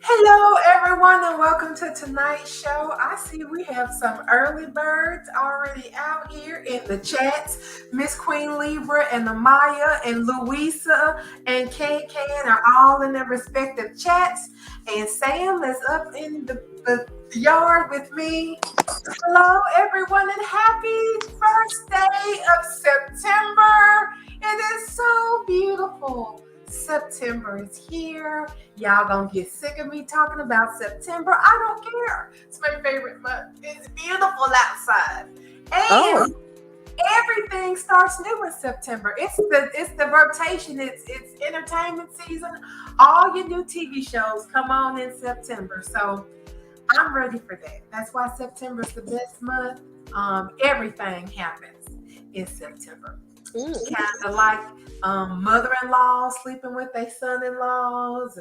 Hello, everyone, and welcome to tonight's show. I see we have some early birds already out here in the chats. Miss Queen Libra and Amaya and Louisa and Can are all in their respective chats. And Sam is up in the yard with me. Hello, everyone, and happy first day of September. It is so beautiful. September is here. Y'all gonna get sick of me talking about September. I don't care. It's my favorite month. It's beautiful outside. Oh, And everything starts new in September. It's the rotation. It's entertainment season. All your new TV shows come on in September. So I'm ready for that. That's why September is the best month. Everything happens in September. Kind of like mother-in-law sleeping with their son-in-laws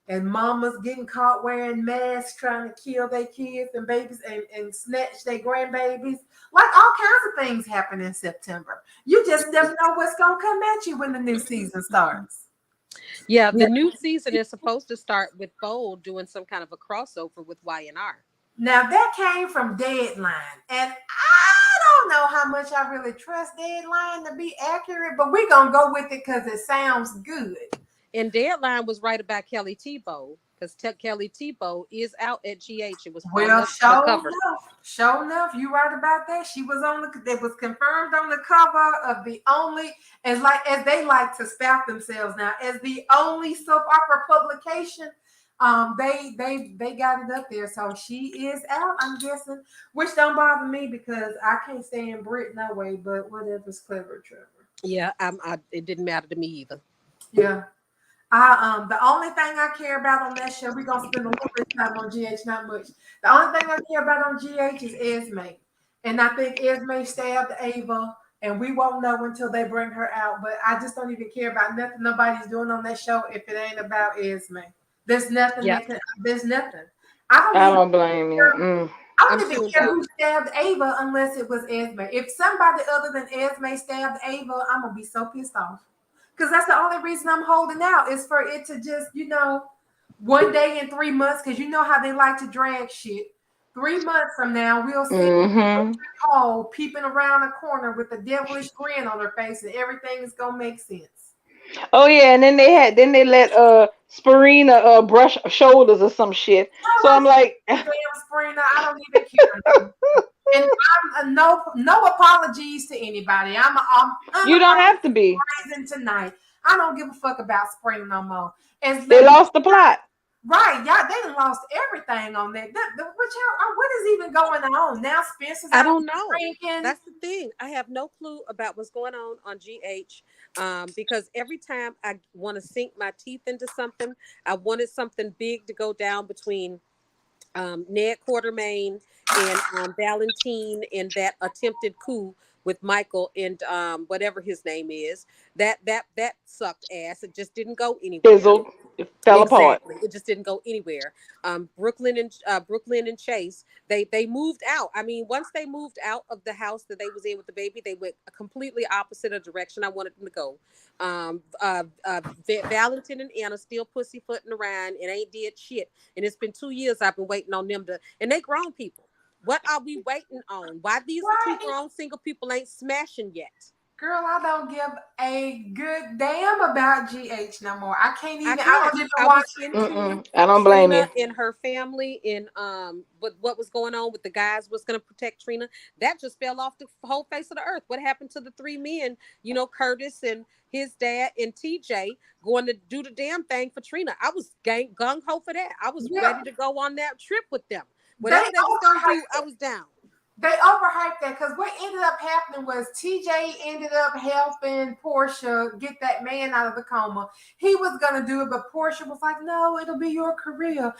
and mamas getting caught wearing masks trying to kill their kids and babies and snatch their grandbabies. Like all kinds of things happen in September. You just never know what's gonna come at you when the new season starts. yeah. The new season is supposed to start with Bold doing some kind of a crossover with Y&R. Now that came from Deadline, and I don't know how much I really trust Deadline to be accurate, but we're gonna go with it because it sounds good. And Deadline was right about Kelly Tebow because Kelly Tebow is out at GH. It was on Well, the cover. sure enough, you right about that. She was on the. It was confirmed on the cover of the only, as they like to spout themselves now, as the only soap opera publication. They got it up there, so she is out. I'm guessing, which don't bother me because I can't stand Brit no way. But whatever's clever, Trevor. Yeah, it didn't matter to me either. Yeah. The only thing I care about on that show, we're gonna spend a little bit of time on GH, not much. The only thing I care about on GH is Esme. And I think Esme stabbed Ava, and we won't know until they bring her out. But I just don't even care about nothing nobody's doing on that show if it ain't about Esme. There's nothing Yeah, there's nothing. I don't I even don't blame you. care. I I'm don't even tuned care out. who stabbed Ava unless it was Esme. If somebody other than Esme stabbed Ava, I'm gonna be so pissed off. Because that's the only reason I'm holding out is for it to just, one day in 3 months, because you know how they like to drag shit. 3 months from now, we'll see Mm-hmm. Paul peeping around a corner with a devilish grin on her face, and everything is gonna make sense. Oh yeah, and then they let Sparina brush shoulders or some shit. Oh, So I'm that's like, damn Springer. I don't even care. And I'm no apologies to anybody. I'm you don't have to be. unapologetic tonight. I don't give a fuck about Spring no more. And They lost the plot. right, y'all, they done lost everything on that. What is even going on now? Spencer's I out don't know. drinking. That's the thing. I have no clue about what's going on GH. Because every time I want to sink my teeth into something, I wanted something big to go down between Ned Quartermain and Valentine in that attempted coup with Michael and whatever his name is. That sucked ass. It just didn't go anywhere. Fizzled. It fell apart. Exactly. It just didn't go anywhere. Brooklyn and Chase, they moved out. I mean, once they moved out of the house that they was in with the baby, they went a completely opposite of direction I wanted them to go. Valentin and Anna still pussyfooting around and ain't did shit. And it's been 2 years I've been waiting on them to, and they grown people. What are we waiting on? Why these two Right. grown single people ain't smashing yet? Girl, I don't give a good damn about GH no more. I can't I even, I can't. don't even I watch was into Mm-mm. I don't blame Trina you. and her family and what was going on with the guys was going to protect Trina. That just fell off the whole face of the earth. What happened to the three men, Curtis and his dad and TJ going to do the damn thing for Trina? I was gung ho for that. I was yeah. ready to go on that trip with them. They Whatever they was going to do, overhyped I was down. They overhyped that because what ended up happening was TJ ended up helping Portia get that man out of the coma. He was gonna do it, but Portia was like, "No, it'll be your career.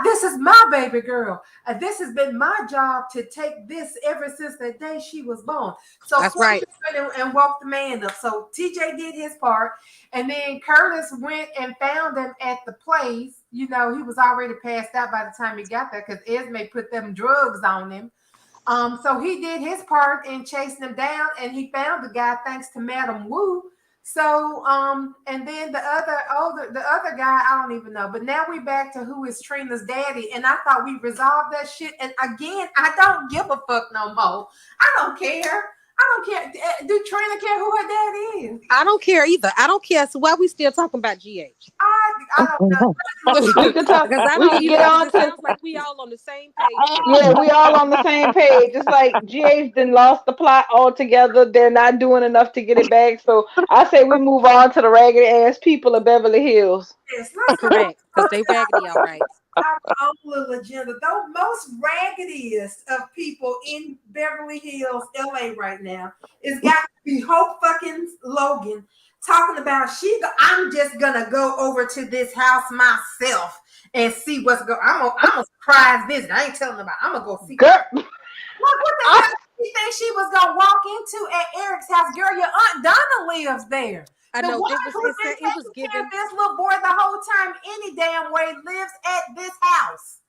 This is my baby girl. This has been my job to take this ever since the day she was born." So That's right. Portia went and woke the man up. So TJ did his part, and then Curtis went and found him at the place. He was already passed out by the time he got there because Esme put them drugs on him. So he did his part in chasing him down, and he found the guy thanks to Madam Wu. So, and then the other guy, I don't even know. But now we back to who is Trina's daddy, and I thought we resolved that shit. And again, I don't give a fuck no more. I don't care. I don't care. Do Trina care who her daddy is? I don't care either. I don't care. So why we still talking about GH? I don't know. We can talk. Because I We don't can either. get on It to. sounds like we all on the same page here. Yeah, we all on the same page. It's like GH then lost the plot altogether. They're not doing enough to get it back. So I say we move on to the raggedy ass people of Beverly Hills. Yes, let's go. Correct. Because they raggedy, all right. Our own little agenda. The most raggediest of people in Beverly Hills, LA, right now, is got to be Hope fucking Logan talking about I'm just gonna go over to this house myself and see what's going. I'm a surprise visit. I ain't telling nobody. I'm gonna go see. Girl, What the hell did you think she was gonna walk into at Eric's house? Girl, your aunt Donna lives there. I The know one it who's was been it was taking care given. of this little boy the whole time, any damn way, lives at this house.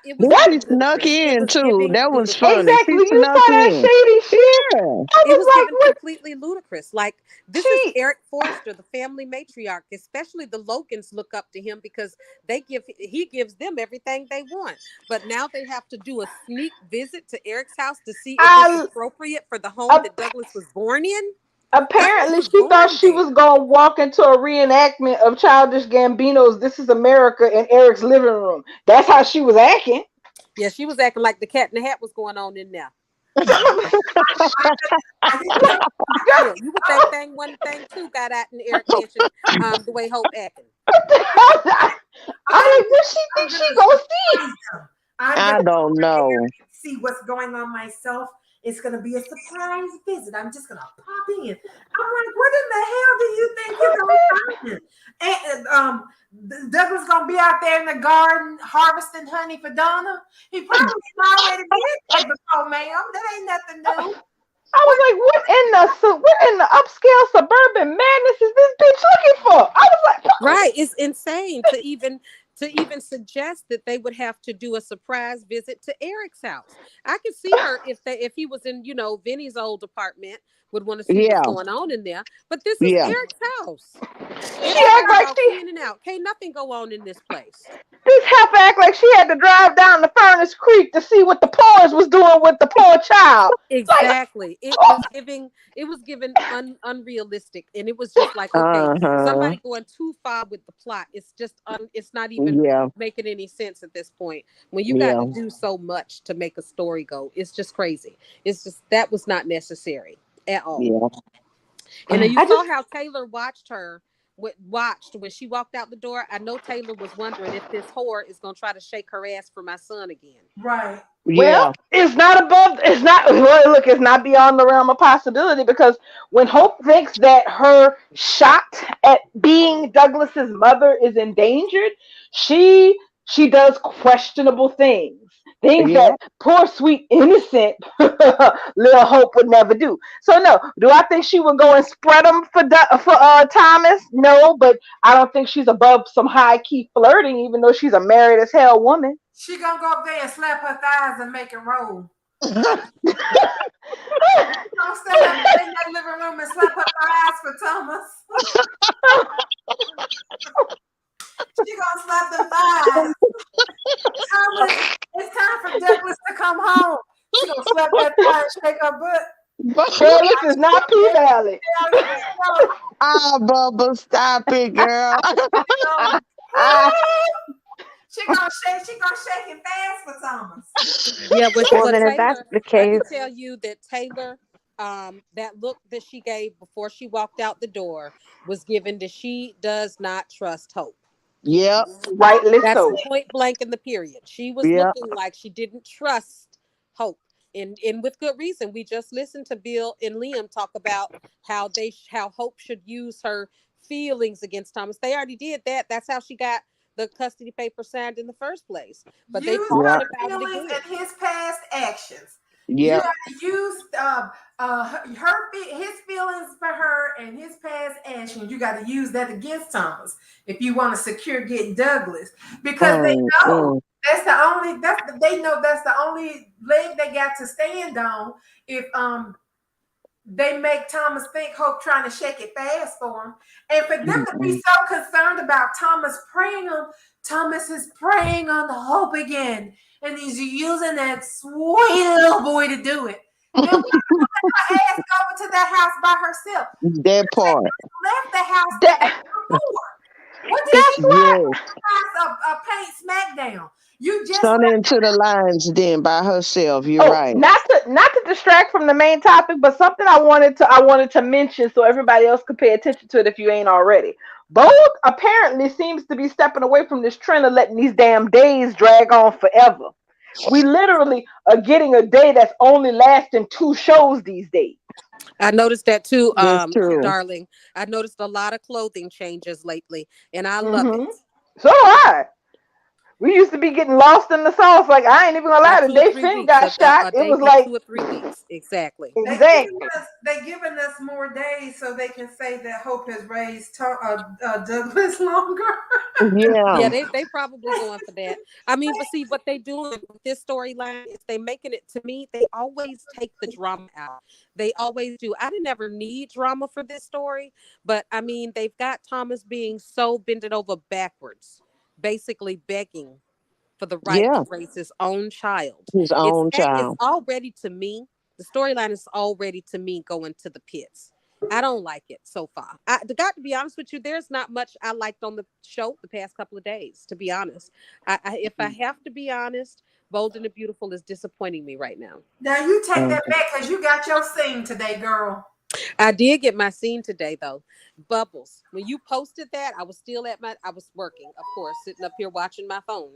It was what? giving She snuck ludicrous. It in was too. giving That was ludicrous. funny. Exactly. She You snuck saw that in. shady shit. Yeah. I It was was like, given what? completely ludicrous. Like this is She. Eric Forrester, the family matriarch. Especially the Logans look up to him because he gives them everything they want. But now they have to do a sneak visit to Eric's house to see if it's I. appropriate for the home Uh, that Douglas was born in. Douglas apparently, was she thought born she there. was gonna walk into a reenactment of Childish Gambino's "This Is America" in Eric's living room. That's how she was acting. Yeah, she was acting like the Cat in the Hat was going on in there. I didn't know. Yeah, you would think thing one thing two got out in the Eric mansion. The way Hope acting. I'm like, what she I'm think she gonna gonna see? surprise them. I'm I gonna go don't over there know. and see what's going on myself. It's gonna be a surprise visit. I'm just gonna pop in. I'm like, what in the hell do you think you're gonna find? Douglas gonna be out there in the garden harvesting honey for Donna. He probably already did that before, ma'am. That ain't nothing new. I was like, what in the upscale suburban madness is this bitch looking for? I was like, Right. It's insane to even suggest that they would have to do a surprise visit to Eric's house. I could see her if he was in, Vinny's old apartment, would want to see what's Yeah. going on in there. But this is Yeah. Eric's house. she Eric act got like off she in and out. Can't nothing go on in this place. this heifer act like she had to drive down the Furnace Creek to see what the Poors was doing with the poor child. Like, Exactly. It was given unrealistic, and it was just like, okay, Uh-huh. somebody going too far with the plot. It's just it's not even Yeah. making any sense at this point. When you got Yeah. to do so much to make a story go, it's just crazy. It's just that was not necessary at all. Yeah. And then you I saw just how Taylor watched when she walked out the door. I know Taylor was wondering if this whore is gonna try to shake her ass for my son again. Right. well, Yeah. it's not beyond the realm of possibility because when Hope thinks that her shot at being Douglas's mother is endangered, she she does questionable things. Things Yeah. that poor sweet innocent little Hope would never do. So no, do I think she would go and spread them for Thomas? No, but I don't think she's above some high key flirting, even though she's a married as hell woman. She gonna go up there and slap her thighs and make it roll. Gonna stand up in that living room and slap her thighs for Thomas. She gonna slap the thighs. Thomas, it's time for Douglas to come home. She gonna slap that thigh and shake her butt. Girl, this is not P Valley. Ah, Bubba, stop it, girl. She gonna shake it fast for Thomas. Yeah, but, Well, but then if that's Taylor, the I can case, tell you that Taylor, that look that she gave before she walked out the door was given that she does not trust Hope. Yep. Rightly That's so. point blank in the period. She was Yep. looking like she didn't trust Hope. And with good reason. We just listened to Bill and Liam talk about how Hope should use her feelings against Thomas. They already did that. That's how she got the custody paper signed in the first place. But they Use talking her Yep. about it feelings again. and his past actions. You Yep. got to use his feelings for her and his past actions. You got to use that against Thomas if you want to secure get Douglas because they know Mm. they know that's the only leg they got to stand on if they make Thomas think Hope trying to shake it fast for him. And for them to be Mm-mm. so concerned about Thomas praying on, Thomas is praying on Hope again. And he's using that sweet little boy to do it. Then why her ass go into that house by herself? That part. Left the house the day That, before. What did that's she why. Yes. a paint smackdown? You just Turn left. into the lines then by herself. You're Oh, right. not to distract from the main topic, but something I wanted to mention so everybody else could pay attention to it if you ain't already. Both apparently seems to be stepping away from this trend of letting these damn days drag on forever. We literally are getting a day that's only lasting two shows these days. I noticed that too, That's true. darling. I noticed a lot of clothing changes lately, and I love it. Hmm. So do I. We used to be getting lost in the sauce. Like I ain't even gonna Like lie. The two or day three Finn weeks, got shot, a it day was for like 2 or 3 weeks, exactly. exactly. They giving us more days so they can say that Hope has raised Douglas longer. Yeah. Yeah, they probably going for that. I mean, but see what they doing with this storyline is they making it, to me, they always take the drama out. They always do. I didn't ever need drama for this story, but I mean, they've got Thomas being so bended over backwards, basically begging for the right Yeah. to raise his own child. His It's own it's child. already, to me, the storyline is already, to me, going to the pits. I don't like it so far. Got to be honest with you, there's not much I liked on the show the past couple of days. To be honest, if I have to be honest, Bold and the Beautiful is disappointing me right now. Now you take Mm. that back because you got your scene today, girl. I did get my scene today though. Bubbles. When you posted that, I was still I was working, of course, sitting up here watching my phone.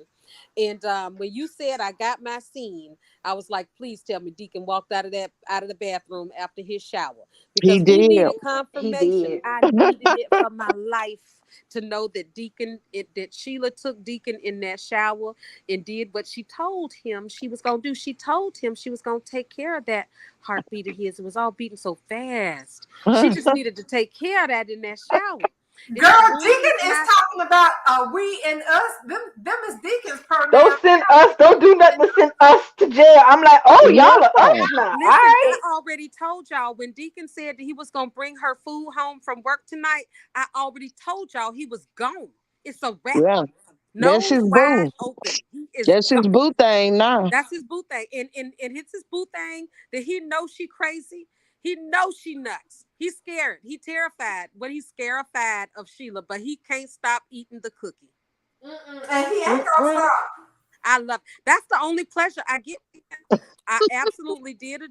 And when you said I got my scene, I was like, please tell me Deacon walked out of the bathroom after his shower. He Because we did. needed He confirmation. did. I needed it for my life to know that that Sheila took Deacon in that shower and did what she told him she was gonna do. She told him she was gonna take care of that heartbeat of his. It was all beating so fast. She just needed to take care of that in that shower. And it Girl, really Deacon is is not. talking about we and us. Them is Deacon's Don't pronoun. send us. Don't do nothing to send us to jail. I'm like, oh, y'all Yeah. are us now. All Listen, I right. already told y'all when Deacon said that he was gonna bring her food home from work tonight. I already told y'all he was gone. It's a wrap. Yeah. That's Nose his wide boo. open. He is That's his gone. boo thing now. That's his boo thing. And it's his boo thing that he knows she crazy. He knows she nuts. He's scared. He terrified, but he's scarified of Sheila, but he can't stop eating the cookie. And he ain't gonna Mm-mm. stop. I love that's the only pleasure I get. I absolutely did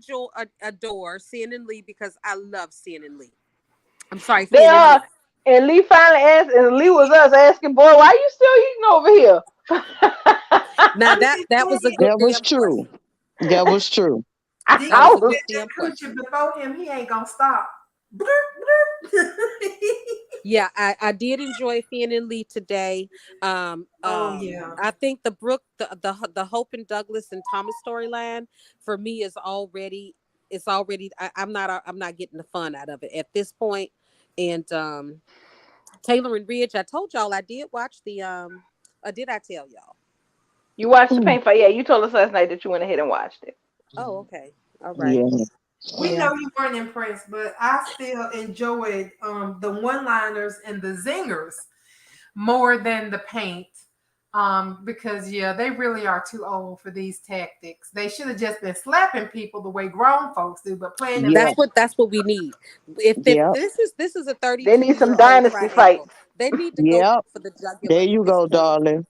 adore Sin and Lee because I love Sin and Lee. I'm sorry, They Finn and Lee. are. And Lee finally asked, and Lee was us asking, boy, why you still eating over here? Now Deacon that was a said, good That was damn true. question. That was true. That Deacon was a I good was, said damn that coochie question. before him, he ain't gonna stop. Bloop, bloop. Yeah, I did enjoy Finn and Lee today. Oh yeah. I think the Brooke, the Hope and Douglas and Thomas storyline for me is already I'm not getting the fun out of it at this point. And Taylor and Ridge, I told y'all I did watch the did I tell y'all? you watched the Mm. paint fight. Yeah, you told us last night that you went ahead and watched it. Oh, okay, all right, Yeah. We yeah. know you weren't impressed, but I still enjoyed the one-liners and the zingers more than the paint. Because yeah, they really are too old for these tactics. They should have just been slapping people the way grown folks do, but playing them Yeah. games. That's what we need. If Yeah. this is a They 32 need some year old dynasty triangle, fights. they need to go Yeah. for the There jugular you at this go, point. darling.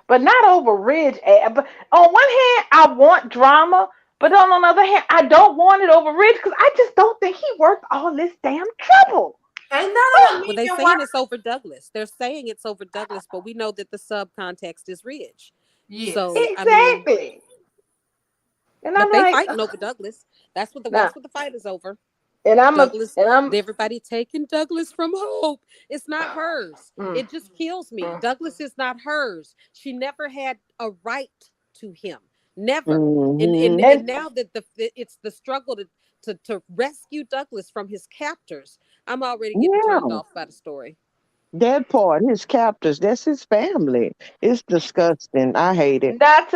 But not over Ridge. But on one hand, I want drama, but on the other hand, I don't want it over Ridge because I just don't think he worth all this damn trouble. And none of them Well, they even saying work. it's over Douglas. They're saying it's over Douglas, but we know that the subcontext is Ridge. Yes. So I mean, Exactly. And I'm but they like, fighting over Douglas. nah. That's what the fight is over. And I'm a, Douglas, and I'm, everybody taking Douglas from Hope. It's not hers. mm, It just kills me. mm. Douglas is not hers. She never had a right to him. Never. And and, Hmm. and And now that it's the struggle to rescue Douglas from his captors. I'm already getting turned Yeah. off by the story. That part, his captors, that's his family. It's disgusting. I hate it. Not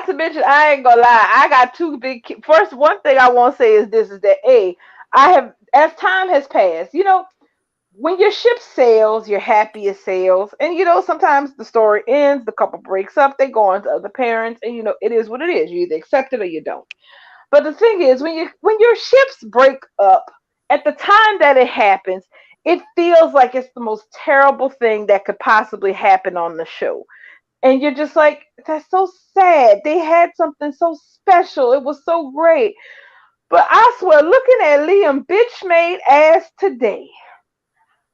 to mention, I ain't gonna lie. I got two big. First, one thing I want to say is this: is that I have, as time has passed, when your ship sails, you're happy it sails, and sometimes the story ends, the couple breaks up, they go on to other parents, and it is what it is. You either accept it or you don't. But the thing is, when your ships break up, at the time that it happens, it feels like it's the most terrible thing that could possibly happen on the show. And you're just like, that's so sad. They had something so special. It was so great. But I swear, looking at Liam bitch made ass today,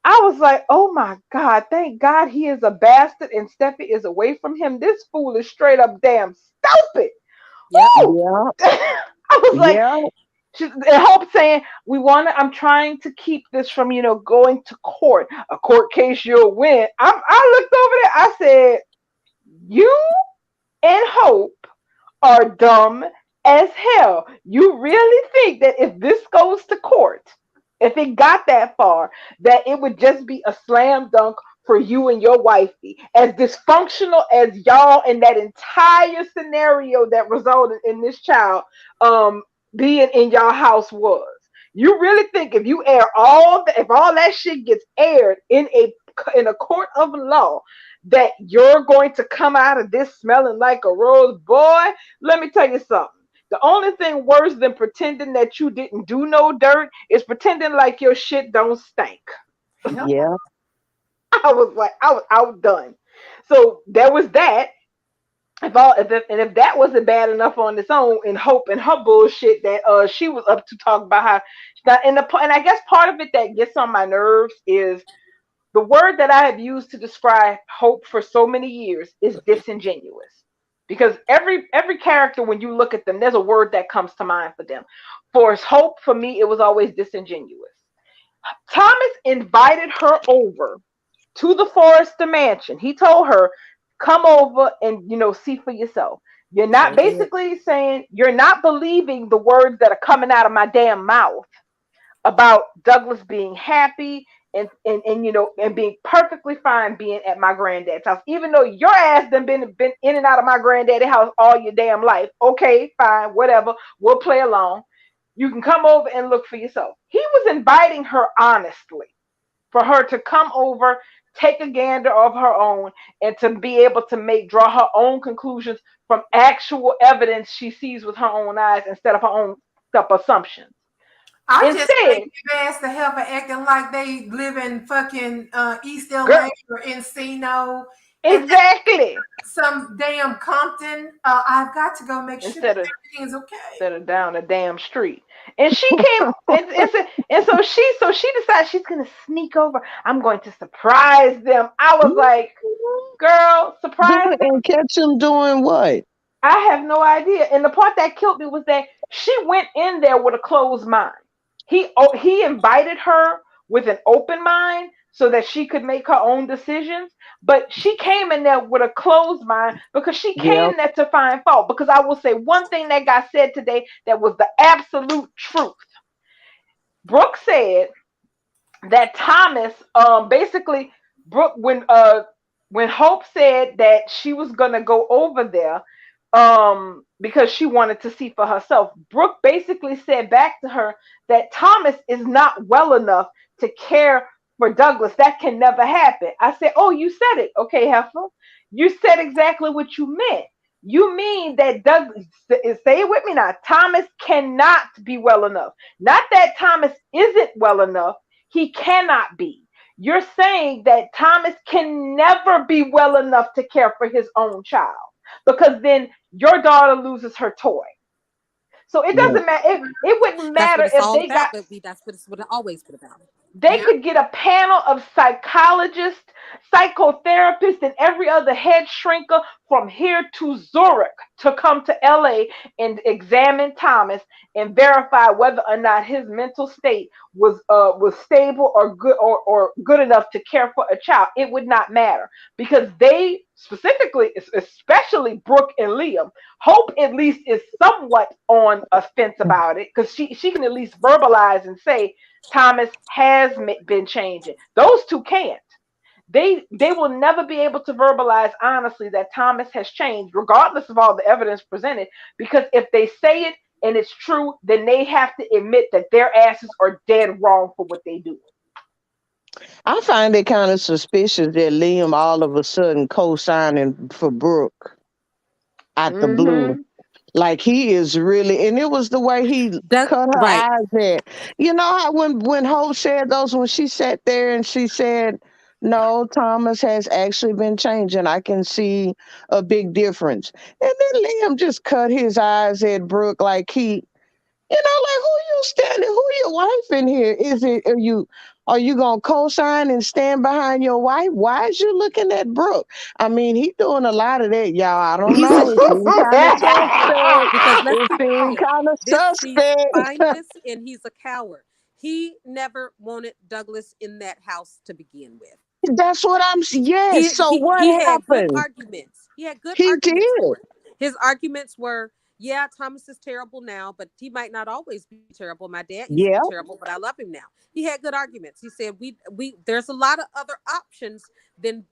I was like, oh my God, thank God he is a bastard and Steffi is away from him. This fool is straight up damn stupid. Yep. Woo! Yeah, I was like, yeah, I hope saying I'm trying to keep this from, going to court. A court case you'll win. I looked over there. I said, you and Hope are dumb as hell. You really think that if this goes to court, if it got that far, that it would just be a slam dunk for you and your wifey, as dysfunctional as y'all and that entire scenario that resulted in this child being in y'all house was. You really think if you air if all that shit gets aired in a court of law, that you're going to come out of this smelling like a rose? Boy, let me tell you something. The only thing worse than pretending that you didn't do no dirt is pretending like your shit don't stink. Yep. yeah. I was like, I was outdone. So there was that. If that wasn't bad enough on its own, and Hope and her bullshit that she was up to talk about how, and I guess part of it that gets on my nerves is the word that I have used to describe Hope for so many years is disingenuous. Because every character, when you look at them, there's a word that comes to mind for them. For Hope, for me, it was always disingenuous. Thomas invited her over to the Forrester mansion. He told her, come over and see for yourself. You're not Sure did. basically saying, you're not believing the words that are coming out of my damn mouth about Douglas being happy and being perfectly fine being at my granddad's house, even though your ass done been in and out of my granddaddy's house all your damn life. Okay, fine, whatever. We'll play along. You can come over and look for yourself. He was inviting her honestly for her to come over, take a gander of her own, and to be able to draw her own conclusions from actual evidence she sees with her own eyes instead of her own assumptions. I just think Instead, they've asked the hell for acting like they live in fucking East girl, LA or Encino and exactly. some damn Compton. I've got to go make sure that Instead of everything's okay. instead of down a damn street. And she came and so she decided she's gonna sneak over. I'm going to surprise them. I was like, girl, surprise Doing them. and catch him doing what? I have no idea. And the part that killed me was that she went in there with a closed mind. He invited her with an open mind so that she could make her own decisions. But she came in there with a closed mind because she Yep. came there to find fault. Because I will say one thing that got said today that was the absolute truth. Brooke said that Thomas, basically, Brooke, when Hope said that she was gonna go over there, because she wanted to see for herself, Brooke basically said back to her that Thomas is not well enough to care for Douglas. That can never happen. I said, oh, you said it. Okay, Heifer. You said exactly what you meant. You mean that Douglas, say it with me now, Thomas cannot be well enough. Not that Thomas isn't well enough. He cannot be. You're saying that Thomas can never be well enough to care for his own child, because then your daughter loses her toy. So it Yeah. doesn't matter. It wouldn't That's what matter it's if all they got, about, but that's what it's what it always been about. they Yeah. could get a panel of psychologists, psychotherapists, and every other head shrinker from here to Zurich to come to LA and examine Thomas and verify whether or not his mental state was stable or good enough to care for a child. It would not matter, because they specifically, especially Brooke and Liam, Hope at least is somewhat on a fence about it, because she can at least verbalize and say Thomas has been changing. Those two can't. they will never be able to verbalize honestly that Thomas has changed, regardless of all the evidence presented. Because if they say it and it's true, then they have to admit that their asses are dead wrong for what they do. I find it kind of suspicious that Liam all of a sudden co-signing for Brooke out the blue. Mm-hmm. Like he is really, and it was the way he That cut her right. eyes at. You know how when Hope said those, when she sat there and she said, "No, Thomas has actually been changing. I can see a big difference." And then Liam just cut his eyes at Brooke like he, like who you standing? Who your wife in here? Is it are you gonna co-sign and stand behind your wife? Why is you looking at Brooke? I mean, he doing a lot of that, y'all. I don't He's a know. It seems kind of suspect. because let's It be seems real. kind of This he's suspect. spineless and he's a coward. He never wanted Douglas in that house to begin with. That's what yes. So what He had good happened? arguments. He had good He did. arguments for it. His arguments were, yeah, Thomas is terrible now, but he might not always be terrible. My dad used to be Yeah. terrible, but I love him now. He had good arguments. He said we there's a lot of other options than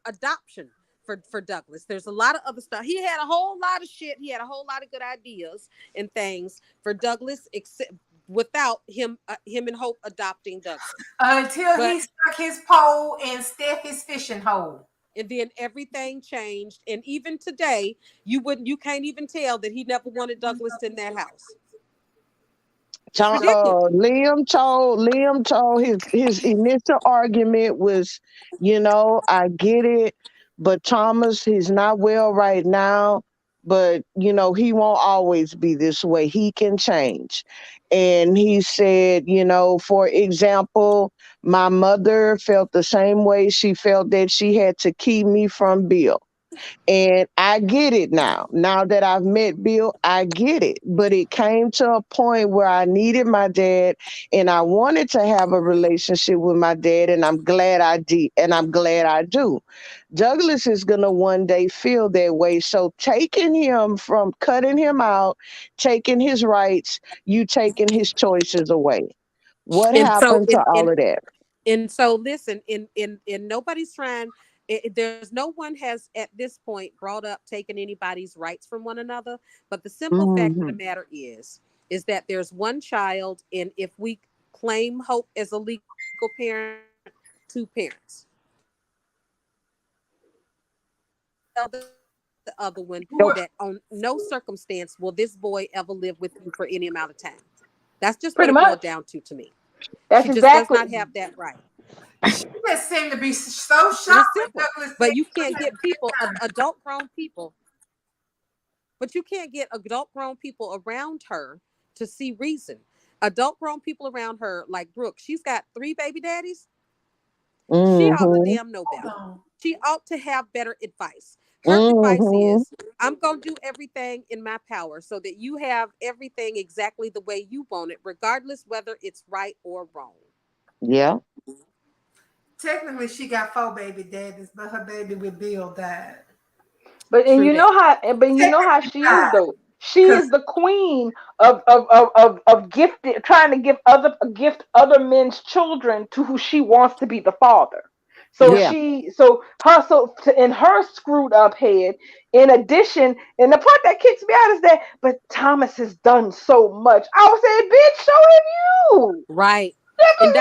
adoption for Douglas. There's a lot of other stuff. He had a whole lot of shit. He had a whole lot of good ideas and things for Douglas, except without him and Hope adopting Douglas. Until But he stuck his pole in Steffi's fishing hole. and then everything changed, and even today you can't even tell that he never wanted Douglas in that house. It's ridiculous. Liam told his initial argument was, I get it, but Thomas, he's not well right now, but he won't always be this way. He can change. And he said, for example, my mother felt the same way. She felt that she had to keep me from Bill. And I get it now. Now that I've met Bill, I get it. But it came to a point where I needed my dad and I wanted to have a relationship with my dad. And I'm glad I did. And I'm glad I do. Douglas is going to one day feel that way. So taking him from cutting him out, taking his rights, you taking his choices away. What And so happened to all of that? and so listen, in nobody's trying there's no one has at this point brought up taking anybody's rights from one another, but the simple fact of the Hmm. matter is that there's one child, and if we claim Hope as a legal parent, two parents. Tell the other one that on no circumstance will this boy ever live with you for any amount of time. That's just what Pretty it boiled much. down to me. That's She just does exactly. not have that right. She just seemed to be so And shocked it's when simple. Douglas But said you can't get people, adult grown people, but you can't get adult grown people around her to see reason. Adult grown people around her, like Brooke, she's got 3 baby daddies. She ought to Hmm. damn know hold better. on. She ought to have better advice. Her advice Hmm. is, I'm going to do everything in my power so that you have everything exactly the way you want it, regardless whether it's right or wrong. Yeah. Technically, she got 4 baby daddies, but her baby with Bill died. But and True you know that. how, Technically she is died. though. She Because is the queen of gifted, trying to gift other men's children to who she wants to be the father. So Yep. Yeah. she so her so to, in her screwed up head. In addition, and the part that kicks me out is that, but Thomas has done so much. I was saying, bitch, so have you. Right. And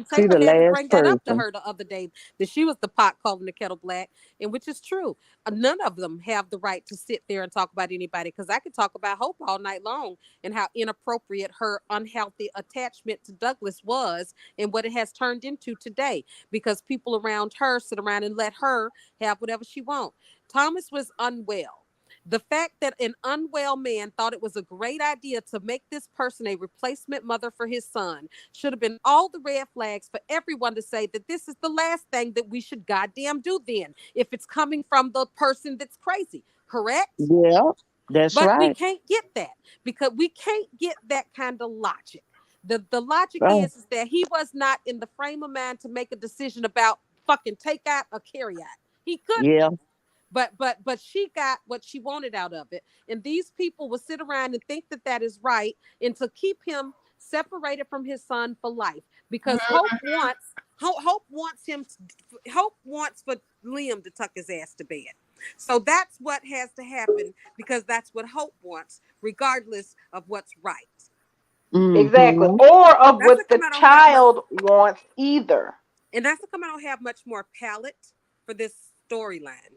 See Taylor the had to last bring that up to person. her the other day, that she was the pot calling the kettle black, and which is true. None of them have the right to sit there and talk about anybody, because I could talk about Hope all night long and how inappropriate her unhealthy attachment to Douglas was and what it has turned into today, because people around her sit around and let her have whatever she wants. Thomas was unwell. The fact that an unwell man thought it was a great idea to make this person a replacement mother for his son should have been all the red flags for everyone to say that this is the last thing that we should goddamn do then, if it's coming from the person that's crazy. Correct? Yeah, that's But we right. can't get that, because we can't get that kind of logic. The logic Oh, is that he was not in the frame of mind to make a decision about fucking take out or carry out. He couldn't. yeah. But she got what she wanted out of it, and these people will sit around and think that that is right, and to keep him separated from his son for life, because Hope wants him. Hope wants for Liam to tuck his ass to bed. So that's what has to happen because that's what Hope wants, regardless of what's right. Exactly. Mm-hmm. Or of That's what how the come I don't have much, child wants either. and that's how come I don't have much more palate for this storyline.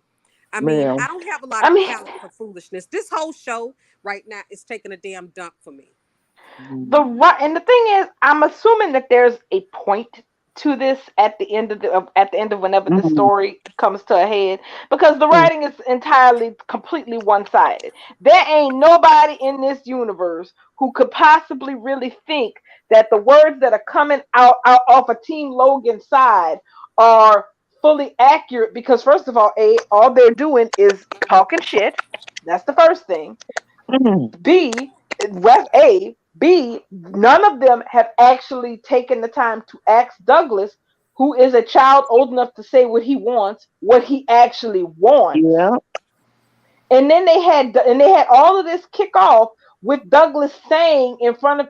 I mean, Yeah. I don't have a lot I of mean, palate for foolishness. This whole show right now is taking a damn dump for me. and the thing is, I'm assuming that there's a point to this at the end of whenever the Mm-hmm. story comes to a head, because the writing is entirely completely one-sided. There ain't nobody in this universe who could possibly really think that the words that are coming out off of Team Logan's side are fully accurate, because first of all they're doing is talking shit. That's the first thing. Mm-hmm. B, West A, B, none of them have actually taken the time to ask Douglas, who is a child old enough to say what he actually wants. Yeah. And then they had all of this kick off with Douglas saying in front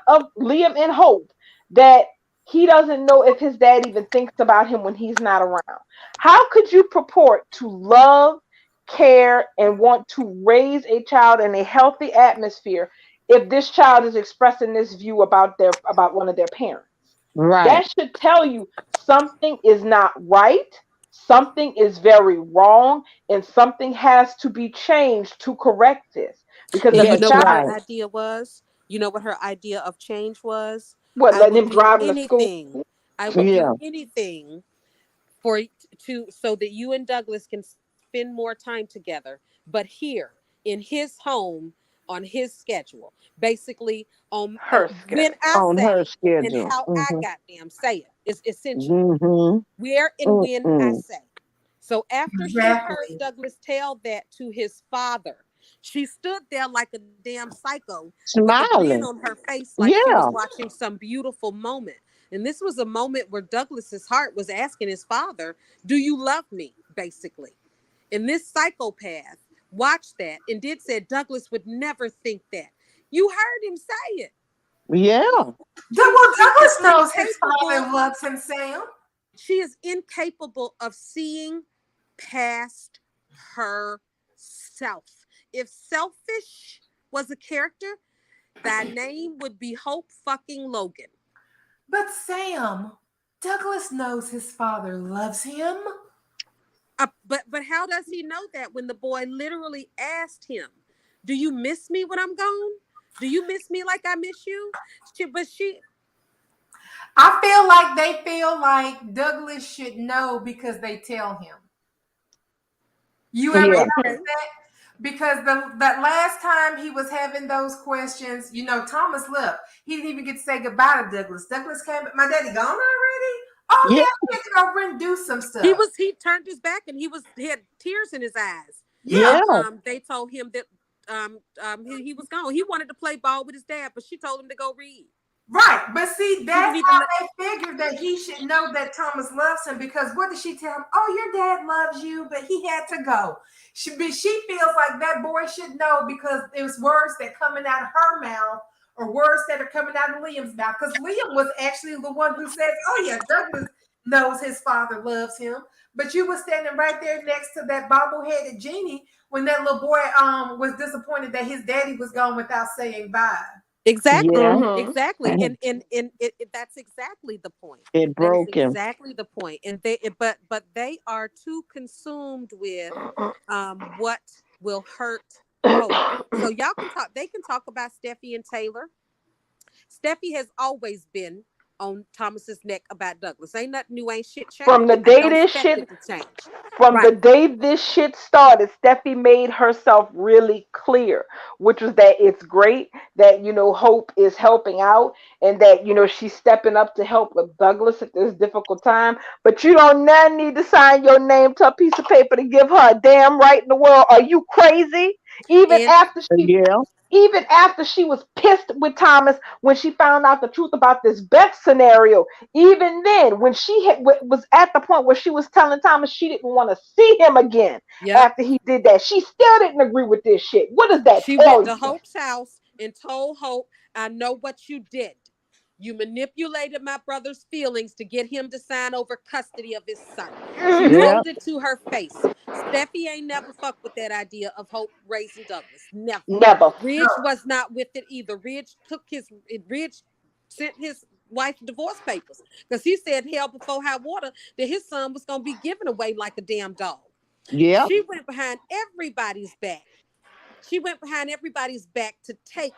of Liam and Hope that he doesn't know if his dad even thinks about him when he's not around. How could you purport to love, care, and want to raise a child in a healthy atmosphere if this child is expressing this view about one of their parents? Right. That should tell you something is not right, something is very wrong, and something has to be changed to correct this. Because And if you the That's know what child, her right. idea was? You know what her idea of change was? what, I letting will him do drive him to school? anything. I will do Yeah. anything for to so that you and Douglas can spend more time together, but here in his home on his schedule, basically on Her when schedule. I On her say and schedule. how I Mm-hmm. goddamn say it is essentially Mm-hmm. where and when I Mm-mm. say. So after she heard Exactly. Douglas tell that to his father, she stood there like a damn psycho with a grin Smiling. on her face like she was Yeah. watching some beautiful moment. And this was a moment where Douglas's heart was asking his father, "Do you love me?" basically. And this psychopath watched that and did said Douglas would never think that. You heard him say it. Yeah. Well, She is Douglas knows his incapable. father loves him, Sam. She is incapable of seeing past herself. If selfish was a character, thy name would be Hope fucking Logan. But Sam, Douglas knows his father loves him. But how does he know that when the boy literally asked him, "Do you miss me when I'm gone? Do you miss me like I miss you?" But she I feel like they feel like Douglas should know because they tell him. You ever Yeah. okay. notice that? Because that last time he was having those questions, Thomas left. He didn't even get to say goodbye to Douglas. Douglas came, my daddy gone already? Oh Yeah. yeah, he had to go over and do some He stuff. was he turned his back and he had tears in his eyes Yeah, when Yeah. they told him that he was gone. He wanted to play ball with his dad, but she told him to go read. right. But see, She that's didn't even how let, they figured that he should know that Thomas loves him, because what did she tell him? Oh, your dad loves you, but he had to go. She feels like that boy should know because it was words that coming out of her mouth or words that are coming out of Liam's mouth. Because Liam was actually the one who said, "Oh yeah, Douglas knows his father loves him." But you were standing right there next to that bobble-headed genie when that little boy was disappointed that his daddy was gone without saying bye. exactly. Yeah. Mm-hmm. Exactly. And that's exactly the point. It That is broke him. exactly the point. And but they are too consumed with what will hurt Hope. So y'all can talk, they can talk about Steffi and Taylor. Steffi has always been on Thomas's neck about Douglas. Ain't nothing new, ain't shit From the changed. I day don't this expect shit it to change. from the Right. day this shit started, Steffi made herself really clear, which was that it's great that Hope is helping out, and that she's stepping up to help with Douglas at this difficult time. But you don't now need to sign your name to a piece of paper to give her a damn right in the world. Are you crazy? Even And after she Yeah. even after she was pissed with Thomas when she found out the truth about this Beth scenario, even then, when she was at the point where she was telling Thomas she didn't want to see him again yep, after he did that, she still didn't agree with this shit. What does that she went tell to you? Hope's house and told Hope, "I know what you did." You manipulated my brother's feelings to get him to sign over custody of his son. She Mhm. Yeah. told it to her face. Steffi ain't never fucked with that idea of Hope raising Douglas. Never. Never. Ridge was not with it either. Ridge sent his wife divorce papers because he said hell before high water that his son was going to be given away like a damn dog. Yeah. She went behind everybody's back. She went behind everybody's back to take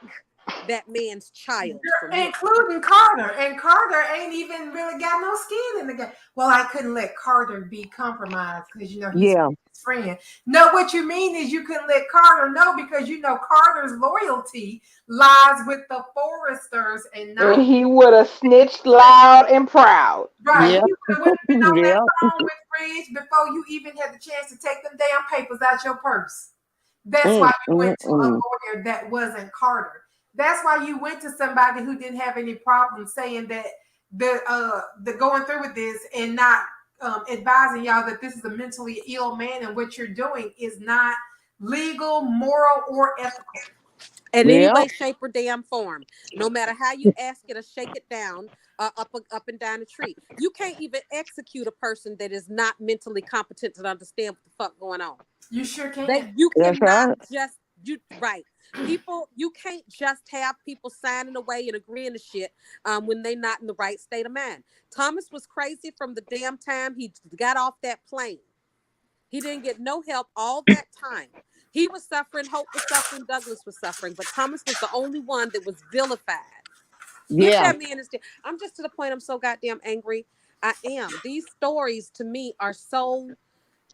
that man's child from him. Including Carter. And Carter ain't even really got no skin in the game. Well, I couldn't let Carter be compromised because, he's Yeah. his friend. No, what you mean is you couldn't let Carter know because, Carter's loyalty lies with the Forresters and not. And he would have snitched loud and proud. Right. Yeah. He would have been on that Yeah. phone with Ridge before you even had the chance to take them damn papers out your purse. That's Mm, why you mm, went to a mm. lawyer that wasn't Carter. That's why you went to somebody who didn't have any problem saying that the going through with this and not advising y'all that this is a mentally ill man and what you're doing is not legal, moral, or ethical. In any Yeah. way, shape, or damn form. No matter how you ask it or shake it down, up and down the tree. You can't even execute a person that is not mentally competent to understand what the fuck going on. You sure can. You That's cannot right. just right. People, you can't just have people signing away and agreeing to shit when they're not in the right state of mind. Thomas was crazy from the damn time he got off that plane. He didn't get no help all that time. He was suffering, Hope was suffering, Douglas was suffering, but Thomas was the only one that was vilified. If Yeah. that man is dead, I'm just to the point I'm so goddamn angry. I am. These stories to me are so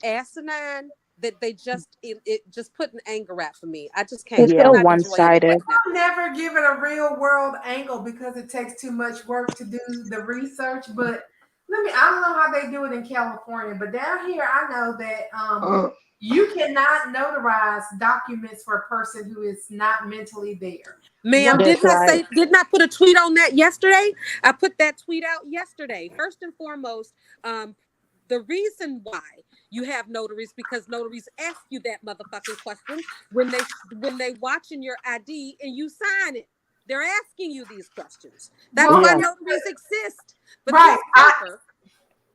asinine that they just it just put an anger out for me. I just can't. It's I'm so Yeah. not enjoying it one-sided. right now. I'll never give it a real world angle because it takes too much work to do the research. But I don't know how they do it in California, but down here I know that Uh, you cannot notarize documents for a person who is not mentally there. Ma'am, That's right. didn't I put a tweet on that yesterday? I put that tweet out yesterday. First and foremost, the reason why you have notaries because notaries ask you that motherfucking question when they watching your ID and you sign it. They're asking you these questions. That's Well, why Yeah. notaries exist. But right. this paper,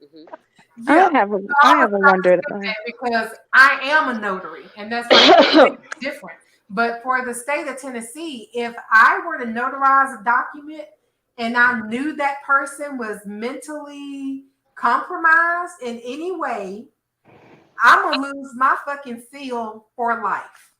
mhm. Yeah. I I was have a about to wondered say about. that because I am a notary, and that's why it's different. But for the state of Tennessee, if I were to notarize a document and I knew that person was mentally compromised in any way, I'm gonna lose my fucking seal for life.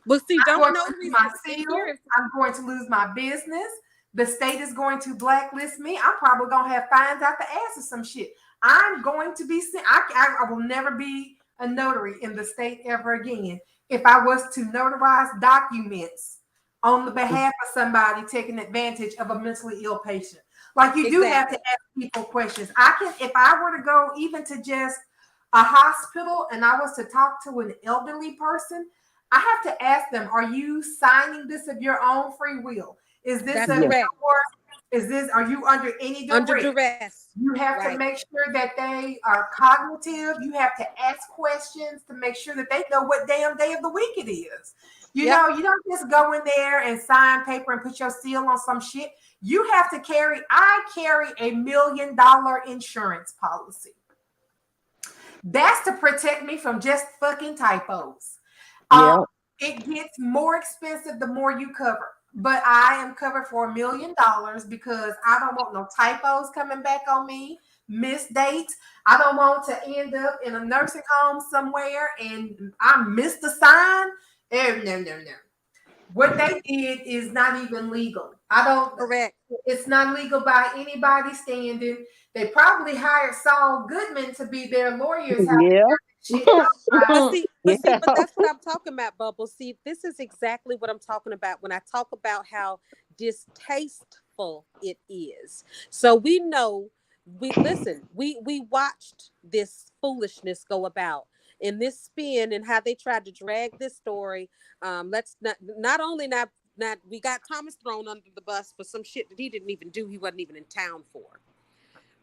Well, see, I'm don't going to lose notaries my and seal. here? I'm going to lose my business. The state is going to blacklist me. I'm probably gonna have fines out the ass or some shit. I'm going to be sent. I will never be a notary in the state ever again if I was to notarize documents on the behalf of somebody taking advantage of a mentally ill patient. Like you do have to Exactly. ask people questions. If I were to go even to just a hospital and I was to talk to an elderly person, I have to ask them, are you signing this of your own free will? Is this That's of Yeah. correct. are you under any Under duress? duress. You have to Right. make sure that they are cognitive. You have to ask questions to make sure that they know what damn day of the week it is. You Yep. know, you don't just go in there and sign paper and put your seal on some shit. You have to I carry $1 million insurance policy. That's to protect me from just fucking typos. Um, Yeah. it gets more expensive the more you cover. But I am covered for $1 million because I don't want no typos coming back on me, missed dates. I don't want to end up in a nursing home somewhere and I missed a sign. No. What they did is not even legal. Correct. It's not legal by anybody standing. They probably hired Saul Goodman to be their lawyers. How Yeah. they shit But see, Yeah. but that's what I'm talking about, Bubble. See, this is exactly what I'm talking about when I talk about how distasteful it is. So we know, we watched this foolishness go about in this spin and how they tried to drag this story. Let's not only not we got Thomas thrown under the bus for some shit that he didn't even do, he wasn't even in town for.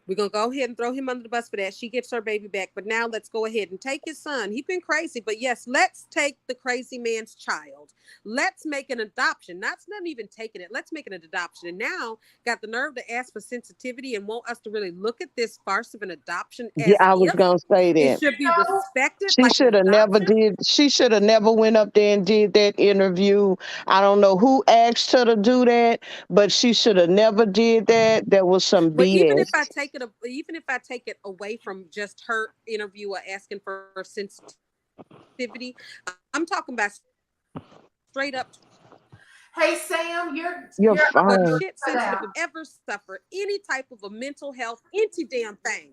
We're going to go ahead and throw him under the bus for that. She gets her baby back. But now let's go ahead and take his son. He's been crazy. But yes, let's take the crazy man's child. Let's make an adoption. Not even taking it. Let's make it an adoption. And now got the nerve to ask for sensitivity and want us to really look at this farce of an adoption Yeah, as I was if gonna say it that. should be No, respected She like an should have never adoption. did. She should have never went up there and did that interview. I don't know who asked her to do that, but she should have never did that. There was some But BS. even if I take it away from just her interviewer asking for sensitivity, I'm talking about straight up hey Sam, you're You're you're but fine. shit cut sensitive out. to ever suffer any type of a mental health, any damn thing.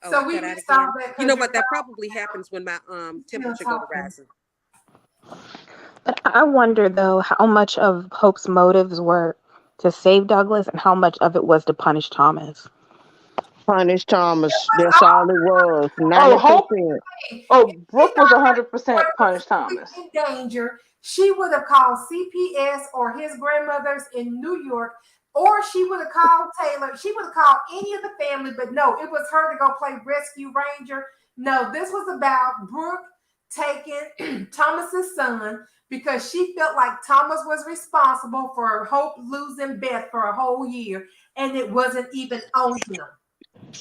Oh, So I we cut out missed all again. that You because know you're what? That probably happens when my still temperature go to talking. rising. But I wonder though how much of Hope's motives were to save Douglas and how much of it was to punish Thomas. Punish It Thomas. was That's all it was. Oh, Hope. 90%. Oh, if she Brooke was thought her 100% was punished Thomas. in danger, she would have called CPS or his grandmother's in New York, or she would have called Taylor. She would have called any of the family, but no, it was her to go play rescue ranger. No, this was about Brooke taking Thomas's son because she felt like Thomas was responsible for Hope losing Beth for a whole year, and it wasn't even on him.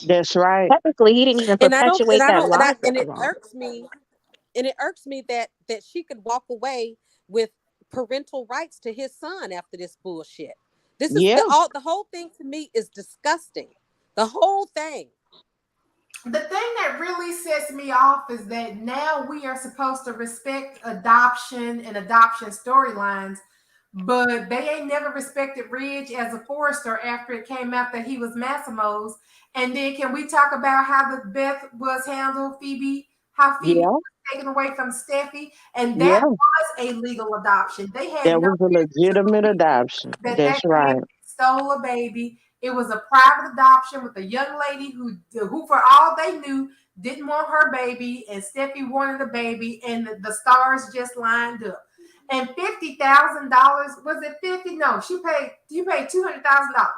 That's right. Technically, he didn't even And I don't, and perpetuate I that don't, and lie I, and very it long. irks me, and it irks me that she could walk away with parental rights to his son after this bullshit. This is Yeah. the whole thing to me is disgusting. The whole thing. The thing that really sets me off is that now we are supposed to respect adoption and adoption storylines, but they ain't never respected Ridge as a Forester after it came out that he was Massimo's. And then can we talk about how the Beth was handled, Phoebe? How Phoebe Yeah. was taken away from Steffi, and that Yeah. was a legal adoption. They had That no was a legitimate adoption. that That's man right. stole a baby. It was a private adoption with a young lady who for all they knew, didn't want her baby, and Steffi wanted a baby, and the stars just lined up. And $50,000 was it 50? No, you paid $200,000.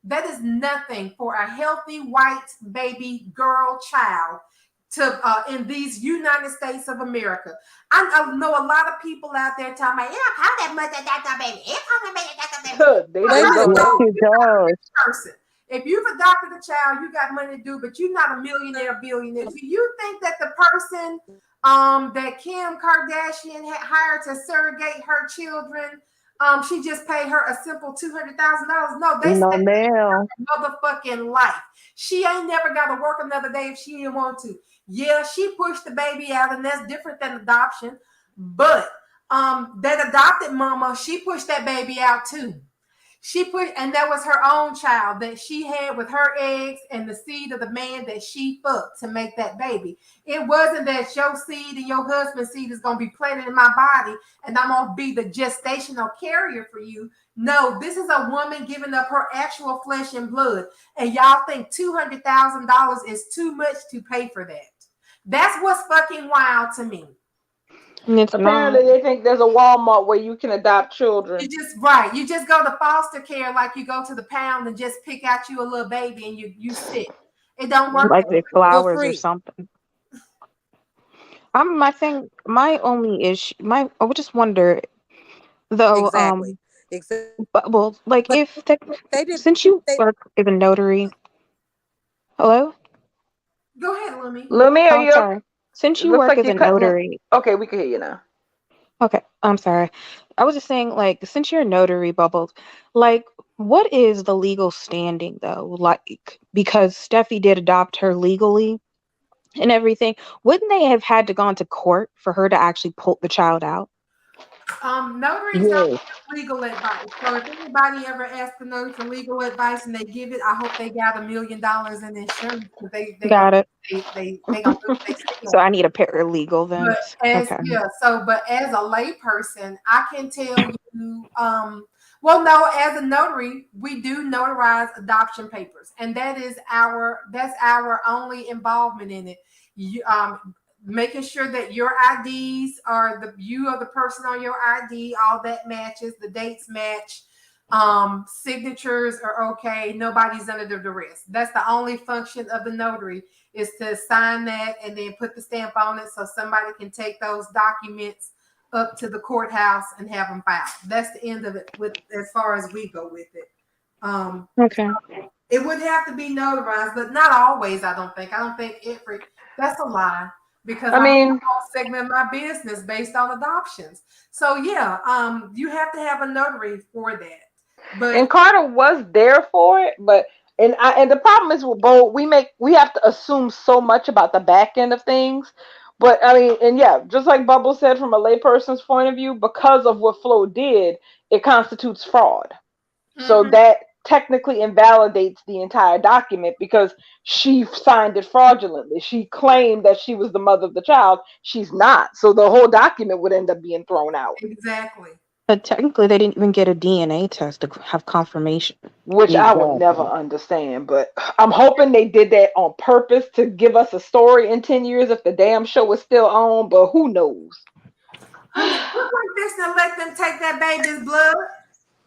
That is nothing for a healthy white baby girl child to in these United States of America. I know a lot of people out there talking about, yeah, how that much that got baby. Yeah, how that baby got that baby. They Wait a do minute go Yes, though. ahead. it does. Person. If you've adopted a child, you got money to do, but you're not a millionaire, billionaire. Do you think that the person that Kim Kardashian had hired to surrogate her children, she just paid her a simple $200,000? No, they No, spent ma'am. motherfucking life. She ain't never got to work another day if she didn't want to. Yeah, she pushed the baby out, and that's different than adoption. But that adopted mama, she pushed that baby out too. She put, and that was her own child that she had with her eggs and the seed of the man that she fucked to make that baby. It wasn't that your seed and your husband's seed is going to be planted in my body and I'm going to be the gestational carrier for you. No, this is a woman giving up her actual flesh and blood. And y'all think $200,000 is too much to pay for that. That's what's fucking wild to me. And it's not. Apparently, they think there's a Walmart where you can adopt children. You just go to foster care like you go to the pound and just pick out you a little baby and you sit. It don't work. Like the For flowers or free. something. My only issue, I would just wonder though, Exactly. Exactly. well, like But if the, they did since you they work as a notary, hello? Go ahead, Lumi. Lumi, are Oh, you? sorry. Since It you looks work like as you're a cutting it. notary, Okay, we can hear you now. okay, I'm sorry. I was just saying, like, since you're a notary, Bubbles, like, what is the legal standing though? Like, because Steffi did adopt her legally and everything, wouldn't they have had to gone to court for her to actually pull the child out? Notaries don't Yes. give legal advice. So if anybody ever asks a notary for legal advice and they give it, I hope they got $1 million in insurance because they gonna Got it. they gonna do what they say. So I need a paralegal then. But as Okay. but as a layperson, I can tell you, well, no, as a notary, we do notarize adoption papers, and that's our only involvement in it. You, making sure that your IDs are you are the person on your ID, all that matches, the dates match. Signatures are okay. Nobody's under the duress. That's the only function of the notary, is to sign that and then put the stamp on it so somebody can take those documents up to the courthouse and have them filed. That's the end of it with as far as we go with it. Okay. It would have to be notarized, but not always, I don't think. I don't think every that's a lie because I I have a mean, whole segment of my business based on adoptions. So yeah, you have to have a notary for that. But and Carter was there for it, but and the problem is with both we have to assume so much about the back end of things. But I mean, and yeah, just like Bubble said, from a layperson's point of view, because of what Flo did, it constitutes fraud. So mhm, that technically invalidates the entire document because she signed it fraudulently. She claimed that she was the mother of the child. She's not. So the whole document would end up being thrown out, exactly. But technically, they didn't even get a DNA test to have confirmation. which I would never Exactly. understand. But I'm hoping they did that on purpose to give us a story in 10 years if the damn show is still on, but who knows? Honey, look like this and let them take that baby's blood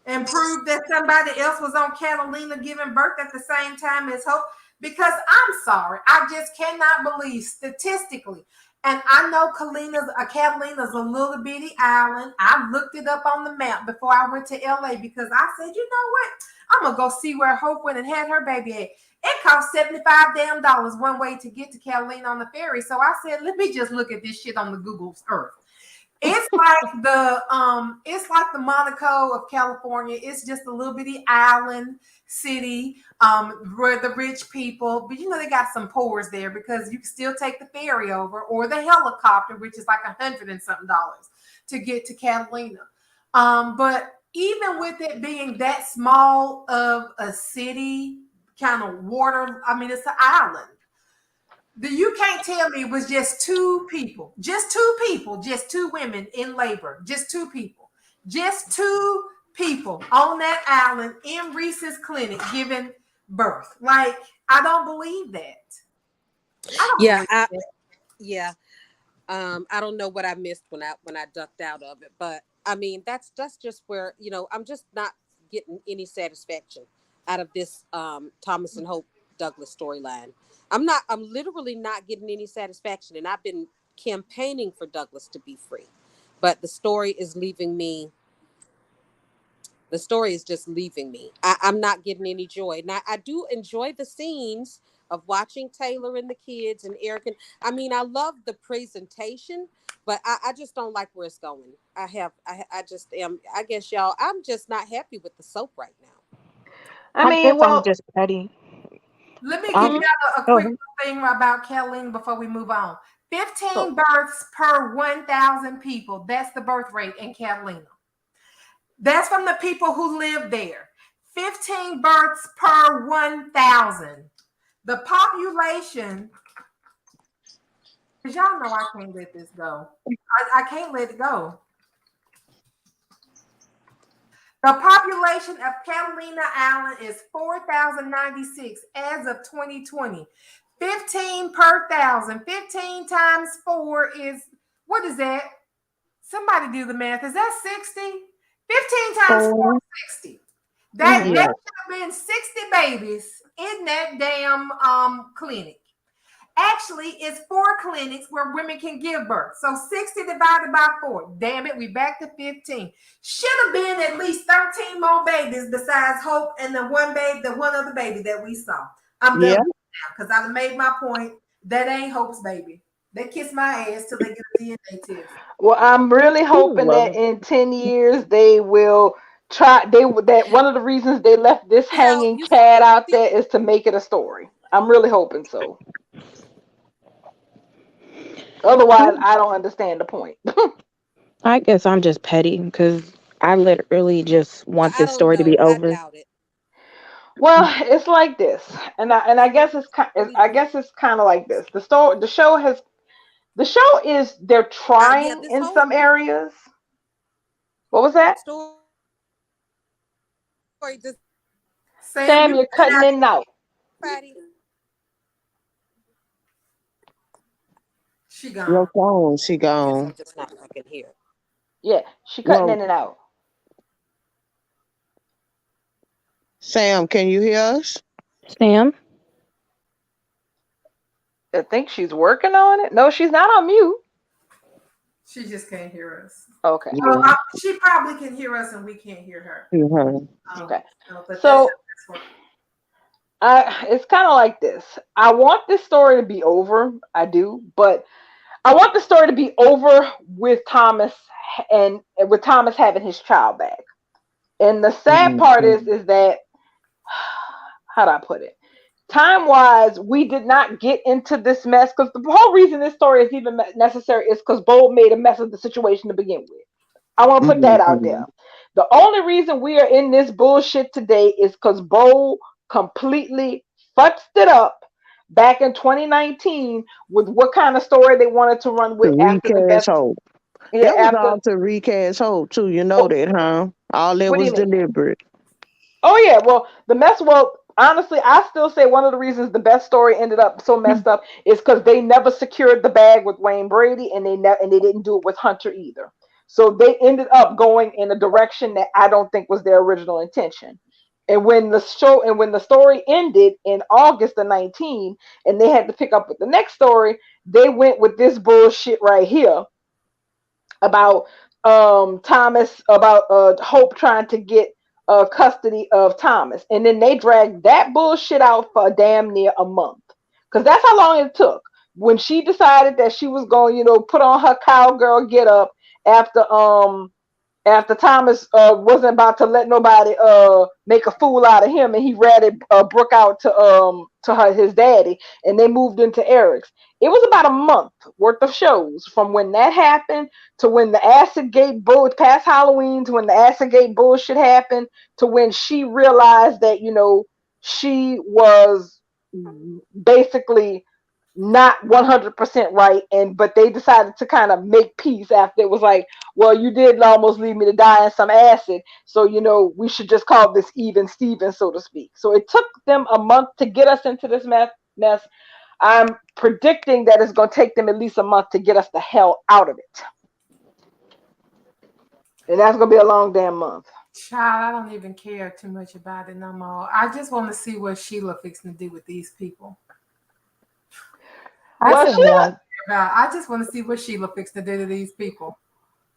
and prove that somebody else was on Catalina giving birth at the same time as Hope. Because I'm sorry, I just cannot believe statistically. And I know Catalina's a little bitty island. I looked it up on the map before I went to LA because I said, you know what? I'm gonna go see where Hope went and had her baby at. It cost 75 damn dollars one way to get to Catalina on the ferry. So I said, let me just look at this shit on the Google's Earth. It's like the Monaco of California. It's just a little bitty island city where the rich people, but you know they got some poors there because you can still take the ferry over or the helicopter, which is like $100 and something to get to Catalina. But even with it being that small of a city, kind of water, I mean it's an island. You can't tell me it was just two women in labor, just two people on that island in Reese's clinic giving birth. Like, I don't believe that. I don't Yeah, believe that. yeah. I don't know what I missed when I ducked out of it, but I mean that's just where I'm just not getting any satisfaction out of this Thomas and Hope Douglas storyline. I'm literally not getting any satisfaction, and I've been campaigning for Douglas to be free, but the story is just leaving me. I'm not getting any joy. Now, I do enjoy the scenes of watching Taylor and the kids and Eric. And I mean, I love the presentation, but I just don't like where it's going. I just am, I guess, y'all, I'm just not happy with the soap right now. I I mean, guess I'm well, just petty. Let me give Um, mhm, y'all a go quick ahead. thing about Kathleen before we move on. so 15 births per 1,000 people. That's the birth rate in Catalina. That's from the people who live there. 15 births per 1,000. The population, because y'all know I can't let this go. I can't let it go. The population of Catalina Island is 4,096 as of 2020. 15 per thousand. 15 times 4 is, what is that? Somebody do the math. Is that 60? 15 times 4 So, is 60. That mhm. yeah. should have been 60 babies in that damn clinic. Actually, it's 4 clinics where women can give birth. So 60 divided by 4. Damn it, we back to 15. Should have been at least 13 more babies besides Hope and the one other baby that we saw. I'm done Yeah. now because I made my point. That ain't Hope's baby. They kiss my ass till they get a DNA test. Well, I'm really Ooh, hoping that well, in 10 years they will try. That one of the reasons they left this See how hanging you cat out see? there is to make it a story. I'm really hoping so. Otherwise, I don't understand the point. I guess I'm just petty because I literally just want I this don't story to be know. I over. doubt it. Well, it's like this, and I guess Really I do. guess it's kind of like this. The show is they're Yeah, trying this in whole some areas. What was that? story just Sam, Sam, you you're cutting in and out. Friday. she your gone. phone, she I guess I'm gone. just not fucking here. Yeah, she cutting Well, in and out. Sam, can you hear us? Sam? I think she's working on it. No, she's not on mute. She just can't hear us. Okay. Oh, Yeah. she probably can hear us and we can't hear her. Okay. But So that's what. it's kind of like this. I want this story to be over. I do, but I want the story to be over with Thomas and with Thomas having his child back. And the sad part is that how do I put it? Time wise, we did not get into this mess because the whole reason this story is even necessary is because Bo made a mess of the situation to begin with. I want to put that out there. The only reason we are in this bullshit today is because Bo completely fucked it up back in 2019 with what kind of story they wanted to run To with after the recast best. Hope. Yeah, That was after. all to recast Hope too. You know that, huh? All that What do you was mean? deliberate. Oh yeah, well the mess. Well, honestly, I still say one of the reasons the best story ended up so messed up is because they never secured the bag with Wayne Brady, and they didn't do it with Hunter either. So they ended up going in a direction that I don't think was their original intention. And when the story ended in August of 19, and they had to pick up with the next story, they went with this bullshit right here about Thomas, about Hope trying to get custody of Thomas, and then they dragged that bullshit out for damn near a month, because that's how long it took. When she decided that she was going, put on her cowgirl get up after Thomas wasn't about to let nobody make a fool out of him, and he ratted Brooke out to his daddy, and they moved into Eric's. It was about a month worth of shows from when that happened to when the Acid Gate bull past Halloween, to when the Acid Gate bullshit happened, to when she realized that she was basically not 100% right, but they decided to kind of make peace after it was like, well, you did almost leave me to die in some acid, so we should just call this even Steven, so to speak. So it took them a month to get us into this mess. I'm predicting that it's going to take them at least a month to get us the hell out of it, and that's going to be a long damn month. Child, I don't even care too much about it no more. I just want to see what Sheila fixing to do with these people. Well, Sheila, I just want to see what Sheila fixing to do to these people.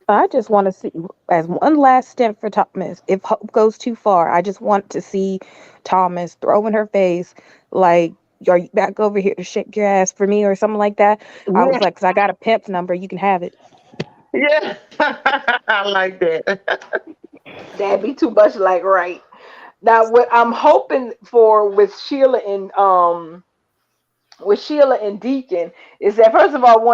I just want to see, as one last step for Thomas, if Hope goes too far, I just want to see Thomas throw in her face, like, are you back over here to shake your ass for me or something like that? I was Yeah, like, because I got a pimp number, you can have it. yeah. I like that. that'd be too much like right. Now, what I'm hoping for with Sheila and Deacon is that, first of all,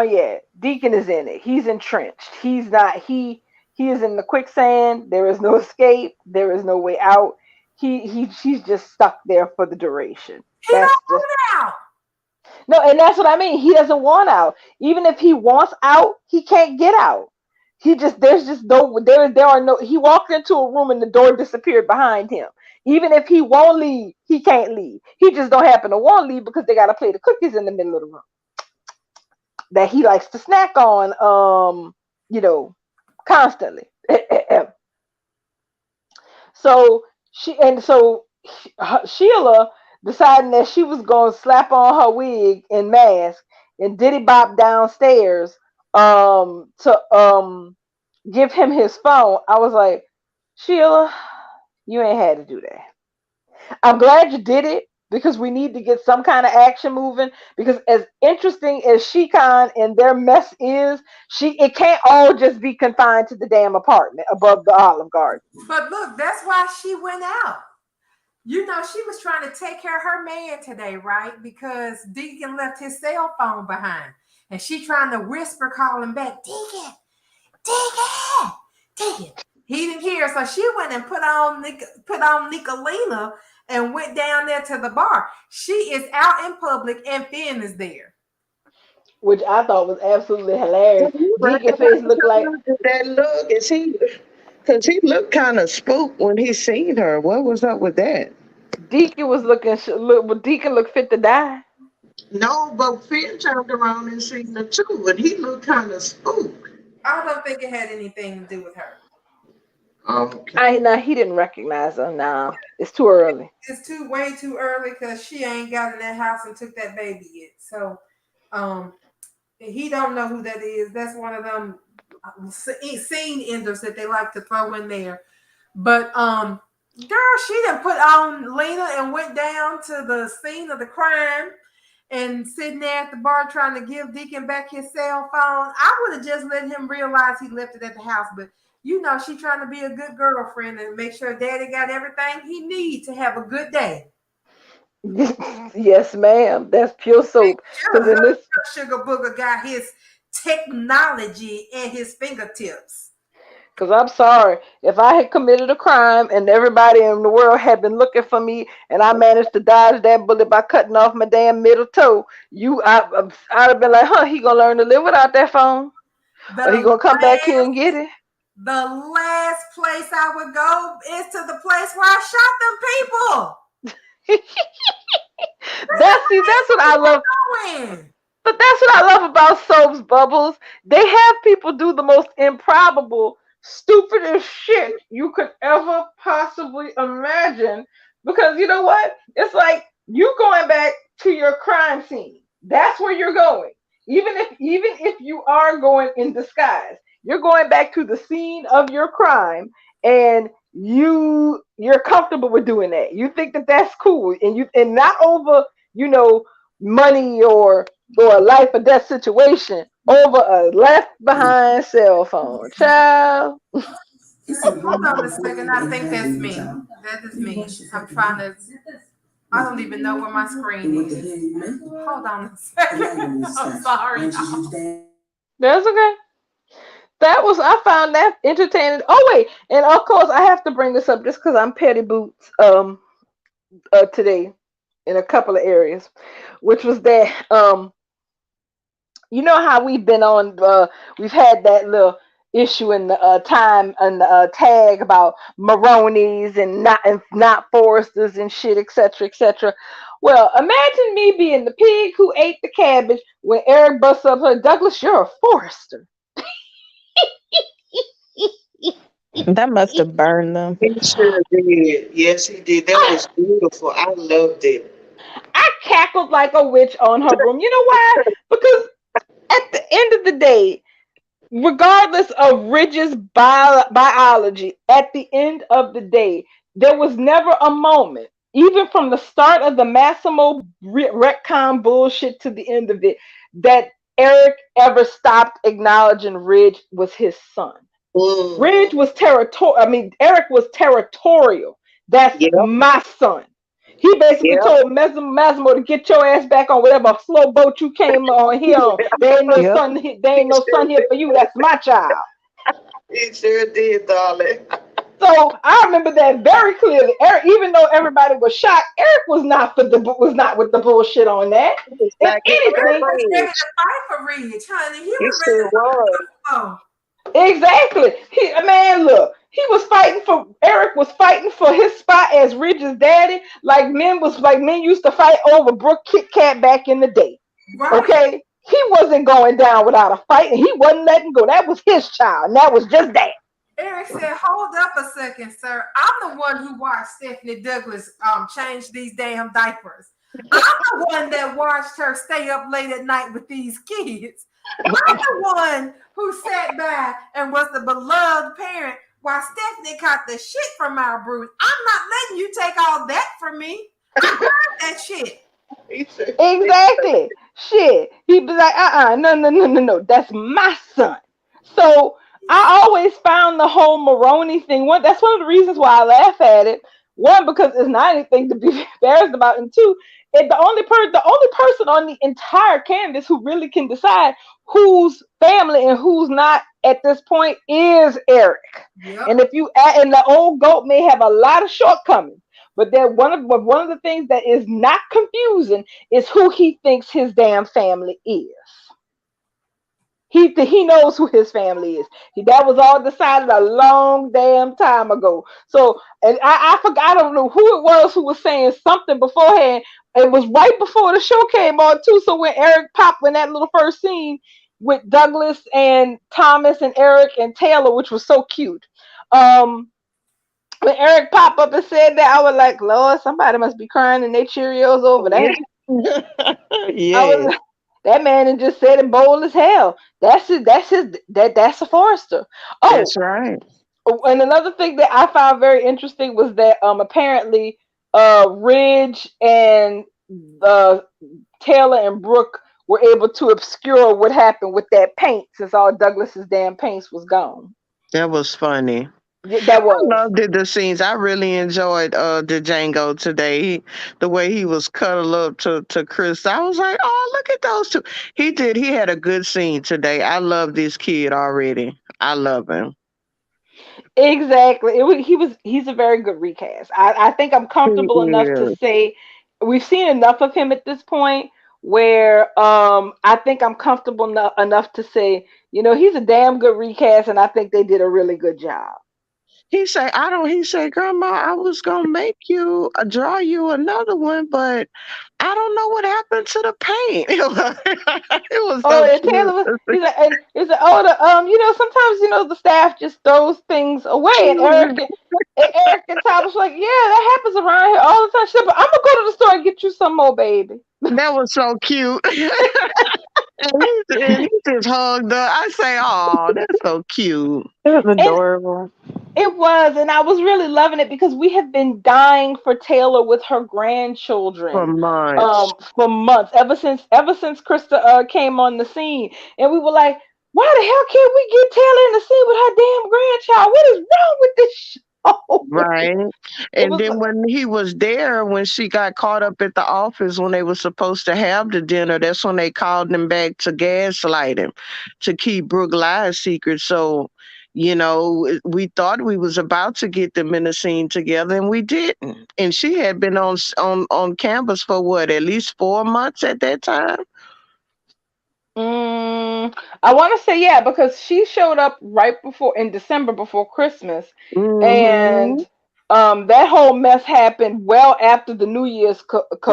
Deacon is in it. He's entrenched. He's not. He is in the quicksand. There is no escape. There is no way out. He's just stuck there for the duration. He That's don't just want out. no, and that's what I mean. He doesn't want out. Even if he wants out, he can't get out. There's just no there are no. He walked into a room and the door disappeared behind him. Even if he won't leave, he can't leave. He just don't happen to want to leave because they got to play the cookies in the middle of the room that he likes to snack on, constantly. So Sheila deciding that she was going to slap on her wig and mask and diddy bop downstairs to give him his phone. I was like, Sheila, you ain't had to do that. I'm glad you did it because we need to get some kind of action moving. Because as interesting as Shecon and their mess is, it can't all just be confined to the damn apartment above the Olive Garden. But look, that's why she went out. She was trying to take care of her man today, right? Because Deacon left his cell phone behind. And she trying to whisper, call him back, Deacon, Deacon, Deacon. He didn't hear, so she went and put on Nicolina and went down there to the bar. She is out in public and Finn is there. Which I thought was absolutely hilarious. You Deacon face looked like that look is he? Because he looked kind of spooked when he seen her. What was up with that? Deacon was Deacon looked fit to die. No, but Finn turned around and seen her too, and he looked kind of spooked. I don't think it had anything to do with her. I now he didn't recognize her. Nah, it's too early. It's too way too early because she ain't got in that house and took that baby yet. So, um, he don't know who that is. That's one of them scene enders that they like to throw in there. But girl, she done put on Lena and went down to the scene of the crime and sitting there at the bar trying to give Deacon back his cell phone. I would have just let him realize he left it at the house, but you know she trying to be a good girlfriend and make sure Daddy got everything he needs to have a good day. Yes, ma'am. That's pure Make soap. sure Because in this, Sugar Booger got his technology at his fingertips. because I'm sorry, if I had committed a crime and everybody in the world had been looking for me, and I managed to dodge that bullet by cutting off my damn middle toe, I'd have been like, huh? He gonna learn to live without that phone, The or he gonna come back here last and get it? the last place I would go is to the place where I shot them people. That's the That's last what I place love. I'm going. But that's what I love about soaps, Bubbles. They have people do the most improbable, stupidest shit you could ever possibly imagine. Because you know what? It's like you going back to your crime scene. That's where you're going. Even if you are going in disguise, you're going back to the scene of your crime, and you're comfortable with doing that. You think that that's cool, and not over you know money or a life or death situation over a left behind cell phone. Child. Hold on a second. I think that's me. That is me. I'm trying to. I don't even know where my screen is. Hold on a second. I'm sorry. Y'all. That's okay. I found that entertaining. Oh wait, and of course I have to bring this up just because I'm petty boots today in a couple of areas, which was that you know how we've had that little issue in the time and the tag about Maronis and not Foresters and shit, etc., etc. Well, imagine me being the pig who ate the cabbage when Eric busts up her Douglas, you're a Forester. That must have burned them. He sure did. Yes, he did. That I, was beautiful. I loved it. I cackled like a witch on her broom. You know why? Because at the end of the day, regardless of Ridge's biology, at the end of the day, there was never a moment, even from the start of the Massimo retcon bullshit to the end of it, that Eric ever stopped acknowledging Ridge was his son. Mm. Ridge was territorial. I mean, Eric was territorial. That's Yep, my son. He basically yep. told Massimo to get your ass back on whatever slow boat you came on here on. There ain't no Yep. son. There ain't no son here for you. That's my child. He sure did, darling. So I remember that very clearly. Eric, even though everybody was shocked, Eric was not with the bullshit on that. He was If back in Eric the anything, was ready ridge. to fight for Ridge, honey. He He was ready sure to fight was. for Buffalo. exactly. Man, look, Eric was fighting for his spot as Ridge's daddy, like men used to fight over Brooke Kit Kat back in the day. Right. Okay, he wasn't going down without a fight, and he wasn't letting go. That was his child, and that was just that. Eric said, "Hold up a second, sir. I'm the one who watched Stephanie Douglas change these damn diapers. I'm the one that watched her stay up late at night with these kids. I'm the one who sat by and was the beloved parent while Stephanie caught the shit from our Bruce. I'm not letting you take all that from me. I heard that shit. He sure did. Exactly. Shit. He'd be like, no, no, no, no, no. That's my son. So I always found the whole Maroney thing. That's one of the reasons why I laugh at it. One, because it's not anything to be embarrassed about, and two, the only person on the entire canvas who really can decide who's family and who's not at this point is Eric. Yep. And if you and the old goat may have a lot of shortcomings, but one of the things that is not confusing is who he thinks his damn family is. He knows who his family is. That was all decided a long damn time ago. So, and I forgot, I don't know who it was who was saying something beforehand. It was right before the show came on too. So when Eric popped in that little first scene with Douglas and Thomas and Eric and Taylor, which was so cute. when Eric popped up and said that, I was like, Lord, somebody must be crying in their Cheerios over there. I Yes, was that man and just said it bold as hell. That's a Forrester. Oh, that's right. and another thing that I found very interesting was that apparently Ridge and uh Taylor and Brooke were able to obscure what happened with that paint since all Douglas's damn paints was gone. That was funny. Yeah, that I was. loved the scenes. I really enjoyed the Django today. The way he was cuddled up to Chris. I was like, oh, look at those two. He had a good scene today. I love this kid already. I love him. Exactly. He's a very good recast. I think I'm He comfortable enough to is. say we've seen enough of him at this point where I think I'm comfortable enough to say, he's a damn good recast and I think they did a really good job. He said, Grandma, I was gonna make you draw you another one, but I don't know what happened to the paint. It was Oh, so and Taylor was cute. he's like, and he's like, oh, sometimes the staff just throws things away, and Eric and Tom was like, yeah, that happens around here all the time. She said, but I'm gonna go to the store and get you some more, baby. That was so cute. And he just hugged her. I say, oh, that's so cute. It was And adorable. it was, and I was really loving it because we have been dying for Taylor with her For grandchildren months. for months, ever since Krista came on the scene, and we were like, why the hell can't we get Taylor in the scene with her damn grandchild? What is wrong with this show? Right. It And was then when he was there, when she got caught up at the office when they were supposed to have the dinner, that's when they called him back to gaslight him, to keep Brooke Lie's secret. So, we thought we was about to get them in a scene together, and we didn't. And she had been on campus for what, at least 4 months at that time. I want to say yeah because she showed up right before in December before Christmas, Hmm. and that whole mess happened well after the New Year's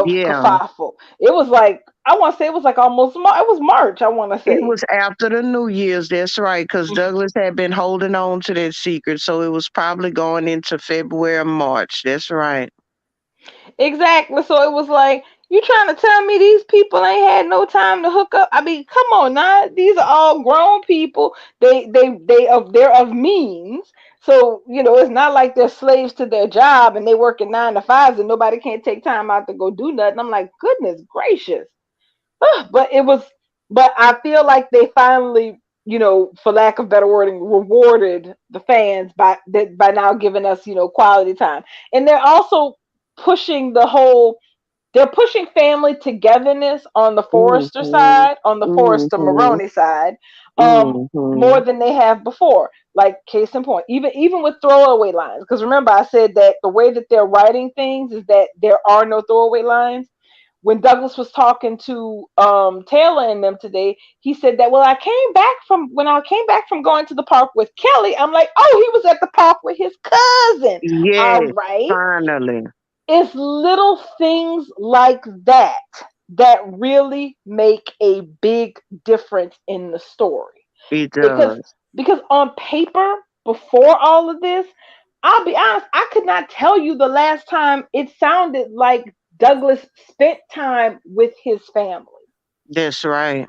Yeah. kerfuffle. It was like I want to say it was like almost it was March. I want to It say. was after the New Year's, that's right, because Douglas had been holding on to that secret, so it was probably going into February, March. That's right. Exactly. So it was like, you trying to tell me these people ain't had no time to hook up? I mean, come on now. These are all grown people. They're of means. So, it's not like they're slaves to their job and they working 9 to 5s and nobody can't take time out to go do nothing. I'm like, goodness gracious. But it was but I feel like they finally, for lack of better wording, rewarded the fans by now giving us, quality time. And they're also pushing the whole they're pushing family togetherness on the Forrester Mhm. side, on the Forrester Mhm. Maroney side, more Mhm. than they have before. Like case in point, even with throwaway lines. Because remember, I said that the way that they're writing things is that there are no throwaway lines. When Douglas was talking to Taylor and them today, he said that, well, I came back from going to the park with Kelly. I'm like, oh, he was at the park with his cousin. All Yes, right. finally. It's little things like that really make a big difference in the story. It Because does. because on paper, before all of this, I'll be honest, I could not tell you the last time it sounded like Douglas spent time with his family. That's right.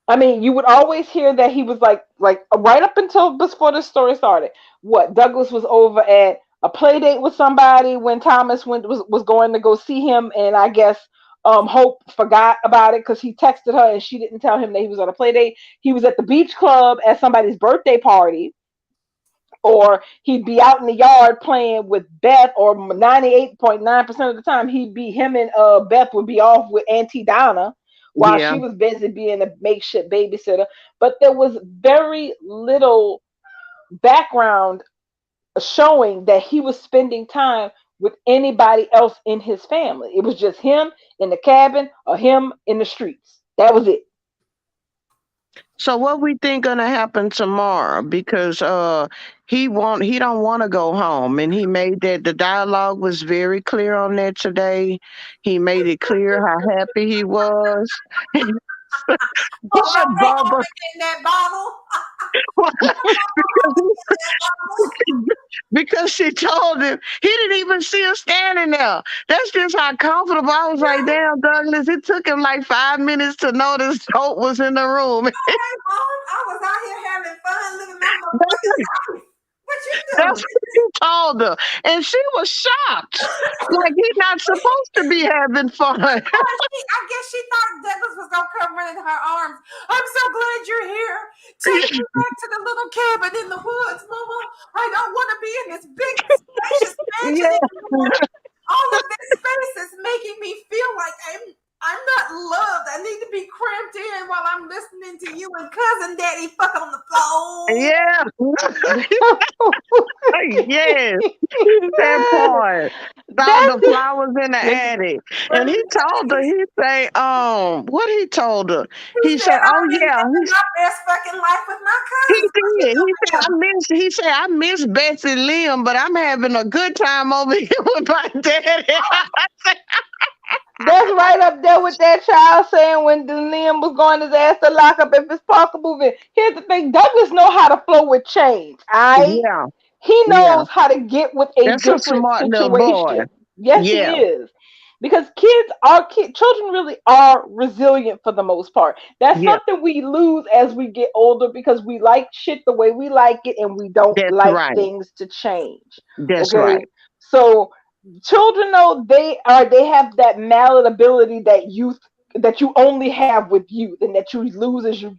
I mean, you would always hear that he was like right up until before the story started. What Douglas was over at a play date with somebody when Thomas was going to go see him, and I guess Hope forgot about it because he texted her and she didn't tell him that he was on a play date. He was at the beach club at somebody's birthday party, or he'd be out in the yard playing with Beth, or 98.9% of the time he'd be him and Beth would be off with Auntie Donna while Yeah, she was busy being a makeshift babysitter. But there was very little background showing that he was spending time with anybody else in his family. It was just him in the cabin or him in the streets. That was it. so what we think gonna happen tomorrow? Because he don't want to go home, and he made that the dialogue was very clear on that today. He made it clear how happy he was. Oh, Poor don't go home Bubba. and get in that bottle. because because she told him he didn't even see her standing there. That's just how comfortable I was. Like, damn, Douglas, it took him like 5 minutes to notice Hope was in the room. Hey, Mom, I was out here having fun living my That's motherfucking life. What you That's doing? what he told her. And she was shocked. Like, he's not supposed to be having fun. I guess she thought Douglas was gonna come running her arms. I'm so glad you're here. Take me back to the little cabin in the woods, Mama. I don't want to be in this big, spacious mansion Yeah. anymore. All of this space is making me feel like I'm not loved. I need to be cramped in while I'm listening to you and cousin Daddy fuck on the floor. Yeah. Yes. That part. Found That's the flowers in the attic. And he told her, he say, what he told her? He He said said, oh I've been yeah. living my best fucking life with my He cousins. did. He said, I miss Betsy Liam, but I'm having a good time over here with my daddy. That's right up there with that child saying when Liam was going his ass to lock up if it's possible. Then here's the thing: Douglas know how to flow with change. Alright, Yeah, he yeah. knows how to get with a That's a different smart little boy. situation. Yes, he Yeah, is. Because children really are resilient for the most part. That's yeah. something we lose as we get older because we like shit the way we like it and we don't That's like right. things to change. That's Okay, right. so children know they have that malleability that you only have with youth and that you lose as you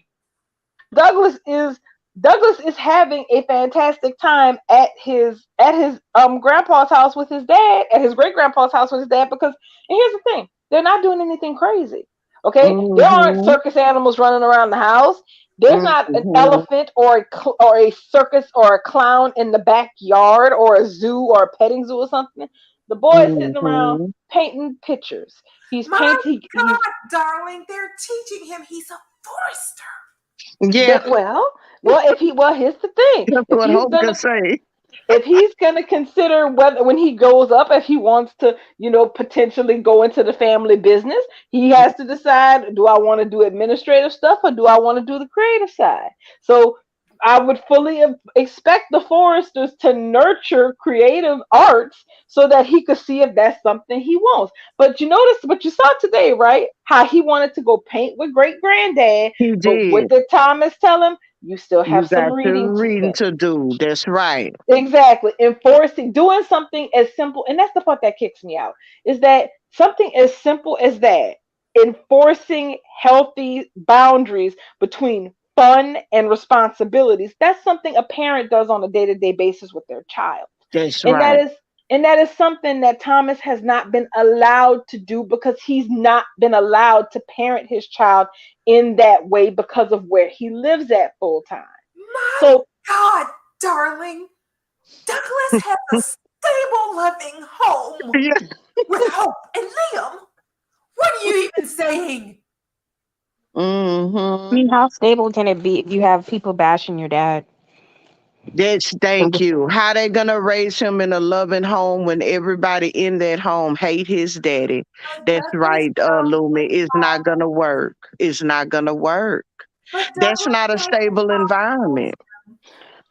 Douglas is Douglas is having a fantastic time at his grandpa's house with his dad, at his great grandpa's house with his dad, because and here's the thing, they're not doing anything crazy. Okay? There aren't Mm-hmm. circus animals running around the house. There's not an Mm-hmm. elephant or a circus or a clown in the backyard or a zoo or a petting zoo or something. The boy is sitting around Mm-hmm. painting pictures. He's My painting. He's God, darling, they're teaching him he's a forester. Yeah, that well. Here's the thing: that's if what he's Hope can gonna say. if he's going to consider whether when he grows up if he wants to potentially go into the family business, he has to decide, do I want to do administrative stuff or do I want to do the creative side? So I would fully expect the foresters to nurture creative arts so that he could see if that's something he wants. But you notice what you saw today, right? How he wanted to go paint with great granddad, He but what did. did Thomas tell him? You still You have some got the reading to reading finish. to do. That's right. Exactly. Enforcing, doing something as simple, and that's the part that kicks me out, is that something as simple as that, enforcing healthy boundaries between fun and responsibilities, that's something a parent does on a day-to-day basis with their child. That's And that right. is and that is something that Thomas has not been allowed to do because he's not been allowed to parent his child in that way because of where he lives at full time. My So God, darling, Douglas has a stable, loving home Yeah. with Hope and Liam. What are you even saying? I Mm-hmm. mean, how stable can it be if you have people bashing your dad? That's thank you. How they gonna raise him in a loving home when everybody in that home hate his daddy? But That's Douglas right, knows Lumi. his It's not gonna home. work. It's not gonna work. But That's Douglas not a knows his stable home. environment.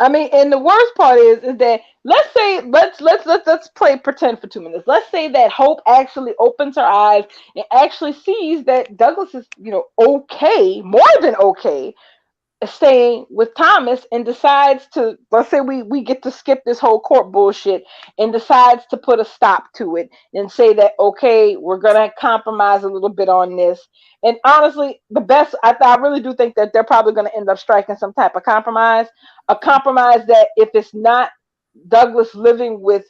I mean, and the worst part is that let's play pretend for 2 minutes. Let's say that Hope actually opens her eyes and actually sees that Douglas is, okay, more than okay, staying with Thomas, and decides to, let's say we get to skip this whole court bullshit and decides to put a stop to it and say that, okay, we're gonna compromise a little bit on this. And honestly, I really do think that they're probably gonna end up striking some type of compromise, a compromise that if it's not Douglas living with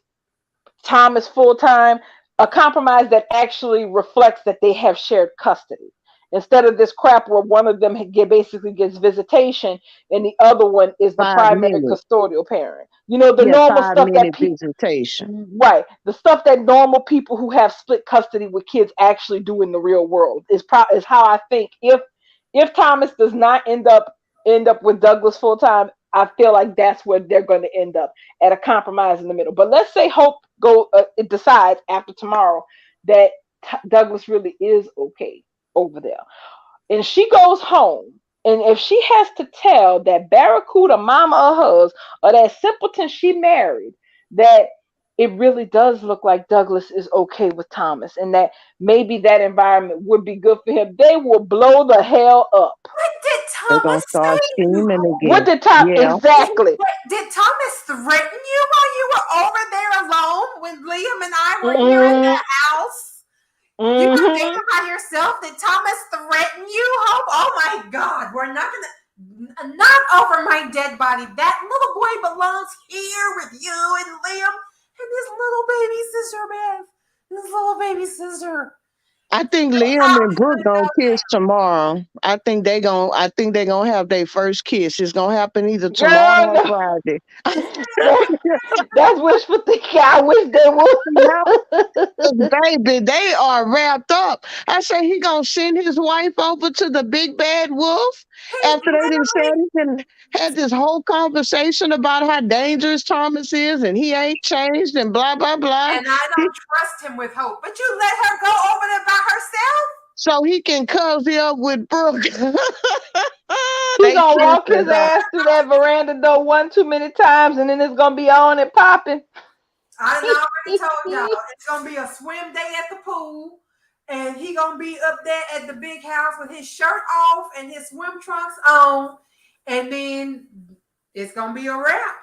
Thomas full time, a compromise that actually reflects that they have shared custody. Instead of this crap where one of them basically gets visitation and the other one is the 5 minutes. primary custodial parent. The Yeah, normal five stuff that minute visitation. right, the stuff that normal people who have split custody with kids actually do in the real world is how I think if Thomas does not end up with Douglas full time, I feel like that's where they're going to end up, at a compromise in the middle. But let's say Hope it decides after tomorrow that Douglas really is okay over there, and she goes home. And if she has to tell that Barracuda mama of hers or that simpleton she married that it really does look like Douglas is okay with Thomas and that maybe that environment would be good for him, they will blow the hell up. What did They're gonna Thomas say start to you? scheming What again. did Tom Yeah. exactly? Did Thomas threaten you while you were over there alone when Liam and I were here at Mm-hmm. the house? You were Mm-hmm. there by yourself. Did Thomas threaten you, Hope? Oh my God, we're not gonna, not over my dead body. That little boy belongs here with you and Liam and his little baby sister, Beth. His little baby sister. I think Liam and Brooke gonna kiss tomorrow. I think they gonna have their first kiss. It's gonna happen either tomorrow Girl, or no. Friday. That- that's wishful thinking. I wish they Now, would. baby, they are wrapped up. I say he gonna send his wife over to the big bad wolf He after they done literally, said and had this whole conversation about how dangerous Thomas is and he ain't changed and blah blah blah. and I don't trust him with Hope. But you let her go over there by herself? So he can cozy up with Brooke. He They gonna walk his kissing now. ass through that veranda door one too many times, and then it's gonna be on and popping. I done already told y'all it's gonna be a swim day at the pool, and he gonna be up there at the big house with his shirt off and his swim trunks on, and then it's gonna be a wrap.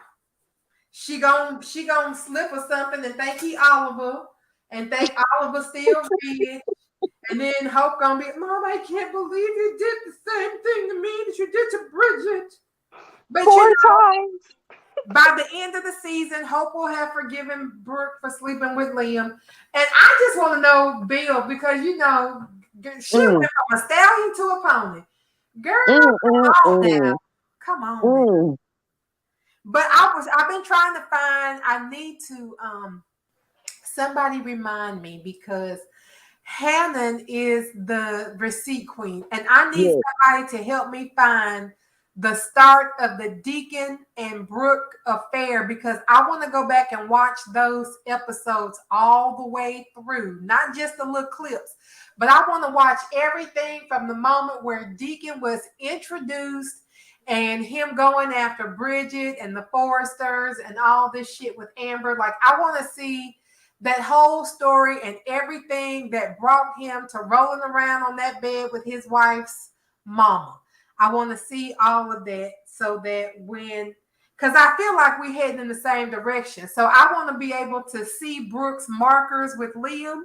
She gonna slip or something and think he Oliver, and think Oliver still rich, and then Hope gonna be, Mom, I can't believe you did the same thing to me that you did to Bridget. But you Four know, times. by the end of the season, Hope will have forgiven Brooke for sleeping with Liam. And I just want to know, Bill, because you know, she went Mm, from a stallion to a pony. Girl, mm, mm, come on now. mm, Come on now. mm. But I've been trying to find, I need to somebody remind me because Hannon is the receipt queen, and I need Yes. somebody to help me find the start of the Deacon and Brooke affair because I want to go back and watch those episodes all the way through, not just the little clips, but I want to watch everything from the moment where Deacon was introduced and him going after Bridget and the Foresters and all this shit with Amber. Like, I want to see that whole story and everything that brought him to rolling around on that bed with his wife's mama. I want to see all of that so that when, because I feel like we heading in the same direction. So I want to be able to see Brooks' markers with Liam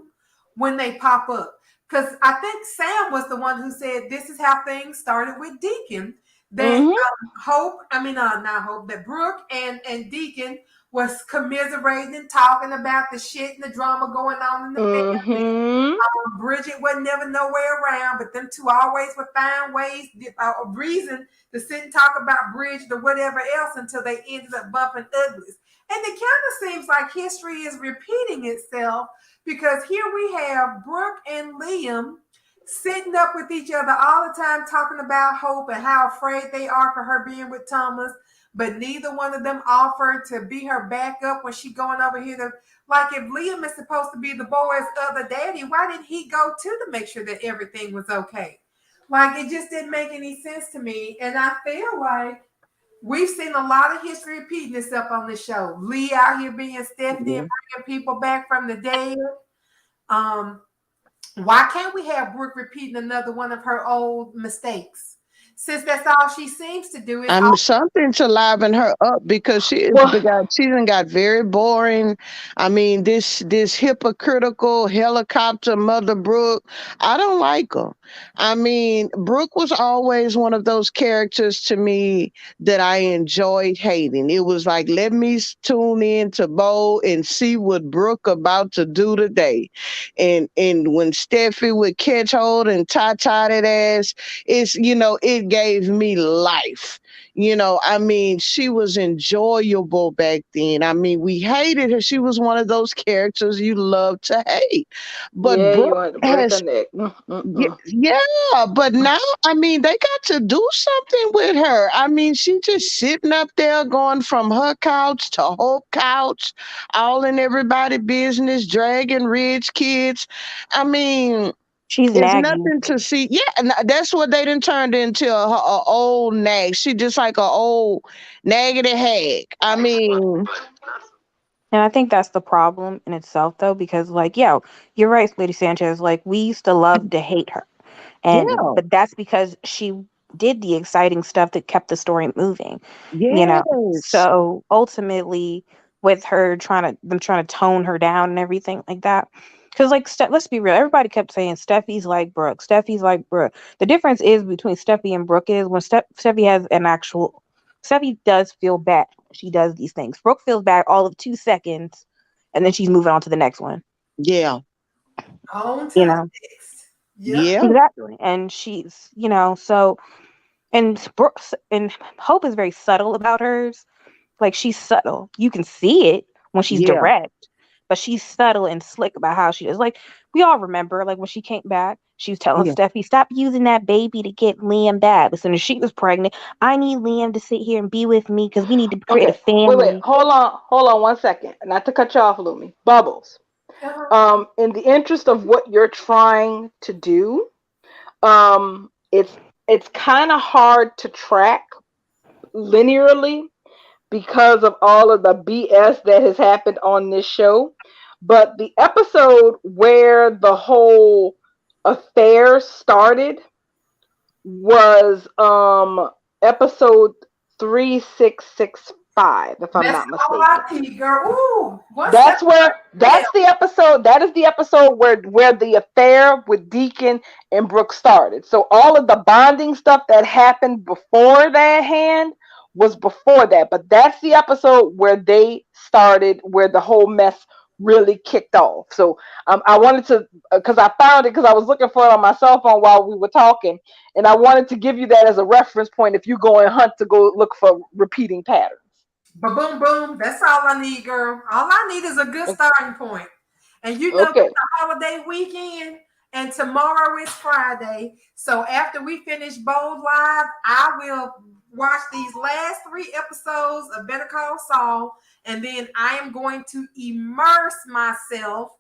when they pop up. Because I think Sam was the one who said this is how things started with Deacon. That Mm-hmm. not Hope, that Brooke and Deacon was commiserating and talking about the shit and the drama going on in the family. Mm-hmm. Bridget wasn't never nowhere around, but them two always would find ways, a reason to sit and talk about Bridget or whatever else until they ended up bumping uglies. And it kind of seems like history is repeating itself because here we have Brooke and Liam sitting up with each other all the time talking about Hope and how afraid they are for her being with Thomas, but neither one of them offered to be her backup when she going over here to, like, if Liam is supposed to be the boy's other daddy, why didn't he go too to make sure that everything was okay? Like, it just didn't make any sense to me. And I feel like we've seen a lot of history repeating itself on this show. Lee out here being Stephanie Yeah. and bringing people back from the dead. Um, why can't we have Brooke repeating another one of her old mistakes? Since that's all she seems to do is I'm something to liven her up because Well, she done got very boring. I mean, this hypocritical helicopter mother Brooke, I don't like her. I mean, Brooke was always one of those characters to me that I enjoyed hating. It was like, let me tune in to Bo and see what Brooke about to do today. And when Steffi would catch hold and tie that ass, it gave me life. I mean, she was enjoyable back then. I mean, we hated her. She was one of those characters you love to hate. But yeah, you Brooke want to break her has, neck. yeah, but now, I mean, they got to do something with her. I mean, she just sitting up there going from her couch to Hope couch, all in everybody business, dragging rich kids. I mean, She's It's naggy. nothing to see. Yeah, and that's what they done turned into a old nag. She just like a old naggedy hag. I mean, And I think that's the problem in itself, though, because, like, yeah, you're right, Lady Sanchez. Like, we used to love to hate her. And, yeah, but that's because she did the exciting stuff that kept the story moving, you know? yes, So ultimately, with her them trying to tone her down and everything like that. Because, like, let's be real, everybody kept saying Steffi's like Brooke, Steffi's like Brooke. The difference is between Steffi and Brooke is when Steffi has an actual, Steffi does feel bad. She does these things. Brooke feels bad all of 2 seconds, and then she's moving on to the next one, yeah, On to you the know? next. Yep. yeah, Exactly. And she's, so, and Brooks and Hope is very subtle about hers. Like, she's subtle. You can see it when she's yeah, direct, but she's subtle and slick about how she is. Like, we all remember, like, when she came back, she was telling yeah. Steffi, stop using that baby to get Liam back. As soon as she was pregnant, I need Liam to sit here and be with me because we need to create a Okay, wait, family. hold on 1 second. Not to cut you off, Lumi. Bubbles. Uh-huh. In the interest of what you're trying to do, it's kind of hard to track linearly because of all of the BS that has happened on this show. But the episode where the whole affair started was episode 3665, if I'm That's not all I mistaken. need, girl. Ooh, what's that? That's where that's the episode. That is the episode where the affair with Deacon and Brooke started. So all of the bonding stuff that happened before that hand was before that. But that's the episode where they started, where the whole mess really kicked off. So I wanted to, because I found it, because I was looking for it on my cell phone while we were talking, and I wanted to give you that as a reference point if you go and hunt to go look for repeating patterns. Ba boom boom. That's all I need, girl. All I need is a good starting point. And you know, Okay. it's a holiday weekend, and tomorrow is Friday. So after we finish Bold Live, I will watch these last 3 episodes of Better Call Saul, and then I am going to immerse myself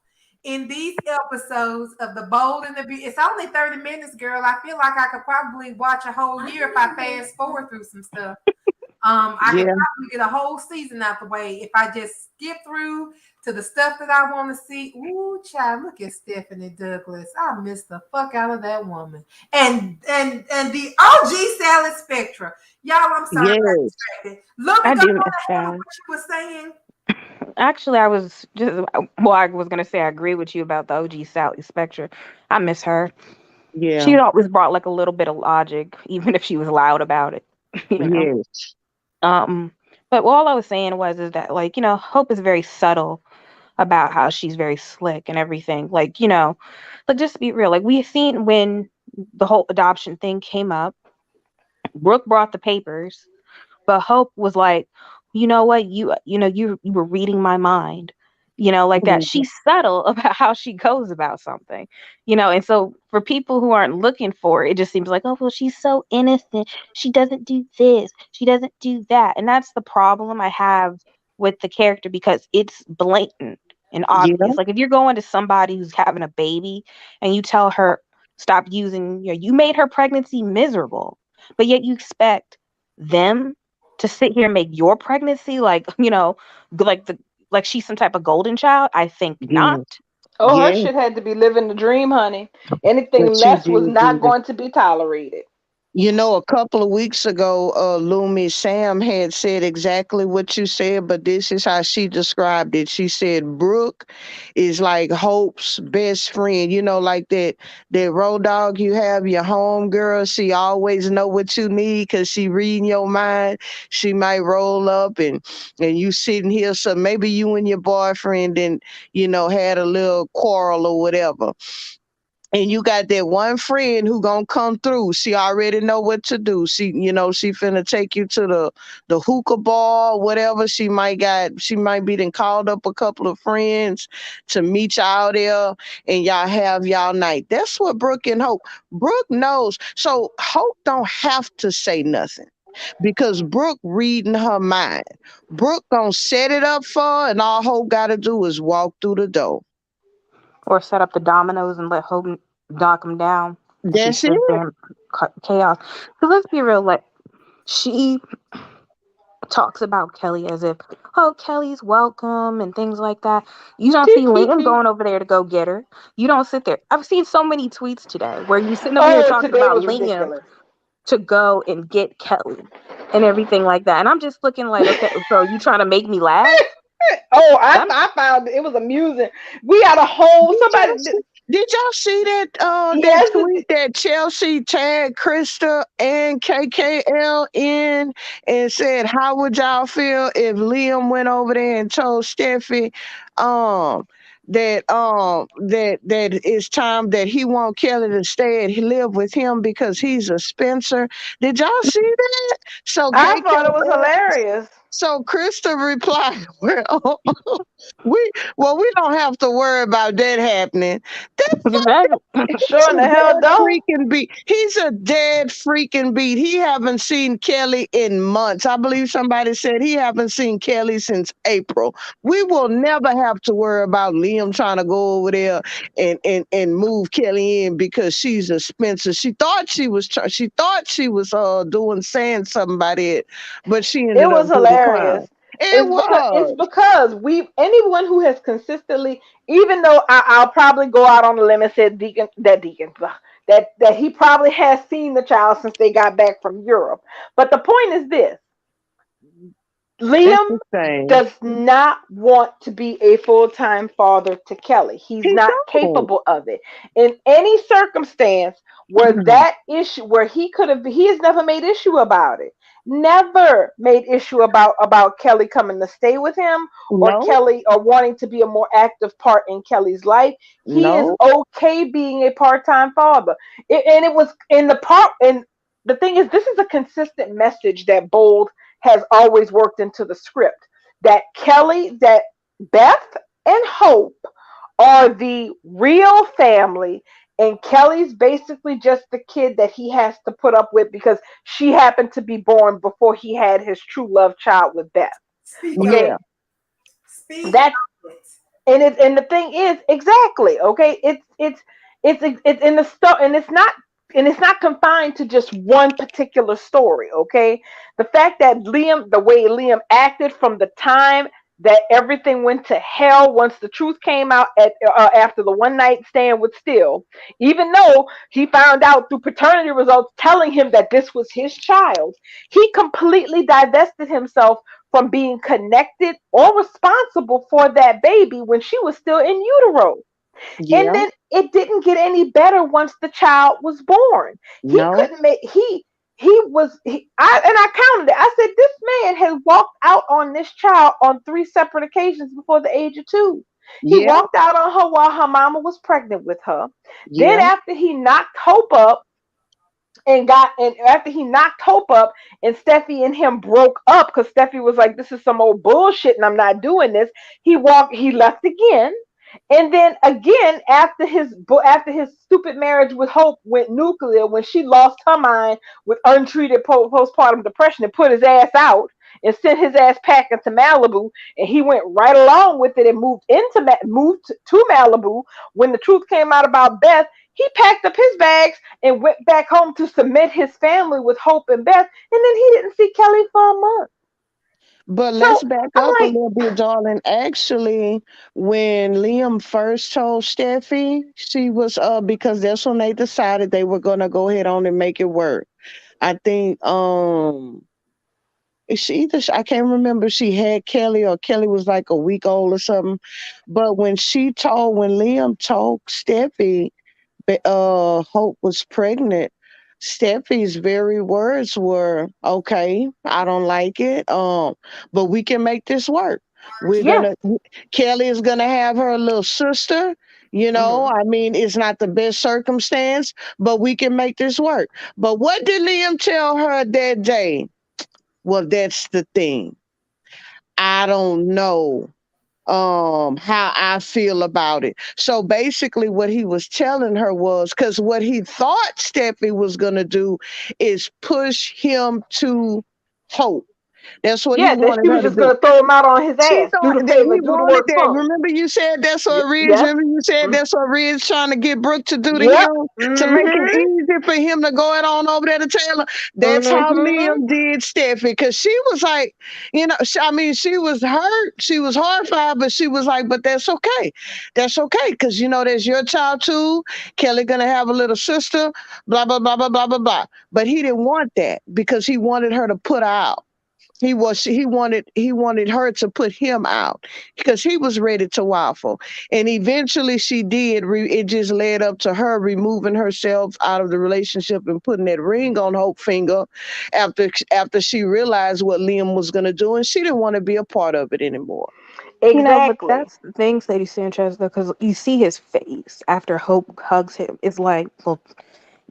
in these episodes of the Bold and the Beautiful. It's only 30 minutes, girl. I feel like I could probably watch a whole year if I fast forward through some stuff. I could Yeah, probably get a whole season out the way if I just skip through to the stuff that I want to see. Ooh, child, look at Stephanie Douglas. I miss the fuck out of that woman. And the OG Salad Spectra. Y'all, I'm sorry I got yes. distracted. Let me I go do on miss ahead with that. what you were saying. Actually, I was just, well, I was going to say I agree with you about the OG Sally Spectre. I miss her. Yeah, She always brought like a little bit of logic, even if she was loud about it, you know. yes, Um, but all I was saying was is that, like, Hope is very subtle about how she's very slick and everything. Like, like, just to be real, like we've seen when the whole adoption thing came up, Brooke brought the papers, but Hope was like, you know what, you were reading my mind, like that. mhm, She's subtle about how she goes about something, and so for people who aren't looking for it, it just seems like, oh well, she's so innocent. She doesn't do this, she doesn't do that. And that's the problem I have with the character, because it's blatant and yeah, obvious. Like, if you're going to somebody who's having a baby and you tell her stop using, you made her pregnancy miserable, but yet you expect them to sit here and make your pregnancy like, like like she's some type of golden child. I think not. yeah, Oh, her yeah. shit had to be living the dream, honey. But Anything she less was did do not that. going to be tolerated. You know, a couple of weeks ago, Lumi Sam had said exactly what you said, but this is how she described it. She said Brooke is like Hope's best friend. You know, like that road dog you have, your home girl. She always know what you need because she reading your mind. She might roll up and you sitting here, so maybe you and your boyfriend and had a little quarrel or whatever, and you got that one friend who gonna come through. She already know what to do. She finna take you to the hookah bar, whatever. She might be then called up a couple of friends to meet y'all there, and y'all have y'all night. That's what Brooke and Hope. Brooke knows, so Hope don't have to say nothing because Brooke reading her mind. Brooke gonna set it up for her, and all Hope gotta do is walk through the door. Or set up the dominoes and let Hope. knock him down, and she That's it. sits there in chaos. Because let's be real, like she talks about Kelly as if, oh, Kelly's welcome and things like that. You don't see Liam going over there to go get her. You don't sit there. I've seen so many tweets today where you sitting over here Oh, talking today about was Liam ridiculous. to go and get Kelly and everything like that. And I'm just looking like, okay, so you trying to make me laugh? Oh, That I found it was amusing. We had a whole Did somebody. y'all see, did y'all see that that Yes, tweet that Chelsea tagged Krista and KKL in and said, "How would y'all feel if Liam went over there and told Steffi um that it's time that he want Kelly to stay and live with him because he's a Spencer?" Did y'all see that? So I thought it was KKL, hilarious. so Krista replied, "Well, we don't have to worry about that happening. That exactly. Sure in a the hell dead don't. freaking beat. He's a dead freaking beat. He haven't seen Kelly in months. I believe somebody said he haven't seen Kelly since April. We will never have to worry about Liam trying to go over there and move Kelly in because she's a Spencer. She thought she was doing saying something about it, but she It ended up was doing crime. hilarious. It It's was. because we anyone who has consistently, even though I'll probably go out on a limb and say Deacon that he probably has seen the child since they got back from Europe. But the point is this: It's Liam the same. does not want to be a full-time father to Kelly. He's He not don't. capable of it. In any circumstance where that issue where he could have he has never made issue about it. Never made issue about Kelly coming to stay with him or No, Kelly or wanting to be a more active part in Kelly's life. He is no. okay being a part-time father. And it was in the part and the thing is this is a consistent message that Bold has always worked into the script that Beth and Hope are the real family, and Kelly's basically just the kid that he has to put up with because she happened to be born before he had his true love child with Beth. Speak on Okay, Yeah, it. Speak that's on it. and the thing is exactly okay. It's in the stuff, and it's not confined to just one particular story. Okay, the fact that the way Liam acted from the time that everything went to hell once the truth came out after the one night stand with Steele, even though he found out through paternity results telling him that this was his child, he completely divested himself from being connected or responsible for that baby when she was still in utero. And yeah, then it didn't get any better once the child was born. He no, couldn't make I counted it. I said this man has walked out on this child on three separate occasions before the age of 2. He yeah, walked out on her while her mama was pregnant with her. Then yeah, after he knocked Hope up and after he knocked Hope up and Steffi and him broke up because Steffi was like, this is some old bullshit and I'm not doing this. He left again. And then again, after his stupid marriage with Hope went nuclear, when she lost her mind with untreated postpartum depression and put his ass out and sent his ass packing to Malibu, and he went right along with it and moved to Malibu. When the truth came out about Beth, he packed up his bags and went back home to cement his family with Hope and Beth, and then he didn't see Kelly for a month. But let's So back I'm up a like, little bit, darling. Actually, when Liam first told Steffi, she was because that's when they decided they were gonna go ahead on and make it work. I think I can't remember if she had Kelly or Kelly was like a week old or something. But when Liam told Steffi Hope was pregnant, Steffi's very words were, "Okay, I don't like it, but we can make this work. We're yes. gonna Kelly is gonna have her little sister. You know, Hmm. I mean, it's not the best circumstance, but we can make this work." But what did Liam tell her that day? Well, that's the thing. I don't know how I feel about it. So basically what he was telling her was because what he thought Steffi was gonna do is push him to Hope. That's what he Yeah, that wanted she was her to just do. gonna throw him out on his She ass. Do thought the that favor, he do the wanted work that. for him. Remember you said that's what Ridge. Yes. Remember you said Mm, that's what Ridge trying to get Brooke to do to yep. him to make it Mm-hmm. easy for him to go it on over there to Taylor. That's how Mm-hmm. Liam did Steffi because she was like, I mean, she was hurt, she was horrified, but she was like, but that's okay because that's your child too. Kelly gonna have a little sister, blah blah blah blah blah blah blah. But he didn't want that because he wanted her to put her out. He wanted her to put him out because he was ready to waffle, and eventually she did. It just led up to her removing herself out of the relationship and putting that ring on Hope finger after she realized what Liam was gonna do, and she didn't want to be a part of it anymore. But Exactly. that's the thing, Sadie Sanchez, though, because you see his face after Hope hugs him. It's like, well,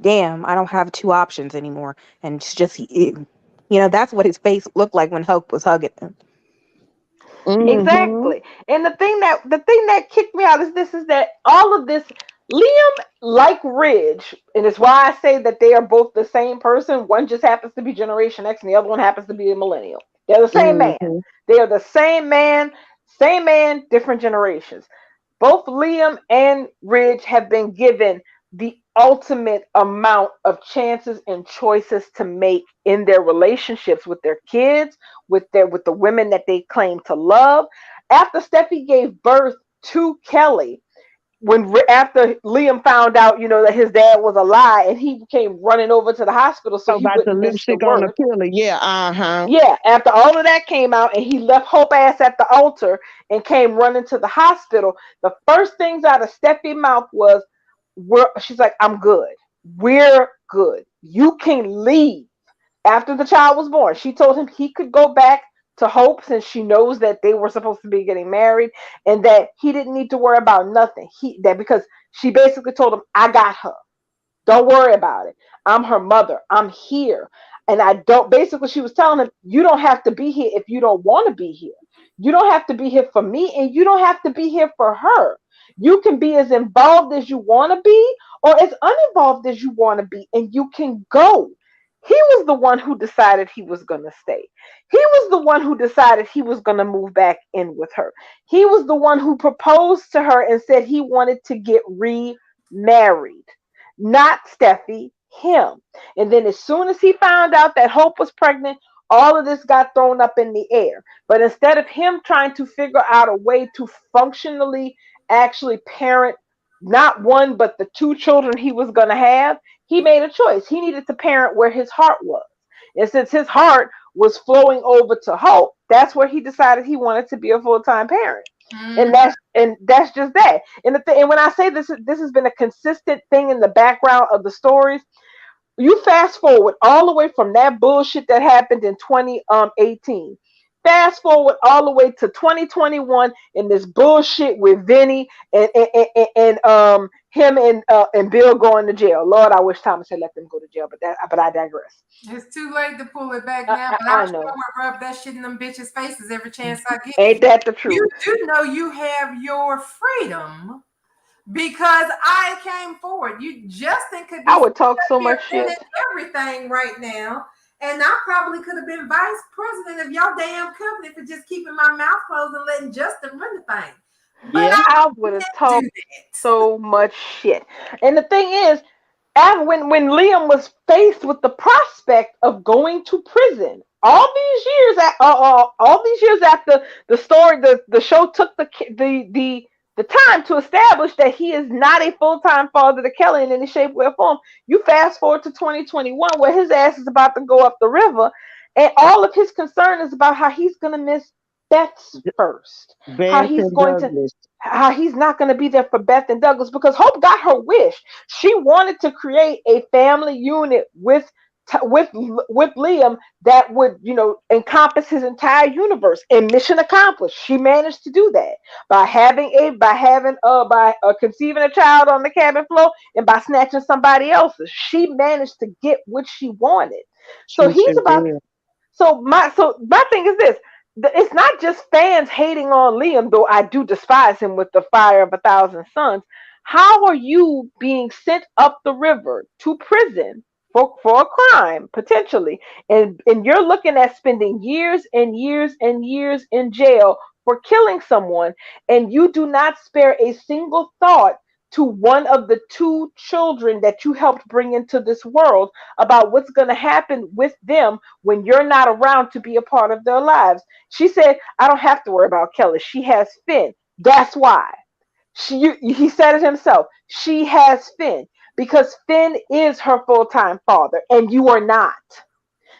damn, I don't have two options anymore. And it's just, that's what his face looked like when Hope was hugging him. Mm-hmm. Exactly. And the thing that kicked me out is that all of this Liam like Ridge, and it's why I say that they are both the same person. One just happens to be Generation X, and the other one happens to be a millennial. They're the same man. Mm-hmm. They are the same man, different generations. Both Liam and Ridge have been given the ultimate amount of chances and choices to make in their relationships with their kids, with the women that they claim to love. After Steffi gave birth to Kelly, after Liam found out, that his dad was a lie, and he came running over to the hospital so So he about the wouldn't miss the lipstick on the work. pillow, yeah, uh-huh. Yeah, after all of that came out and he left Hope ass at the altar and came running to the hospital, the first things out of Steffi's mouth was, she's like, I'm good. We're good. You can leave. After the child was born, she told him he could go back to Hope since she knows that they were supposed to be getting married and that he didn't need to worry about nothing. Because she basically told him, I got her. Don't worry about it. I'm her mother. I'm here. And I don't, basically, she was telling him, you don't have to be here if you don't want to be here. You don't have to be here for me, and you don't have to be here for her. You can be as involved as you want to be or as uninvolved as you want to be, and you can go. He was the one who decided he was going to stay. He was the one who decided he was going to move back in with her. He was the one who proposed to her and said he wanted to get remarried, not Steffi, him. And then as soon as he found out that Hope was pregnant, all of this got thrown up in the air. But instead of him trying to figure out a way to functionally actually parent not one but the two children he was going to have, he made a choice. He needed to parent where his heart was. And since his heart was flowing over to Hope, that's where he decided he wanted to be a full-time parent. And Mm. that's just that. And when I say this has been a consistent thing in the background of the stories. You fast forward all the way from that bullshit that happened in 2018. Fast forward all the way to 2021 in this bullshit with Vinny and him and Bill going to jail. Lord, I wish Thomas had let them go to jail, but I digress. It's too late to pull it back I, now, I, but I I sure know. would rub that shit in them bitches' faces every chance I get. Ain't that the You truth? do know you have your freedom because I came forward. You Justin could be I would sitting talk up so here much winning shit. everything right now. And I probably could have been vice president of your damn company for just keeping my mouth closed and letting Justin run the thing. But Yeah. I I would have didn't talked do that. so much shit. And the thing is, when Liam was faced with the prospect of going to prison, all these years after the story, the show took the time to establish that he is not a full time father to Kelly in any shape, way, or form. You fast forward to 2021, where his ass is about to go up the river, and all of his concern is about how he's gonna miss Beth's first, how Beth he's and going to Douglas. how he's not going to be there for Beth and Douglas because Hope got her wish. She wanted to create a family unit with Liam that would, encompass his entire universe. And mission accomplished. She managed to do that by conceiving a child on the cabin floor and by snatching somebody else's. She managed to get what she wanted. So She he's sure about did. so my thing is this. It's not just fans hating on Liam, though I do despise him with the fire of 1,000 suns. How are you being sent up the river to prison for a crime potentially, and you're looking at spending years and years and years in jail for killing someone, and you do not spare a single thought to one of the two children that you helped bring into this world about what's going to happen with them when you're not around to be a part of their lives. She said, I don't have to worry about Kelly. She has Finn. That's why. He said it himself. She has Finn because Finn is her full-time father and you are not.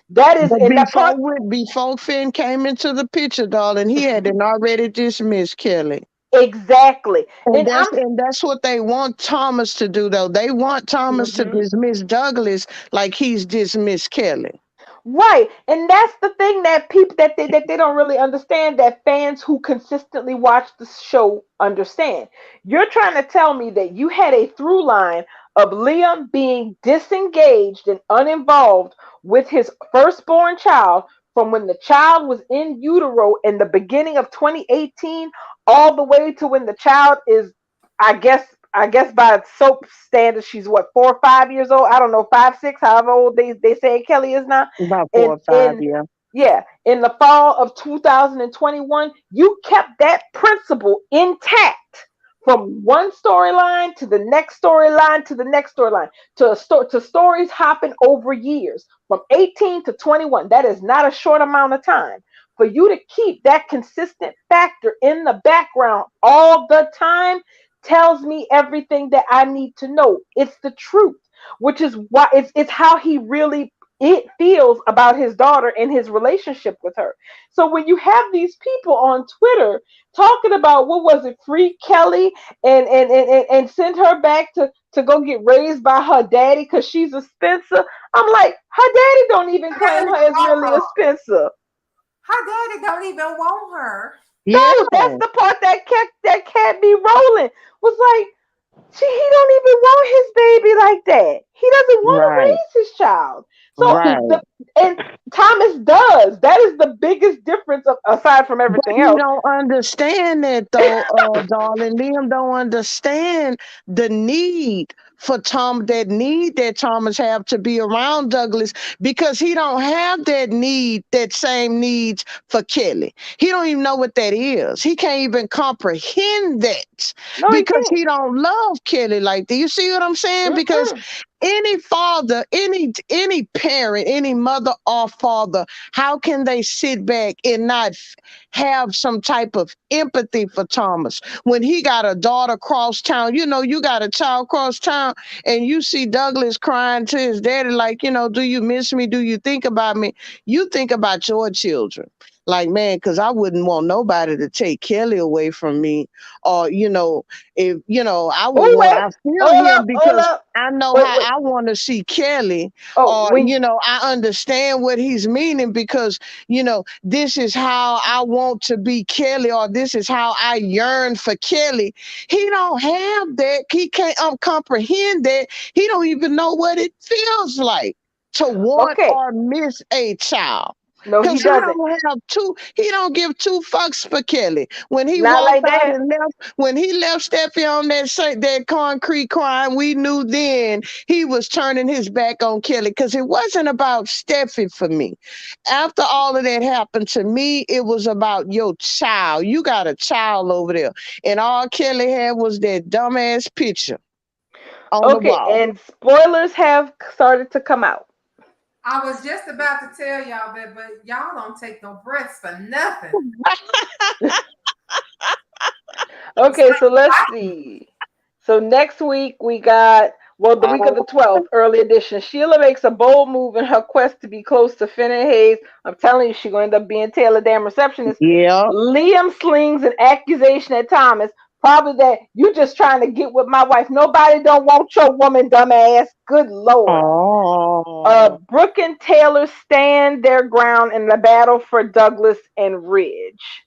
That is But in that part. before Finn came into the picture, darling, he had already dismissed Kelly. Exactly. And And I'm that's what they want Thomas to do, though. They want Thomas to Mhm. dismiss Douglas like he's dismissed Kelly. Right. And that's the thing that people that they don't really understand, that fans who consistently watch the show understand. You're trying to tell me that you had a through line of Liam being disengaged and uninvolved with his firstborn child from when the child was in utero in the beginning of 2018 all the way to when the child is, I guess by soap standards, she's what, 4 or 5 years old. I don't know, 5, 6, however old they say Kelly is now. About And 4 or 5, in yeah. yeah, in the fall of 2021, you kept that principle intact from one storyline to the next storyline to the next storyline to stories hopping over years from 18 to 21. That is not a short amount of time. For you to keep that consistent factor in the background all the time tells me everything that I need to know. It's the truth, which is why it's how he really it feels about his daughter and his relationship with her. So when you have these people on Twitter talking about, what was it, free Kelly, and send her back to go get raised by her daddy because she's a Spencer, I'm like, her daddy don't even claim her as really a Spencer. Her daddy don't even want her. Yeah. No, that's the part that kept me rolling. Was like, he don't even want his baby like that. He doesn't want to Right. raise his child. So Right. and Thomas does. That is the biggest difference aside from But everything he else. don't understand that though, darling. Liam don't understand the need for that need that Thomas have to be around Douglas, because he don't have that same needs for Kelly. He don't even know what that is. He can't even comprehend that No, he because can't. he don't love Kelly like that. You see what I'm saying? Because Mm-mm. any father, any parent, any mother or father, how can they sit back and not have some type of empathy for Thomas when he got a daughter cross town? You know, you got a child cross town, and you see Douglas crying to his daddy, like, do you miss me? Do you think about me? You think about your children. Like, man, because I wouldn't want nobody to take Kelly away from me. Or, if, I would Oh want, wait, I feel hold up, him hold because up. I know Wait, how wait. I want to see Kelly. Oh, Or, when I understand what he's meaning because, this is how I want to be Kelly, or this is how I yearn for Kelly. He don't have that. He can't comprehend that. He don't even know what it feels like to want okay. or miss a child. No, he Cause he doesn't. don't have he don't give two fucks for Kelly. When he Not walked like out that. and left, when he left Steffi on that concrete crying, we knew then he was turning his back on Kelly. Cause it wasn't about Steffi for me. After all of that happened to me, it was about your child. You got a child over there, and all Kelly had was that dumbass picture on the Okay, wall. and spoilers have started to come out. I was just about to tell y'all that, but y'all don't take no breaths for nothing. It's Okay, so let's like, see. So next week we got, well, the week of the 12th, early edition. Sheila makes a bold move in her quest to be close to Finn and Hayes. I'm telling you, she's going to end up being Taylor damn receptionist. Yeah. Liam slings an accusation at Thomas, probably that you just trying to get with my wife. Nobody don't want your woman, dumbass. Good Lord. Oh. Brooke and Taylor stand their ground in the battle for Douglas and Ridge.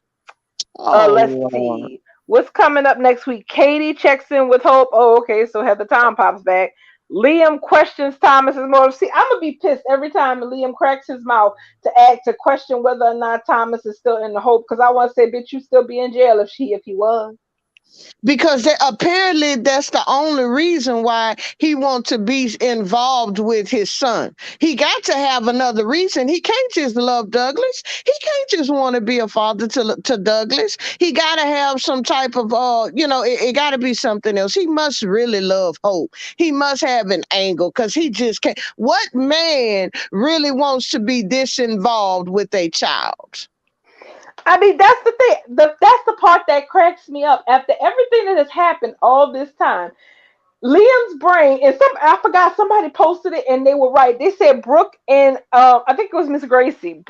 Oh Let's Lord. see. What's coming up next week? Katie checks in with Hope. Oh, okay. So Heather Tom pops back. Liam questions Thomas's motive. See, I'm gonna be pissed every time Liam cracks his mouth to question whether or not Thomas is still in the Hope, because I want to say, bitch, you still be in jail if he was. because apparently that's the only reason why he wants to be involved with his son. He got to have another reason. He can't just love Douglas. He can't just want to be a father to Douglas. He got to have some type of it got to be something else. He must really love Hope. He must have an angle, because he just can't. What man really wants to be disinvolved with a child? I mean, that's the thing. That's the part that cracks me up. After everything that has happened all this time, Liam's brain, and I forgot, somebody posted it and they were right. They said Brooke and I think it was Miss Gracie.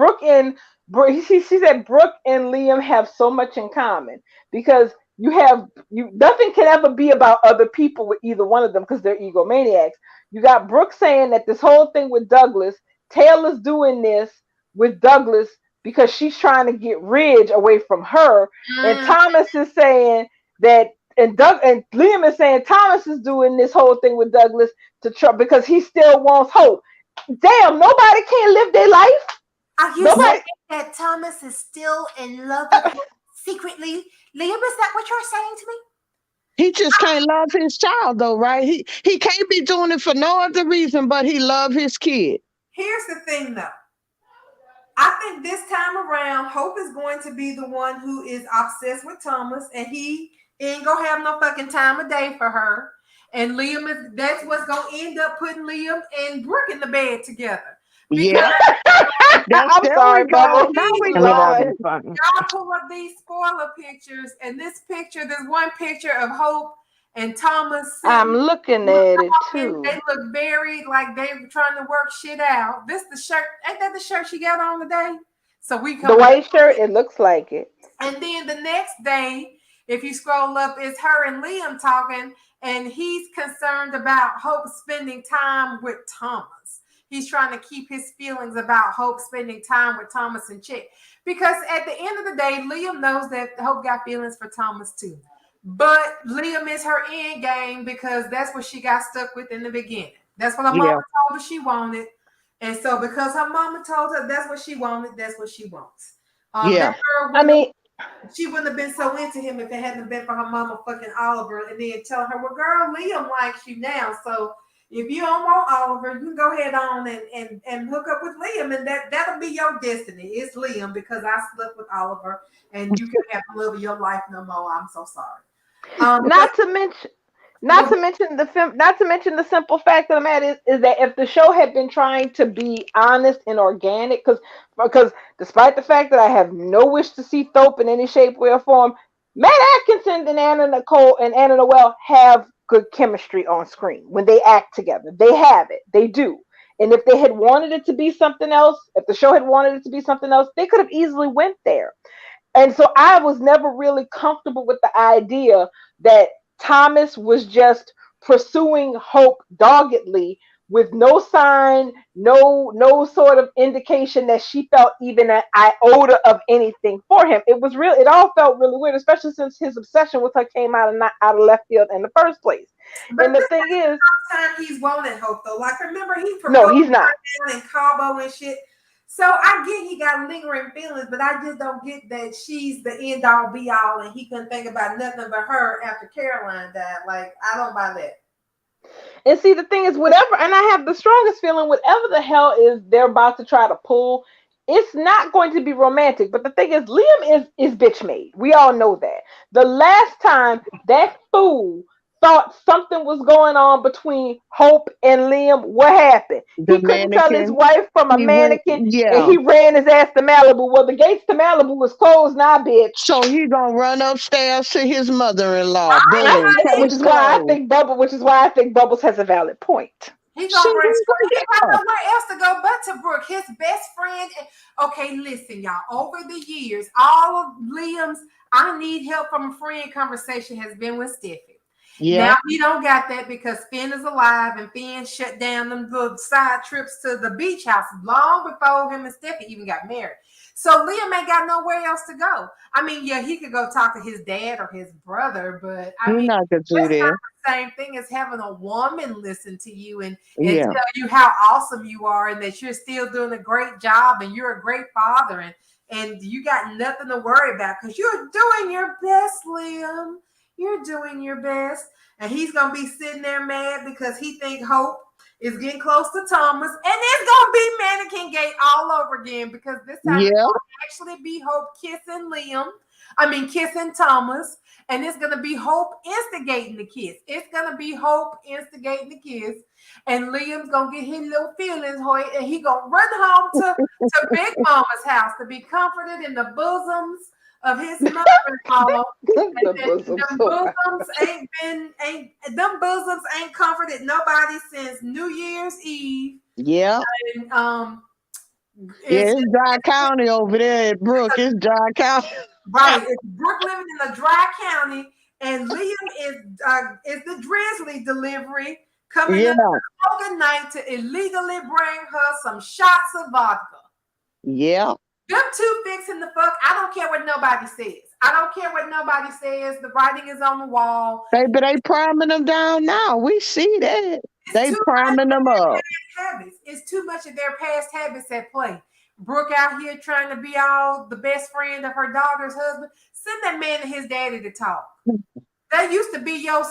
She said Brooke and Liam have so much in common, because nothing can ever be about other people with either one of them, because they're egomaniacs. You got Brooke saying that this whole thing with Douglas, Taylor's doing this with Douglas because she's trying to get Ridge away from her, and Thomas is saying that, and Liam is saying Thomas is doing this whole thing with Douglas because he still wants Hope. Damn, nobody can live their life. Are you saying that Thomas is still in love with Hope secretly? Liam, is that what you're saying to me? He just can't love his child, though, right? He can't be doing it for no other reason but he love his kid. Here's the thing, though. I think this time around, Hope is going to be the one who is obsessed with Thomas, and he ain't gonna have no fucking time of day for her. And that's what's gonna end up putting Liam and Brooke in the bed together. Yeah. I'm sorry, Bubba. Y'all pull up these spoiler pictures, and there's one picture of Hope and Thomas. I'm looking at it too. They look very like they were trying to work shit out. This the shirt, ain't that the shirt she got on today? So the white shirt, it looks like it. And then the next day, if you scroll up, it's her and Liam talking, and he's concerned about Hope spending time with Thomas. He's trying to keep his feelings about Hope spending time with Thomas in check. Because at the end of the day, Liam knows that Hope got feelings for Thomas too. But Liam is her end game, because that's what she got stuck with in the beginning. That's what her mama told her she wanted. And so because her mama told her that's what she wanted, that's what she wants. She wouldn't have been so into him if it hadn't been for her mama fucking Oliver, and then telling her, well, girl, Liam likes you now. So if you don't want Oliver, you can go ahead on and hook up with Liam, and that'll be your destiny. It's Liam, because I slept with Oliver, and you can have to live your life no more. I'm so sorry. Not to mention the simple fact of the matter is that if the show had been trying to be honest and organic, because despite the fact that I have no wish to see Thope in any shape, way, or form, Matt Atkinson and Anna Nicole and Anna Noel have good chemistry on screen when they act together. They have it. They do. And if they had wanted it to be something else, if the show had wanted it to be something else, they could have easily went there. And so I was never really comfortable with the idea that Thomas was just pursuing Hope doggedly with no sign, no sort of indication that she felt even an iota of anything for him. It all felt really weird, especially since his obsession with her came out of left field in the first place. But and the thing is, time he's wanted Hope though. Like, remember he proposed he's not down in Cabo and shit. So I get he got lingering feelings, but I just don't get that she's the end all be all, and he couldn't think about nothing but her after Caroline died. Like, I don't buy that. And see, the thing is, whatever, and I have the strongest feeling, whatever the hell is they're about to try to pull, it's not going to be romantic. But the thing is, Liam is bitch made. We all know that. The last time that fool thought something was going on between Hope and Liam, what happened? He couldn't tell his wife from a mannequin, and he ran his ass to Malibu. Well, the gates to Malibu is closed now, bitch. So he gonna run upstairs to his mother-in-law. Which is why I think Bubbles has a valid point. He's gonna run straight. He got nowhere else to go but to Brooke, his best friend. Okay, listen, y'all. Over the years, all of Liam's "I need help from a friend" conversation has been with Steffi. Yeah. Now he don't got that because Finn is alive, and Finn shut down them little side trips to the beach house long before him and Steffi even got married. So Liam ain't got nowhere else to go. I mean, yeah, he could go talk to his dad or his brother, but I mean, not that's not the same thing as having a woman listen to you and tell you how awesome you are and that you're still doing a great job and you're a great father and you got nothing to worry about because you're doing your best, Liam. You're doing your best. And he's gonna be sitting there mad because he think Hope is getting close to Thomas. And it's gonna be Mannequin Gate all over again because this time it's Yeah. gonna actually be Hope kissing Liam. I mean kissing Thomas. And it's gonna be Hope instigating the kiss. It's gonna be Hope instigating the kiss. And Liam's gonna get his little feelings hurt, and he gonna run home to Big Mama's house to be comforted in the bosoms of his mother-in-law. The And bosom them so bosoms them bosoms ain't comforted nobody since New Year's Eve. Yeah. And Yeah, it's it's dry county over there at Brooke. It's dry county. right. It's Brooke living in a dry county, and Liam is the Drizzly delivery coming Yeah. up Logan night to illegally bring her some shots of vodka. Yeah. Them two fixing the fuck. I don't care what nobody says. I don't care what nobody says. The writing is on the wall. But they priming them down now. We see that. They It's too priming them up. habits. It's too much of their past habits at play. Brooke out here trying to be all the best friend of her daughter's husband. Send that man and his daddy to talk. They used to be your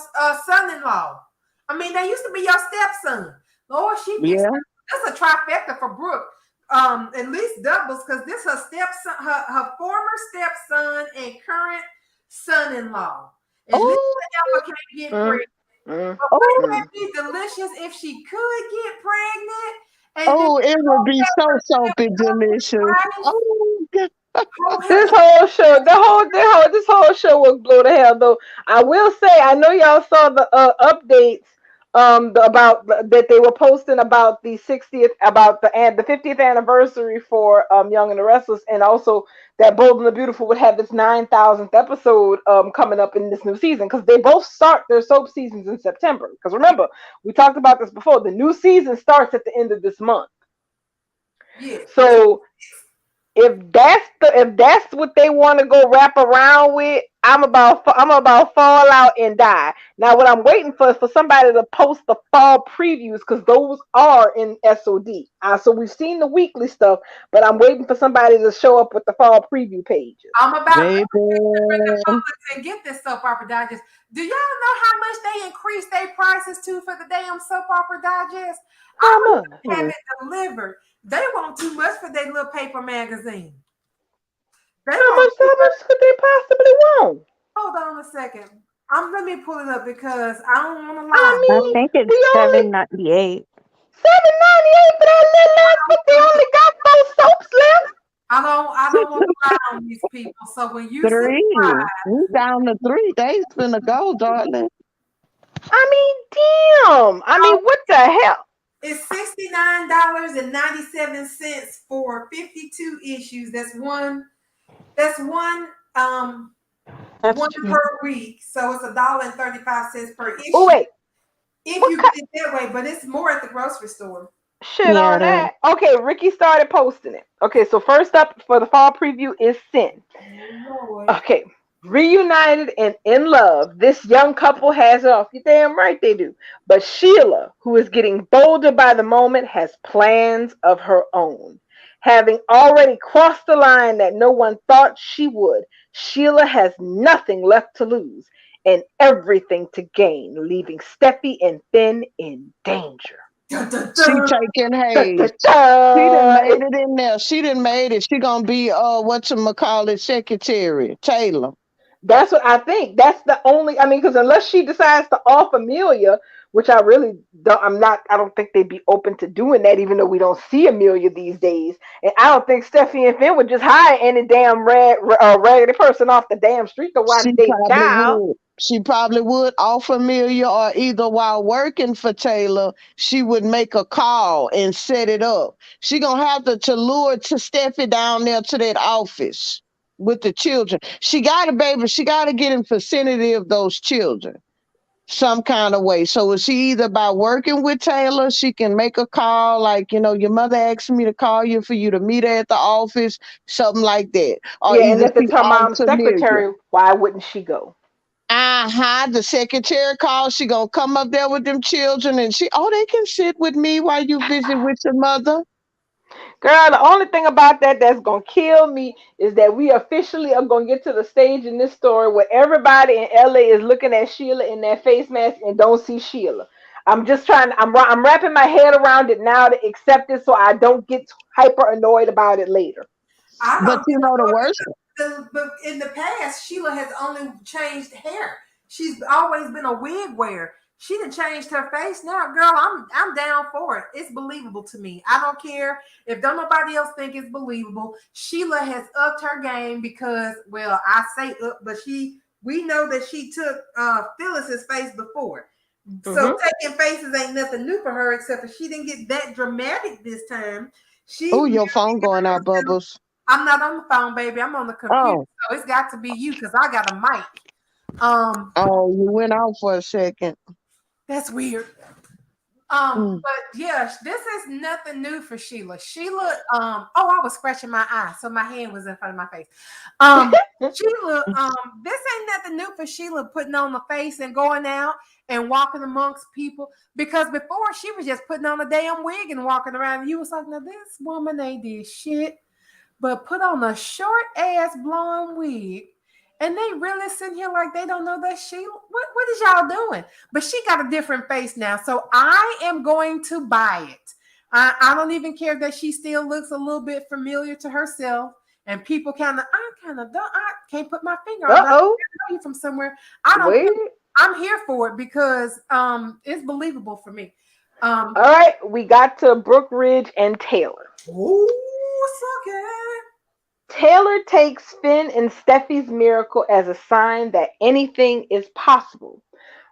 son-in-law. I mean, they used to be your stepson. Lord, Yeah. that's a trifecta for Brooke. At least doubles because this her stepson, her former stepson and current son-in-law. At least the helper can't get pregnant. But wouldn't that be delicious if she could get pregnant? And Oh, it would be so soapy delicious. Oh, God. this whole show, this whole show will blow the hell though. I will say, I know y'all saw the updates about that they were posting about the 60th, about the 50th anniversary for Young and the Restless, and also that Bold and the Beautiful would have its 9,000th episode coming up in this new season because they both start their soap seasons in September. Because remember, we talked about this before. The new season starts at the end of this month. yeah. So if that's what they want to go wrap around with, I'm about fall out and die. Now what I'm waiting for somebody to post the fall previews because those are in SOD. So we've seen the weekly stuff, but I'm waiting for somebody to show up with the fall preview pages. I'm about Baby. to and get this soap opera digest. Do y'all know how much they increased their prices to for the damn soap opera digest? How much? Have it delivered. They want too much for their little paper magazine. How much could they possibly want? Hold on a second. Let me pull it up because I don't want to lie. I think it's $7.98. $7.98 for that little ass, but they only got 4 soaps left. I don't want to lie on these people. So when you 3. see We down to 3 days finna go, darling. I mean, damn. I mean, what the hell? it's $69.97 for 52 issues. That's one one per week. So it's $1.35 per issue. Oh wait. If you get it that way, but it's more at the grocery store. Shit on that. Okay, Ricky started posting it. Okay, so first up for the fall preview is Sin. Lord. Okay. Reunited and in love, this young couple has it off. You're damn right they do. But Shelia, who is getting bolder by the moment, has plans of her own. Having already crossed the line that no one thought she would, Shelia has nothing left to lose and everything to gain, leaving Steffi and Finn in danger. Dun, dun, She dun. taking Hayes. She done made it in there. She done made it. She gonna be whatchamacallit secretary, Taylor. That's what I think. That's the only. I mean, because unless she decides to off Amelia, which I really don't. I don't think they'd be open to doing that, even though we don't see Amelia these days. And I don't think Steffi and Finn would just hire any damn raggedy person off the damn street to watch their child. She probably would off Amelia, or either while working for Taylor, she would make a call and set it up. She gonna have to lure to Steffi down there to that office with the children. She got to get in vicinity of those children some kind of way. So it's either by working with Taylor, she can make a call like, your mother asked me to call you for you to meet her at the office, something like that. Or Yeah, and if it's her mom's secretary, why wouldn't she go? The secretary calls, she gonna come up there with them children and they can sit with me while you visit with your mother. Girl, the only thing about that that's gonna kill me is that we officially are gonna get to the stage in this story where everybody in LA is looking at Sheila in that face mask and don't see Sheila. I'm just trying. I'm wrapping my head around it now to accept it, so I don't get hyper annoyed about it later. I But don't you get know the annoyed worst. but in the past, Sheila has only changed hair. She's always been a wig wearer. She done changed her face now, girl. I'm down for it. It's believable to me. I don't care if don't nobody else think it's believable. Sheila has upped her game because, well, I say up, but we know that she took Phyllis's face before. So taking faces ain't nothing new for her, except for she didn't get that dramatic this time. She Oh, really your phone going out, herself. Bubbles. I'm not on the phone, baby. I'm on the computer, Oh, so it's got to be you because I got a mic. oh, you went out for a second. That's weird. Mm. But yeah, this is nothing new for Sheila. Sheila, oh, I was scratching my eye, so my hand was in front of my face. Sheila, this ain't nothing new for Sheila putting on the face and going out and walking amongst people because before she was just putting on a damn wig and walking around. And you was like, now this woman ain't did shit, but put on a short ass blonde wig. And they really sitting here like they don't know that Sheila. What is y'all doing? But she got a different face now. So I am going to buy it. I don't even care that she still looks a little bit familiar to herself. And people I can't put my finger on it. I know you from somewhere. I don't Wait. care. I'm here for it because it's believable for me. All right, we got to Brooke Ridge and Taylor. Ooh, so good. Taylor takes Finn and Steffi's miracle as a sign that anything is possible.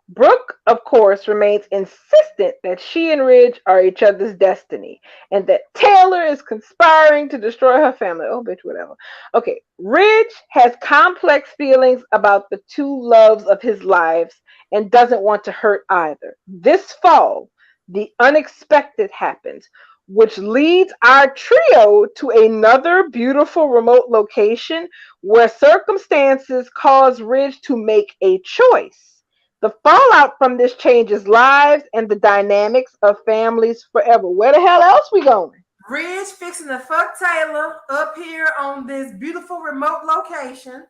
Brooke, of course, remains insistent that she and Ridge are each other's destiny and that Taylor is conspiring to destroy her family. Oh, bitch, whatever. Okay, Ridge has complex feelings about the two loves of his lives and doesn't want to hurt either. This fall, the unexpected happens, which leads our trio to another beautiful remote location where circumstances cause Ridge to make a choice. The fallout from this changes lives and the dynamics of families forever. Where the hell else we going? Ridge fixing to fuck Taylor up here on this beautiful remote location.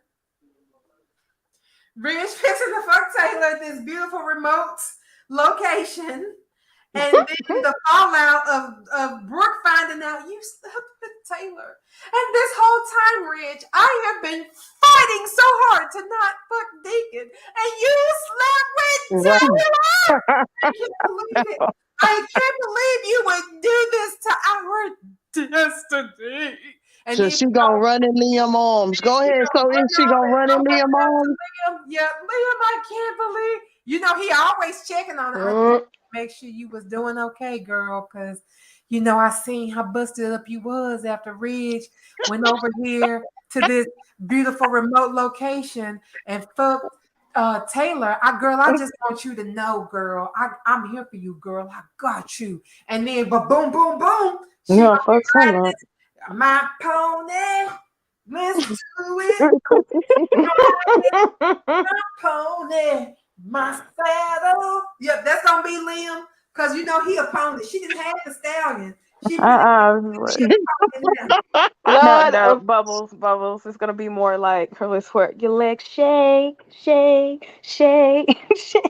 Ridge fixing to fuck Taylor at this beautiful remote location. And then the fallout of Brooke finding out you slept with Taylor. And this whole time, Ridge, I have been fighting so hard to not fuck Deacon. And you slept with Taylor. I can't believe it. I can't believe you would do this to our destiny. And So then she gonna run in Liam arms. Go ahead. So is she gonna run in Liam arms? Liam, yeah, Liam, I can't believe. You know, he always checking on her. Make sure you was doing okay, girl, because you know I seen how busted up you was after Ridge went over here to this beautiful remote location and fucked Taylor. I just want you to know, girl, I'm here for you, girl. I got you. And then, but boom, boom, boom. She Yeah, fuck Taylor. my pony, listen to it. My pony. My saddle. Yep, that's gonna be Liam. Cause you know he a pony. She didn't have the stallion. She No, Bubbles. It's gonna be more like her list where your legs shake, shake, shake, shake.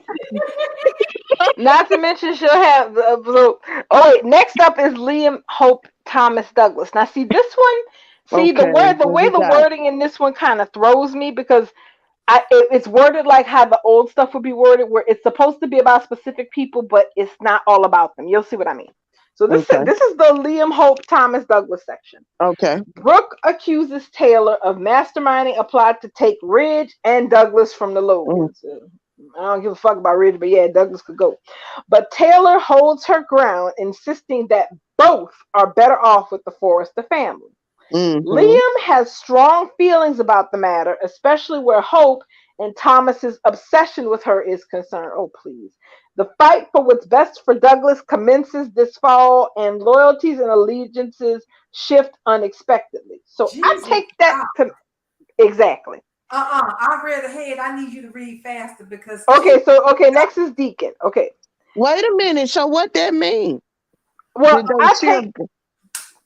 Not to mention she'll have oh wait, next up is Liam Hope Thomas Douglas. Now see this one, Okay, the way the wording in this one kind of throws me because it's worded like how the old stuff would be worded, where it's supposed to be about specific people, but it's not all about them. You'll see what I mean. So this is the Liam Hope Thomas Douglas section. Okay. Brooke accuses Taylor of masterminding a plot to take Ridge and Douglas from the Logans. I don't give a fuck about Ridge, but yeah, Douglas could go. But Taylor holds her ground, insisting that both are better off with the Forrester family. Mm-hmm. Liam has strong feelings about the matter, especially where Hope and Thomas's obsession with her is concerned. Oh, please. The fight for what's best for Douglas commences this fall, and loyalties and allegiances shift unexpectedly. So I take that to exactly. I read ahead. I need you to read faster because next is Deacon. Okay. Wait a minute. So what that mean? Well,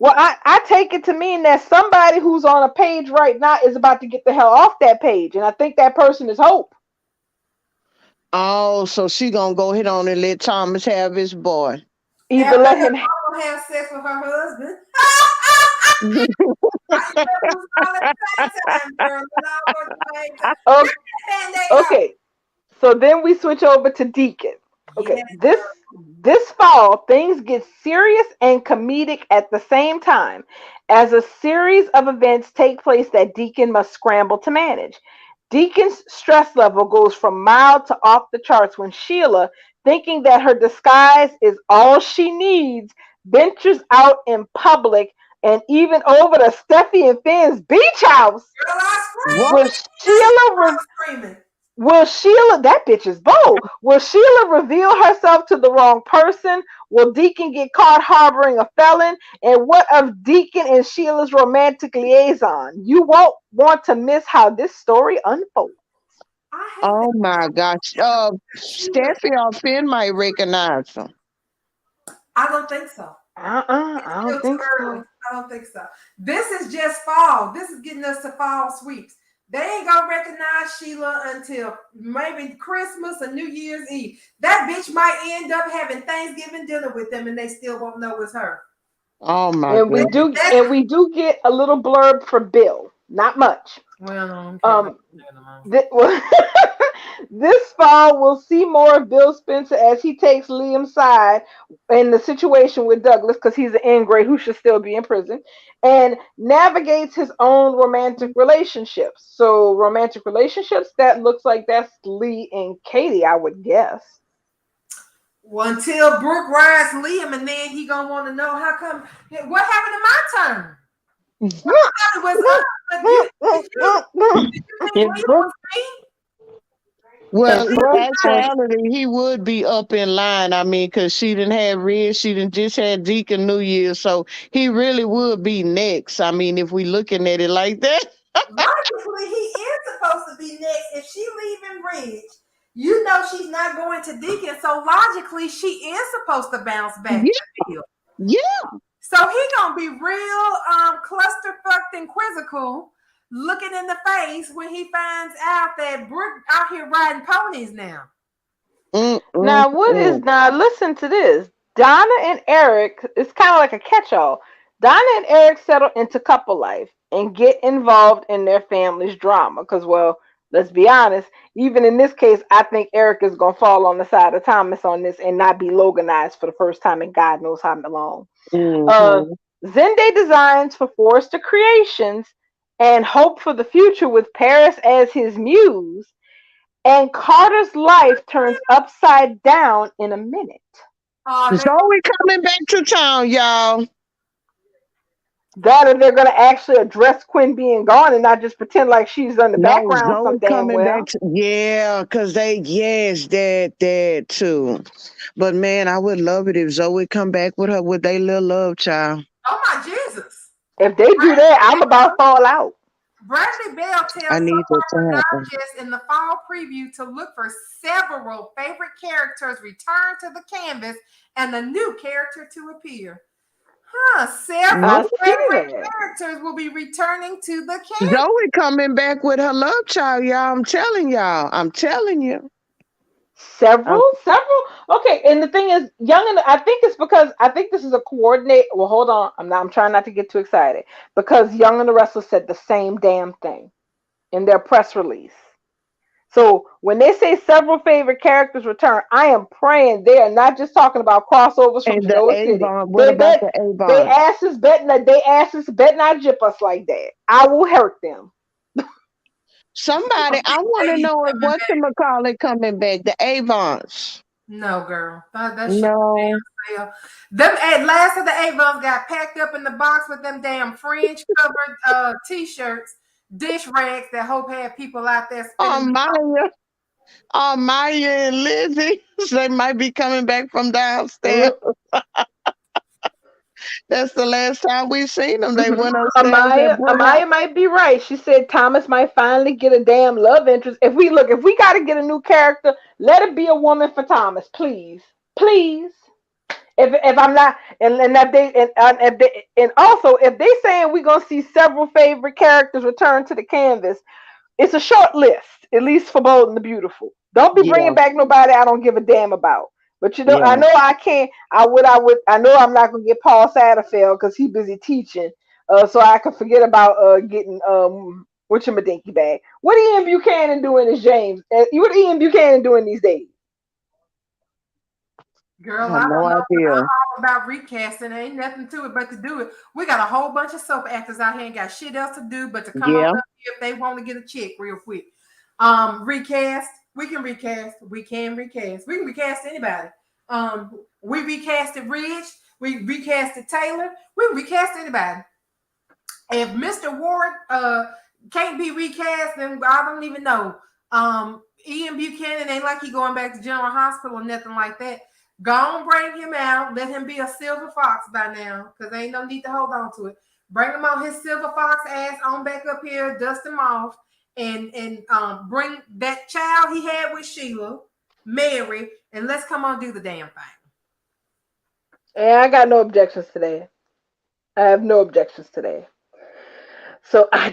Well, I take it to mean that somebody who's on a page right now is about to get the hell off that page, and I think that person is Hope. Oh, so she gonna go ahead on and let Thomas have his boy. Either After let her him. mama have sex with her husband. Okay, okay. So then we switch over to Deacon. Okay, Yes, this fall things get serious and comedic at the same time as a series of events take place that Deacon must scramble to manage. Deacon's stress level goes from mild to off the charts when Sheila, thinking that her disguise is all she needs, ventures out in public and even over to Steffi and Finn's beach house. girl, I What? Will Sheila screaming. Will Sheila, that bitch is bold. Will Sheila reveal herself to the wrong person? Will Deacon get caught harboring a felon? And what of Deacon and Sheila's romantic liaison? You won't want to miss how this story unfolds. I hate Oh that. my gosh. Steffi or Finn might recognize him. I don't think so. I Still don't too think early. so. I don't think so. This is just fall. This is getting us to fall sweeps. They ain't gonna recognize Sheila until maybe Christmas or New Year's Eve. That bitch might end up having Thanksgiving dinner with them, and they still won't know it's her. Oh my And we goodness. do we do get a little blurb for Bill. Not much. Well, I don't care about Um that no more. Well, this fall, we'll see more of Bill Spencer as he takes Liam's side in the situation with Douglas because he's an ingrate who should still be in prison and navigates his own romantic relationships. So, romantic relationships, that looks like that's Lee and Katie, I would guess. Well, until Brooke rides Liam, and then he gonna want to know how come what happened to my turn. It was us, but did you think If Liam Brooke, was me? Well, if Brooke turns, actuality, he would be up in line. I mean, because she didn't have Red, she didn't just had Deacon New Year, so he really would be next. I mean, if we looking at it like that. Logically, he is supposed to be next. If she leaving Ridge, you know she's not going to Deacon. So logically, she is supposed to bounce back Yeah, to Bill. yeah. So he gonna be real clusterfucked and quizzical, looking in the face when he finds out that Brooke out here riding ponies now. Mm, mm, now what is mm. now? Listen to this. Donna and Eric. It's kind of like a catch-all. Donna and Eric settle into couple life and get involved in their family's drama. Because, well, let's be honest. Even in this case, I think Eric is gonna fall on the side of Thomas on this and not be Loganized for the first time in God knows how long. Uh, Mhm. Zende designs for Forrester Creations and hope for the future with Paris as his muse. And Carter's life turns upside down in a minute. Oh, they Zoe coming back to town, y'all. That or they're going to actually address Quinn being gone and not just pretend like she's in the No, background some Zoe damn coming back. well. Yeah, because yes, that too. But man, I would love it if Zoe come back with her with their little love child. oh my Jesus. If they do that, I'm about to fall out. Bradley Bell I tells need that to Soap Opera happen. Digest in the fall preview to look for several favorite characters return to the canvas and a new character to appear. I Several see favorite that. characters will be returning to the canvas. Zoe coming back with her love child, y'all. I'm telling y'all. I'm telling you. Several, I'm, several. Okay, and the thing is, Young and I think it's because I think this is a coordinate. Well, hold on. I'm trying not to get too excited because Young and the Wrestler said the same damn thing in their press release. So when they say several favorite characters return, I am praying they are not just talking about crossovers from and the Genoa City. Avon. What about the Avon? They asses bet not jip us like that. I will hurt them. Somebody, I want to Ladies know if coming what's back. the McCall coming back. The Avons. No, girl. That shit No. damn sale. Them at last of the Avons got packed up in the box with them damn fringe covered t-shirts, dish rags that Hope had people out there Oh, spending. Maya. Oh, Maya and Lizzie. They might be coming back from downstairs. That's the last time we seen them. They went upstairs at Brooke. Amaya might be right. She said Thomas might finally get a damn love interest. If we got to get a new character, let it be a woman for Thomas, please, please. If I'm not, and if they if they, and also if they saying we're gonna see several favorite characters return to the canvas, it's a short list, at least for Bold and the Beautiful. Don't be bringing Yeah, back nobody I don't give a damn about. But you know, I yeah. know I can't. I know I'm not gonna get Paul Satterfield because he busy teaching. So I can forget about getting what your dinky bag. What Ian Buchanan doing is James. What Ian Buchanan doing these days? Girl, I I have no don't know, but I'm idea. all about recasting. There ain't nothing to it but to do it. We got a whole bunch of soap actors out here ain't got shit else to do but to come on Yeah, up here if they want to get a check real quick. Recast. We can recast. We can recast. We can recast anybody. We recasted Ridge. We recasted Taylor. We can recast anybody. If Mr. Ward can't be recast, then I don't even know. Ian Buchanan ain't like he going back to General Hospital or nothing like that. Go on, bring him out. Let him be a silver fox by now, because ain't no need to hold on to it. Bring him on his silver fox ass on back up here, dust him off, and bring that child he had with Sheila, Mary, and let's come on do the damn thing. Yeah, I got no objections today. I have no objections today. So I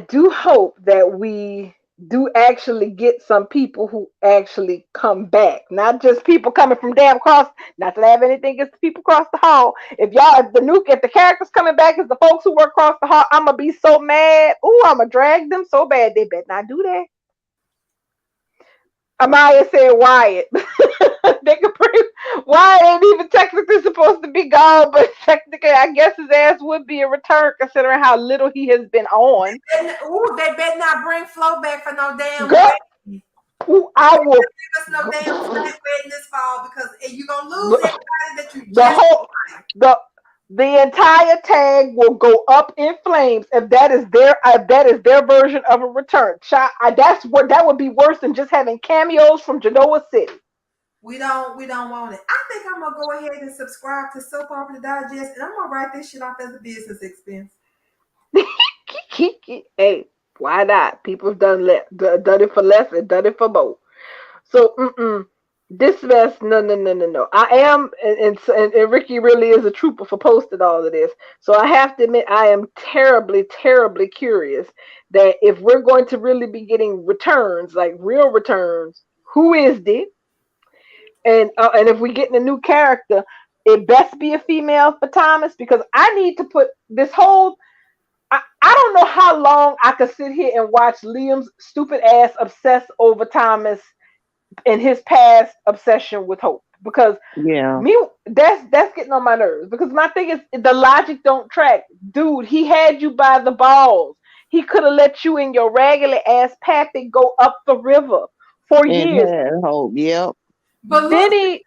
do hope that we do actually get some people who actually come back, not just people coming from damn cross. Not that I have anything against the people across the hall. If the characters coming back is the folks who work across the hall, I'm gonna be so mad. Ooh, I'm gonna drag them so bad. They better not do that. Amaya said Wyatt. They could bring Wyatt ain't even technically supposed to be gone, but technically I guess his ass would be a return considering how little he has been on. They better not bring Flo back for no damn Girl, wedding. ooh, They I better will not give us no damn flag wedding this fall because you're gonna lose the, everybody that you the just whole the entire tag will go up in flames if that is their version of a return. That's what that would be worse than just having cameos from Genoa City. we don't want it. I think I'm gonna go ahead and subscribe to Soap Opera Digest and I'm gonna write this shit off as a business expense. Hey, why not? People have done it for less and done it for more. So, this mess, no, no, no, no, no. I am, and Ricky really is a trooper for posting all of this. So I have to admit, I am terribly, terribly curious that if we're going to really be getting returns, like real returns, who is it? And if we're getting a new character, it best be a female for Thomas because I need to put this whole. I don't know how long I could sit here and watch Liam's stupid ass obsess over Thomas and his past obsession with Hope because yeah. me that's getting on my nerves because my thing is the logic don't track. Dude, he had you by the balls. He could have let you and your raggedy ass pappy go up the river for And years. had hope. Yep. But Then look, he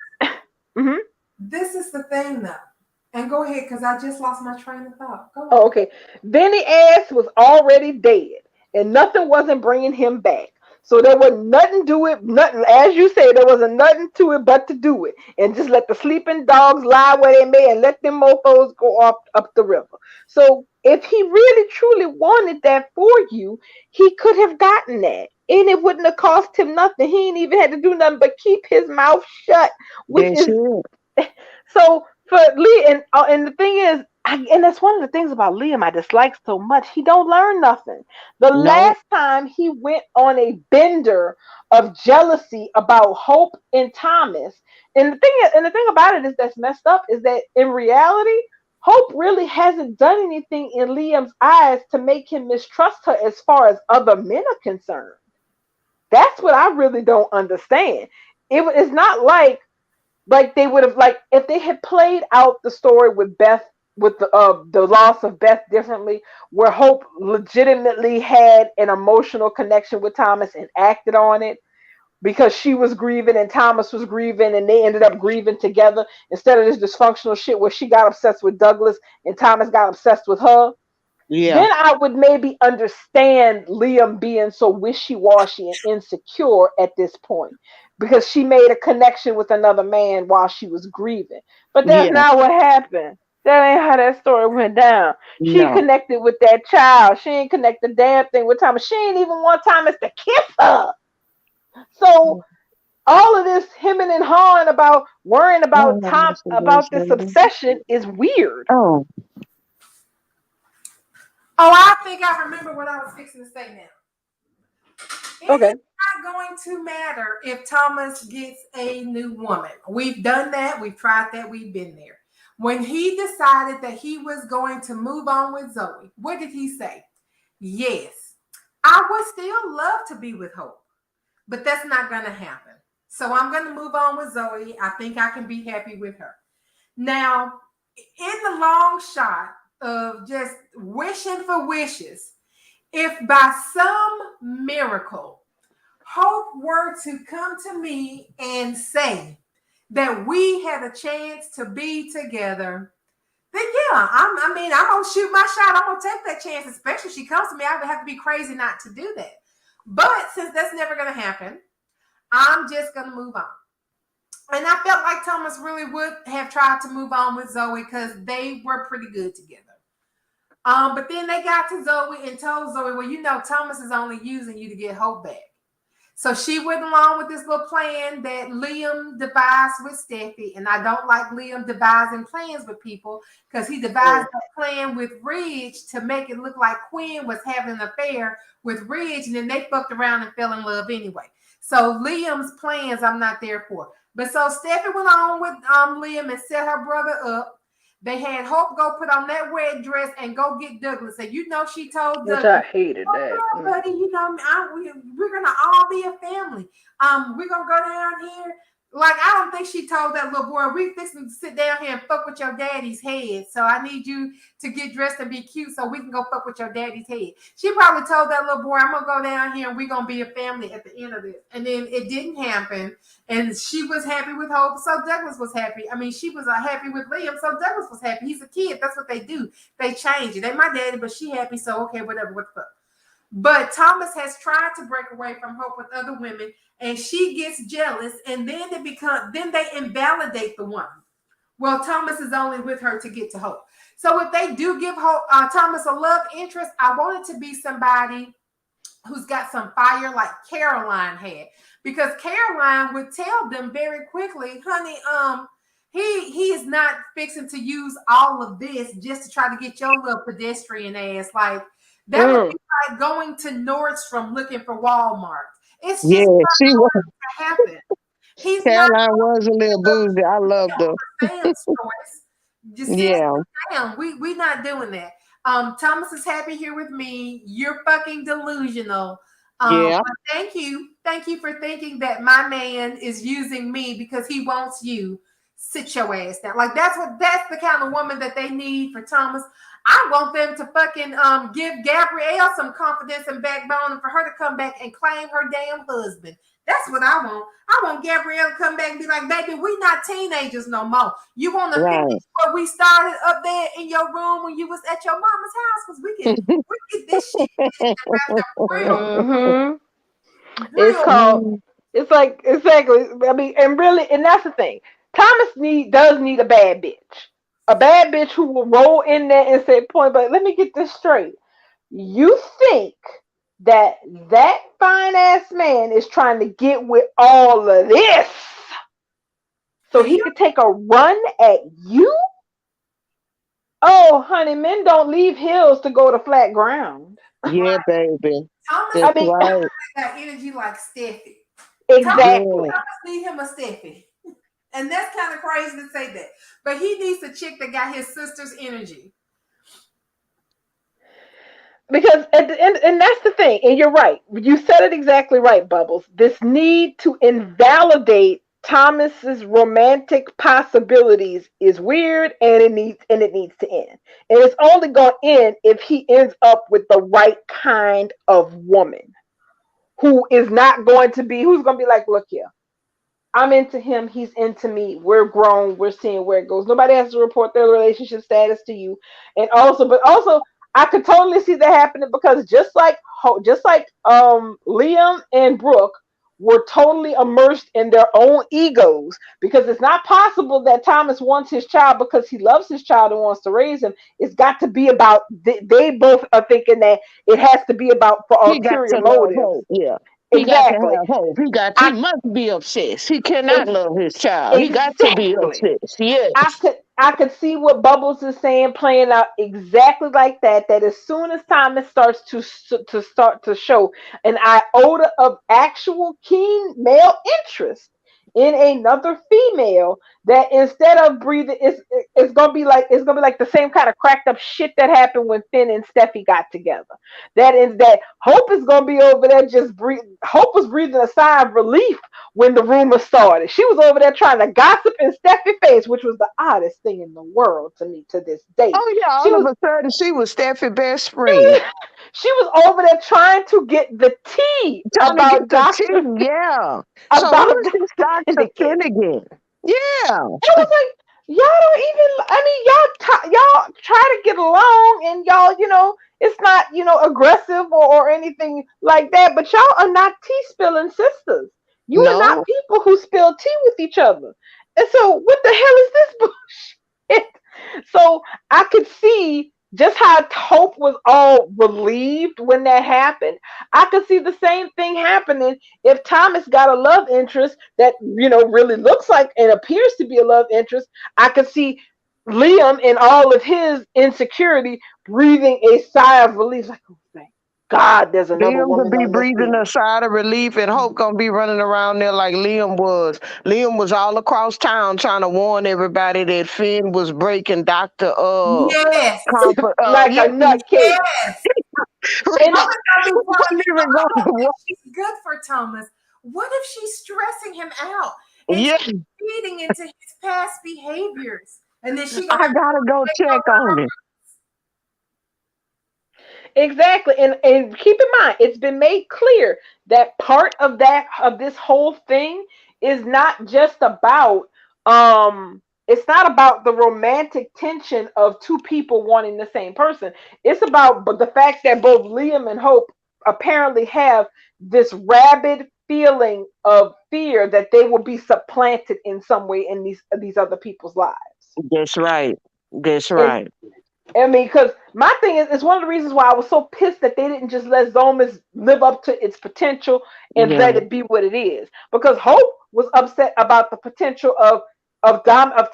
Mhm. this is the thing though. And go ahead, because I just lost my train of thought. Go Oh, on. okay. Vinny ass was already dead, and nothing wasn't bringing him back. So there was nothing to it, nothing. As you say, there wasn't nothing to it but to do it, and just let the sleeping dogs lie where they may, and let them mofo's go up the river. So if he really truly wanted that for you, he could have gotten that, and it wouldn't have cost him nothing. He ain't even had to do nothing but keep his mouth shut, which That's is it. so for Lee, and the thing is, and that's one of the things about Liam I dislike so much. He don't learn nothing. The No. last time he went on a bender of jealousy about Hope and Thomas, and the thing about it is that's messed up is that in reality, Hope really hasn't done anything in Liam's eyes to make him mistrust her as far as other men are concerned. That's what I really don't understand. It's not like they would have like if they had played out the story with Beth with the loss of Beth differently, where Hope legitimately had an emotional connection with Thomas and acted on it because she was grieving and Thomas was grieving and they ended up grieving together instead of this dysfunctional shit where she got obsessed with Douglas and Thomas got obsessed with her. Yeah. Then I would maybe understand Liam being so wishy-washy and insecure at this point because she made a connection with another man while she was grieving. But that's Yeah. not what happened. That ain't how that story went down. She No. connected with that child. She ain't connect the damn thing with Thomas. She ain't even want Thomas to kiss her. So all of this hemming and hawing about worrying Oh, about my Tom about this baby. obsession is weird. Oh, Oh, I think I remember what I was fixing to say now. It Okay. is not going to matter if Thomas gets a new woman. We've done that. We've tried that. We've been there. When he decided that he was going to move on with Zoe, what did he say? Yes, I would still love to be with Hope, but that's not going to happen. So I'm going to move on with Zoe. I think I can be happy with her. Now, in the long shot of just wishing for wishes, if by some miracle Hope were to come to me and say that we had a chance to be together, then yeah, I'm gonna shoot my shot. I'm gonna take that chance, especially if she comes to me. I would have to be crazy not to do that. But since that's never gonna happen, I'm just gonna move on. And I felt like Thomas really would have tried to move on with Zoe because they were pretty good together. But then they got to Zoe and told Zoe, well, Thomas is only using you to get Hope back. So she went along with this little plan that Liam devised with Steffi. And I don't like Liam devising plans with people because he devised that plan with Ridge to make it look like Quinn was having an affair with Ridge. And then they fucked around and fell in love anyway. So Liam's plans I'm not there for. But so Steffi went on with Liam and set her brother up. They had Hope go put on that red dress and go get Douglas. And she told Which Douglas, I hated oh, that. girl, buddy, we're going to all be a family. We're going to go down here. Like, I don't think she told that little boy, we fixing to sit down here and fuck with your daddy's head. So I need you to get dressed and be cute so we can go fuck with your daddy's head. She probably told that little boy, I'm going to go down here and we're going to be a family at the end of this. And then it didn't happen. And she was happy with Hope. So Douglas was happy. I mean, she was happy with Liam. So Douglas was happy. He's a kid. That's what they do. They change it. They my daddy, but she happy. So, okay, whatever. What the fuck? But Thomas has tried to break away from Hope with other women, and she gets jealous, and then they invalidate the one. Well, Thomas is only with her to get to Hope. So if they do give Hope, Thomas a love interest, I want it to be somebody who's got some fire like Caroline had, because Caroline would tell them very quickly, honey, he is not fixing to use all of this just to try to get your little pedestrian ass. Like, that would be like going to Nordstrom looking for Walmart. It's just yeah, not she was. going to happen. He's not Caroline was a little bougie. I loved her. Sam's choice. Just sit Yeah, down. We not doing that. Thomas is happy here with me. You're fucking delusional. yeah. But thank you for thinking that my man is using me because he wants you. Sit your ass down. Like, that's the kind of woman that they need for Thomas. I want them to fucking give Gabrielle some confidence and backbone, and for her to come back and claim her damn husband. That's what I want. I want Gabrielle to come back and be like, baby, we not teenagers no more. You want to finish what we started up there in your room when you was at your mama's house? Because we get this shit real. Mm-hmm. Real. It's like, exactly. I mean, and really, and that's the thing. Thomas does need a bad bitch. A bad bitch who will roll in there and say, point, but let me get this straight. You think that fine ass man is trying to get with all of this so he could take a run at you? Oh, honey, men don't leave hills to go to flat ground. Yeah, baby. Thomas That's right. got energy like Steffi. Exactly. Thomas need him a Steffi. And that's kind of crazy to say that. But he needs a chick that got his sister's energy. Because at the end, and that's the thing, and you're right. You said it exactly right, Bubbles. This need to invalidate Thomas's romantic possibilities is weird, and it needs to end. And it's only going to end if he ends up with the right kind of woman who is not going to be, who's going to be like, look here, I'm into him, he's into me, we're grown, we're seeing where it goes. Nobody has to report their relationship status to you. And also, I could totally see that happening because just like Liam and Brooke were totally immersed in their own egos, because it's not possible that Thomas wants his child because he loves his child and wants to raise him. It's got to be about, they both are thinking that it has to be about for ulterior motives. Yeah. He got to Exactly. have hope. He I must be obsessed. He cannot ex- love his child. He got to be exactly. obsessed. Yes. I could see what Bubbles is saying playing out exactly like that. That as soon as Thomas starts to start to show an iota of actual keen male interest in another female, that instead of breathing, it's gonna be like the same kind of cracked up shit that happened when Finn and Steffi got together. That is that Hope is gonna be over there just breathe. Hope was breathing a sigh of relief when the rumor started. She was over there trying to gossip in Steffi's face, which was the oddest thing in the world to me to this day. Oh yeah, She all of was a sudden she was Steffi's best friend. she was over there trying to get the tea Trying to get the tea, yeah. So who About is this Dr. Dr. Finnegan. Finnegan? Yeah. It was like y'all don't even. I mean, y'all try to get along, and y'all, it's not aggressive or anything like that. But y'all are not tea spilling sisters. You are not No, people who spill tea with each other. And so, what the hell is this bullshit? So I could see just how Hope was all relieved when that happened. I could see the same thing happening if Thomas got a love interest that really looks like and appears to be a love interest. I could see Liam in all of his insecurity breathing a sigh of relief, like, oh, thank God, there's another Liam could woman be on the breathing a scene. sigh of relief, and Hope gonna be running around there like Liam was. Liam was all across town trying to warn everybody that Finn was breaking Doctor Yes. Comfort. Like Yeah, a nutcase. Yes. And Thomas got me wasn't wondering, even going I to hope work. that she's good for Thomas. What if she's stressing him out and Yeah, she's feeding into his past behaviors? And then she gonna I have to gotta go take check on him. exactly, and keep in mind, it's been made clear that part of this whole thing is not just about it's not about the romantic tension of two people wanting the same person. It's about but the fact that both Liam and Hope apparently have this rabid feeling of fear that they will be supplanted in some way in these other people's lives. That's right. That's And right. I mean, because my thing is, it's one of the reasons why I was so pissed that they didn't just let Zomas live up to its potential and Yeah. let it be what it is. Because Hope was upset about the potential of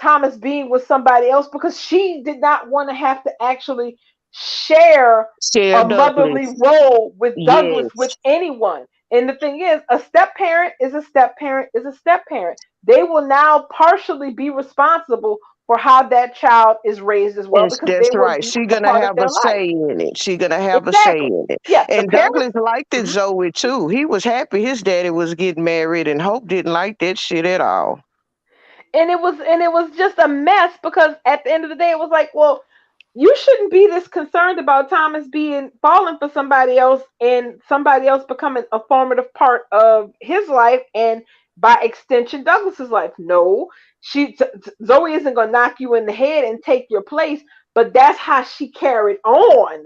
Thomas being with somebody else because she did not want to have to actually share Share a motherly Douglas. role with Douglas with Yes. anyone. And the thing is, a step parent is a step parent is a step parent. They will now partially be responsible for how that child is raised as well Yes, because that's they will right. be She a gonna part of have a their life. say in it. She gonna have a say Exactly. in it. Yeah, the And parents. Douglas liked it Mhm. Zoe too. He was happy his daddy was getting married, and Hope didn't like that shit at all. And it was just a mess because at the end of the day, it was like, well, you shouldn't be this concerned about Thomas being falling for somebody else and somebody else becoming a formative part of his life and by extension Douglas's life. No, Zoe isn't gonna knock you in the head and take your place, but that's how she carried on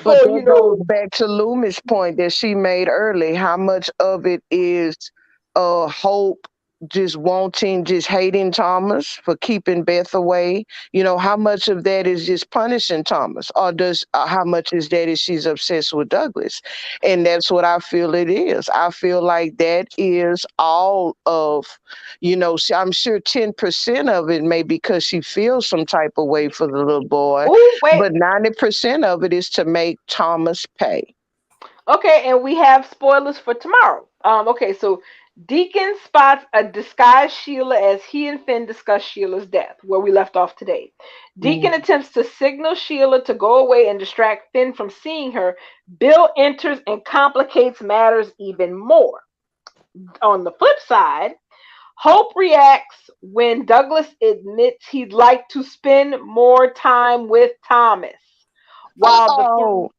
But before that goes back to Loomis' point that she made early. How much of it is Hope just wanting, just hating Thomas for keeping Beth away? How much of that is just punishing Thomas, or does how much is that is she's obsessed with Douglas? And that's what I feel it is. I feel like that is all of, I'm sure 10% of it may because she feels some type of way for the little boy, oh wait. but 90% of it is to make Thomas pay. Okay, and we have spoilers for tomorrow. Okay, so Deacon spots a disguised Sheila as he and Finn discuss Sheila's death, where we left off today. Deacon Mm. attempts to signal Sheila to go away and distract Finn from seeing her. Bill enters and complicates matters even more. On the flip side, Hope reacts when Douglas admits he'd like to spend more time with Thomas. While the Uh-oh.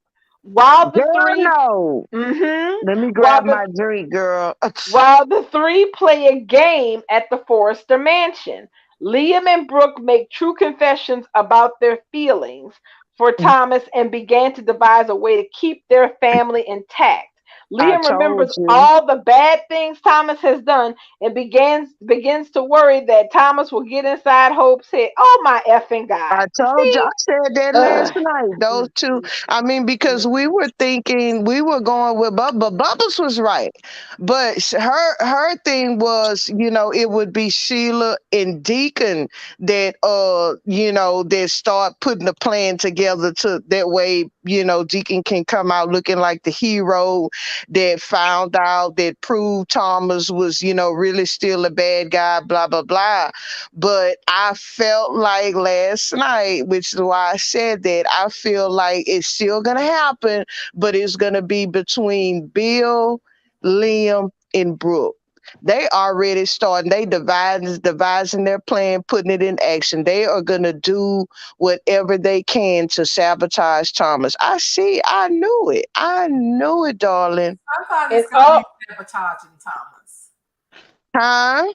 while the Girl, three no. mhm, Let me while grab the my drink, girl. while the three play a game at the Forrester mansion, Liam and Brooke make true confessions about their feelings for Thomas and began to devise a way to keep their family intact. I Liam told remembers you. all the bad things Thomas has done and begins to worry that Thomas will get inside Hope's head. Oh my effing God. I told you, I See? said that last Ugh. night. Those Mm, two, mm, I mean, because we were thinking we were going with Bubba. Bubba's was right, but her thing was, it would be Sheila and Deacon that that start putting the plan together to that way, Deacon can come out looking like the hero that found out that proved Thomas was, really still a bad guy, blah blah blah. But I felt like last night, which is why I said that, I feel like it's still going to happen, but it's going to be between Bill, Liam, and Brooke. They already starting. They devising their plan, putting it in action. They are going to do whatever they can to sabotage Thomas. I see. I knew it. I knew it, darling. Somebody's and gonna be oh, sabotaging Thomas. Huh?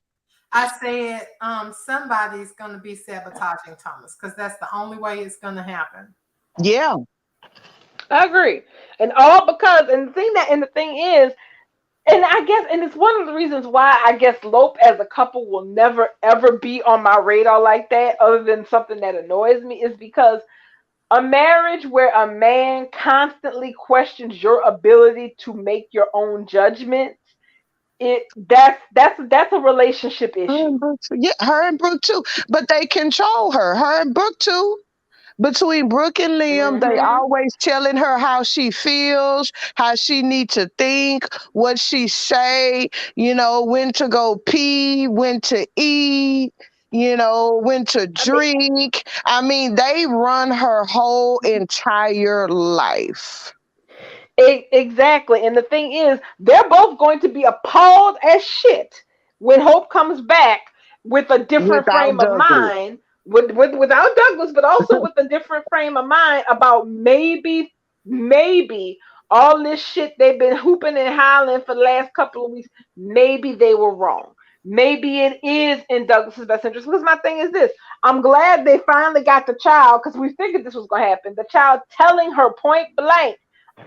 I said, somebody's gonna be sabotaging Thomas because that's the only way it's gonna happen. Yeah. I agree. And all because and the thing is, and I guess, and it's one of the reasons why I guess Lope as a couple will never ever be on my radar like that, other than something that annoys me, is because a marriage where a man constantly questions your ability to make your own judgments, that's a relationship Her issue. and Brooke, too. Yeah, her and Brooke too. But they control her. Her and Brooke too. Between Brooke and Liam, they Hmm. always telling her how she feels, how she need to think, what she say, when to go pee, when to eat, when to I mean, drink. I mean, they run her whole entire life. exactly. And the thing is, they're both going to be appalled as shit when Hope comes back with a different Without frame of Douglas. mind, without Douglas, but also with a different frame of mind about maybe all this shit they've been hooping and hollering for the last couple of weeks, maybe they were wrong. Maybe it is in Douglas's best interest. Because my thing is this: I'm glad they finally got the child because we figured this was going to happen. The child telling her point blank,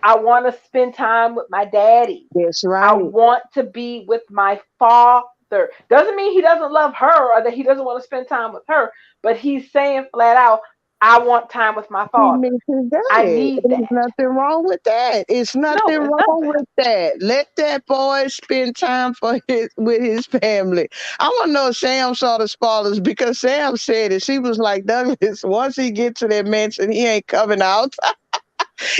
I want to spend time with my daddy. That's I right. want to be with my father. Doesn't mean he doesn't love her or that he doesn't want to spend time with her, but he's saying flat out, I want time with my He father. mentions I that. need There's that. nothing wrong with that. It's No, nothing it's wrong nothing. with that. Let that boy spend time with his family. I want to know if Sam saw the spoilers because Sam said it. She was like, Douglas, once he gets to that mansion, he ain't coming out.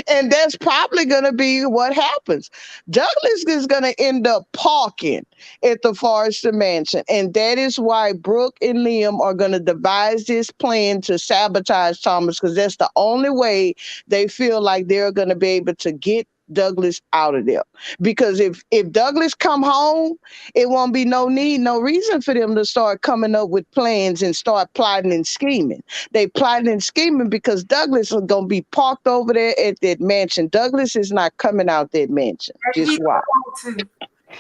And that's probably going to be what happens. Douglas is going to end up parking at the Forrester Mansion. And that is why Brooke and Liam are going to devise this plan to sabotage Thomas because that's the only way they feel like they're going to be able to get Douglas out of there. Because if Douglas come home, it won't be no need, no reason for them to start coming up with plans and start plotting and scheming. They plotting and scheming because Douglas is gonna be parked over there at that mansion. Douglas is not coming out that mansion. And he Just why? don't want to.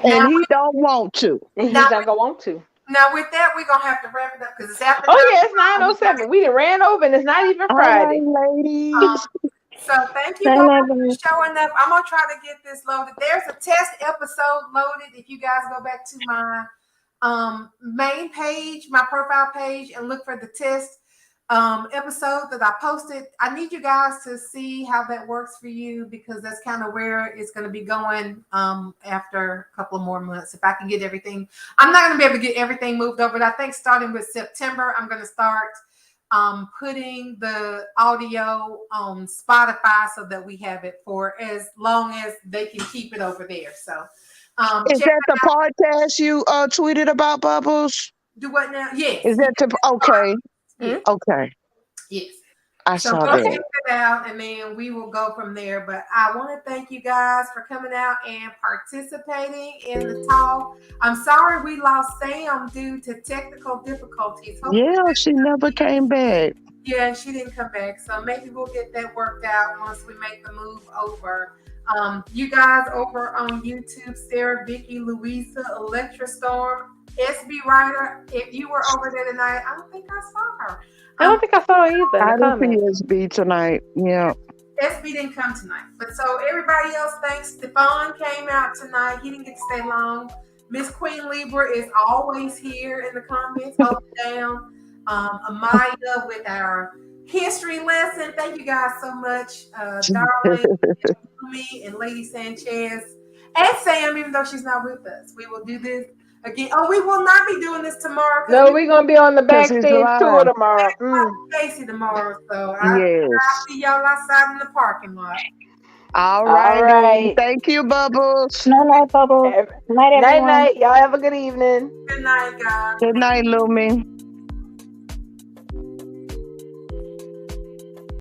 And Now, he don't want to. And now, he's not gonna want to. now with that, we're gonna have to wrap it up because it's after Oh yeah, it's 9 o'clock. 9:07. We done ran over and it's not even All Friday. right, ladies. So thank you I guys love for it. showing up. I'm gonna try to get this loaded. There's a test episode loaded. If you guys go back to my main page, my profile page, and look for the test episode that I posted. I need you guys to see how that works for you because that's kind of where it's going to be going after a couple of more months. If I can get everything, I'm not going to be able to get everything moved over. But I think starting with September, I'm going to start putting the audio on Spotify so that we have it for as long as they can keep it over there. So Is check that the podcast you tweeted about, Bubbles? do what now? Yes, Is yes, that the okay? yes, Okay, yes. I So saw go Okay. that. check that out, and then we will go from there. But I want to thank you guys for coming out and participating in the talk. I'm sorry we lost Sam due to technical difficulties. Hopefully, Yeah, she never came back. yeah, she didn't come back. So maybe we'll get that worked out once we make the move over. You guys over on YouTube, Sarah, Vicky, Louisa, Electra Storm, SB Ryder. If you were over there tonight, I don't think I saw her. I don't think I saw it either in I the didn't comments. see SB tonight. Yeah. SB didn't come tonight. But so everybody else, thanks. Stephon came out tonight. He didn't get to stay long. Miss Queen Libra is always here in the comments, holding down. Amaya with our history lesson. Thank you guys so much. Darling, me, and Lady Sanchez. And Sam, even though she's not with us. We will do this again. Oh, we will not be doing this tomorrow. No, we're gonna be on the 'Cause it's backstage tour live. tomorrow. Casey tomorrow. So Yes. I'll see y'all outside in the parking lot. All right. right. Thank you, Bubbles. No night, Bubble. Night, everyone. Night, night. Y'all have a good evening. Good night, guys. Good night, Lumi.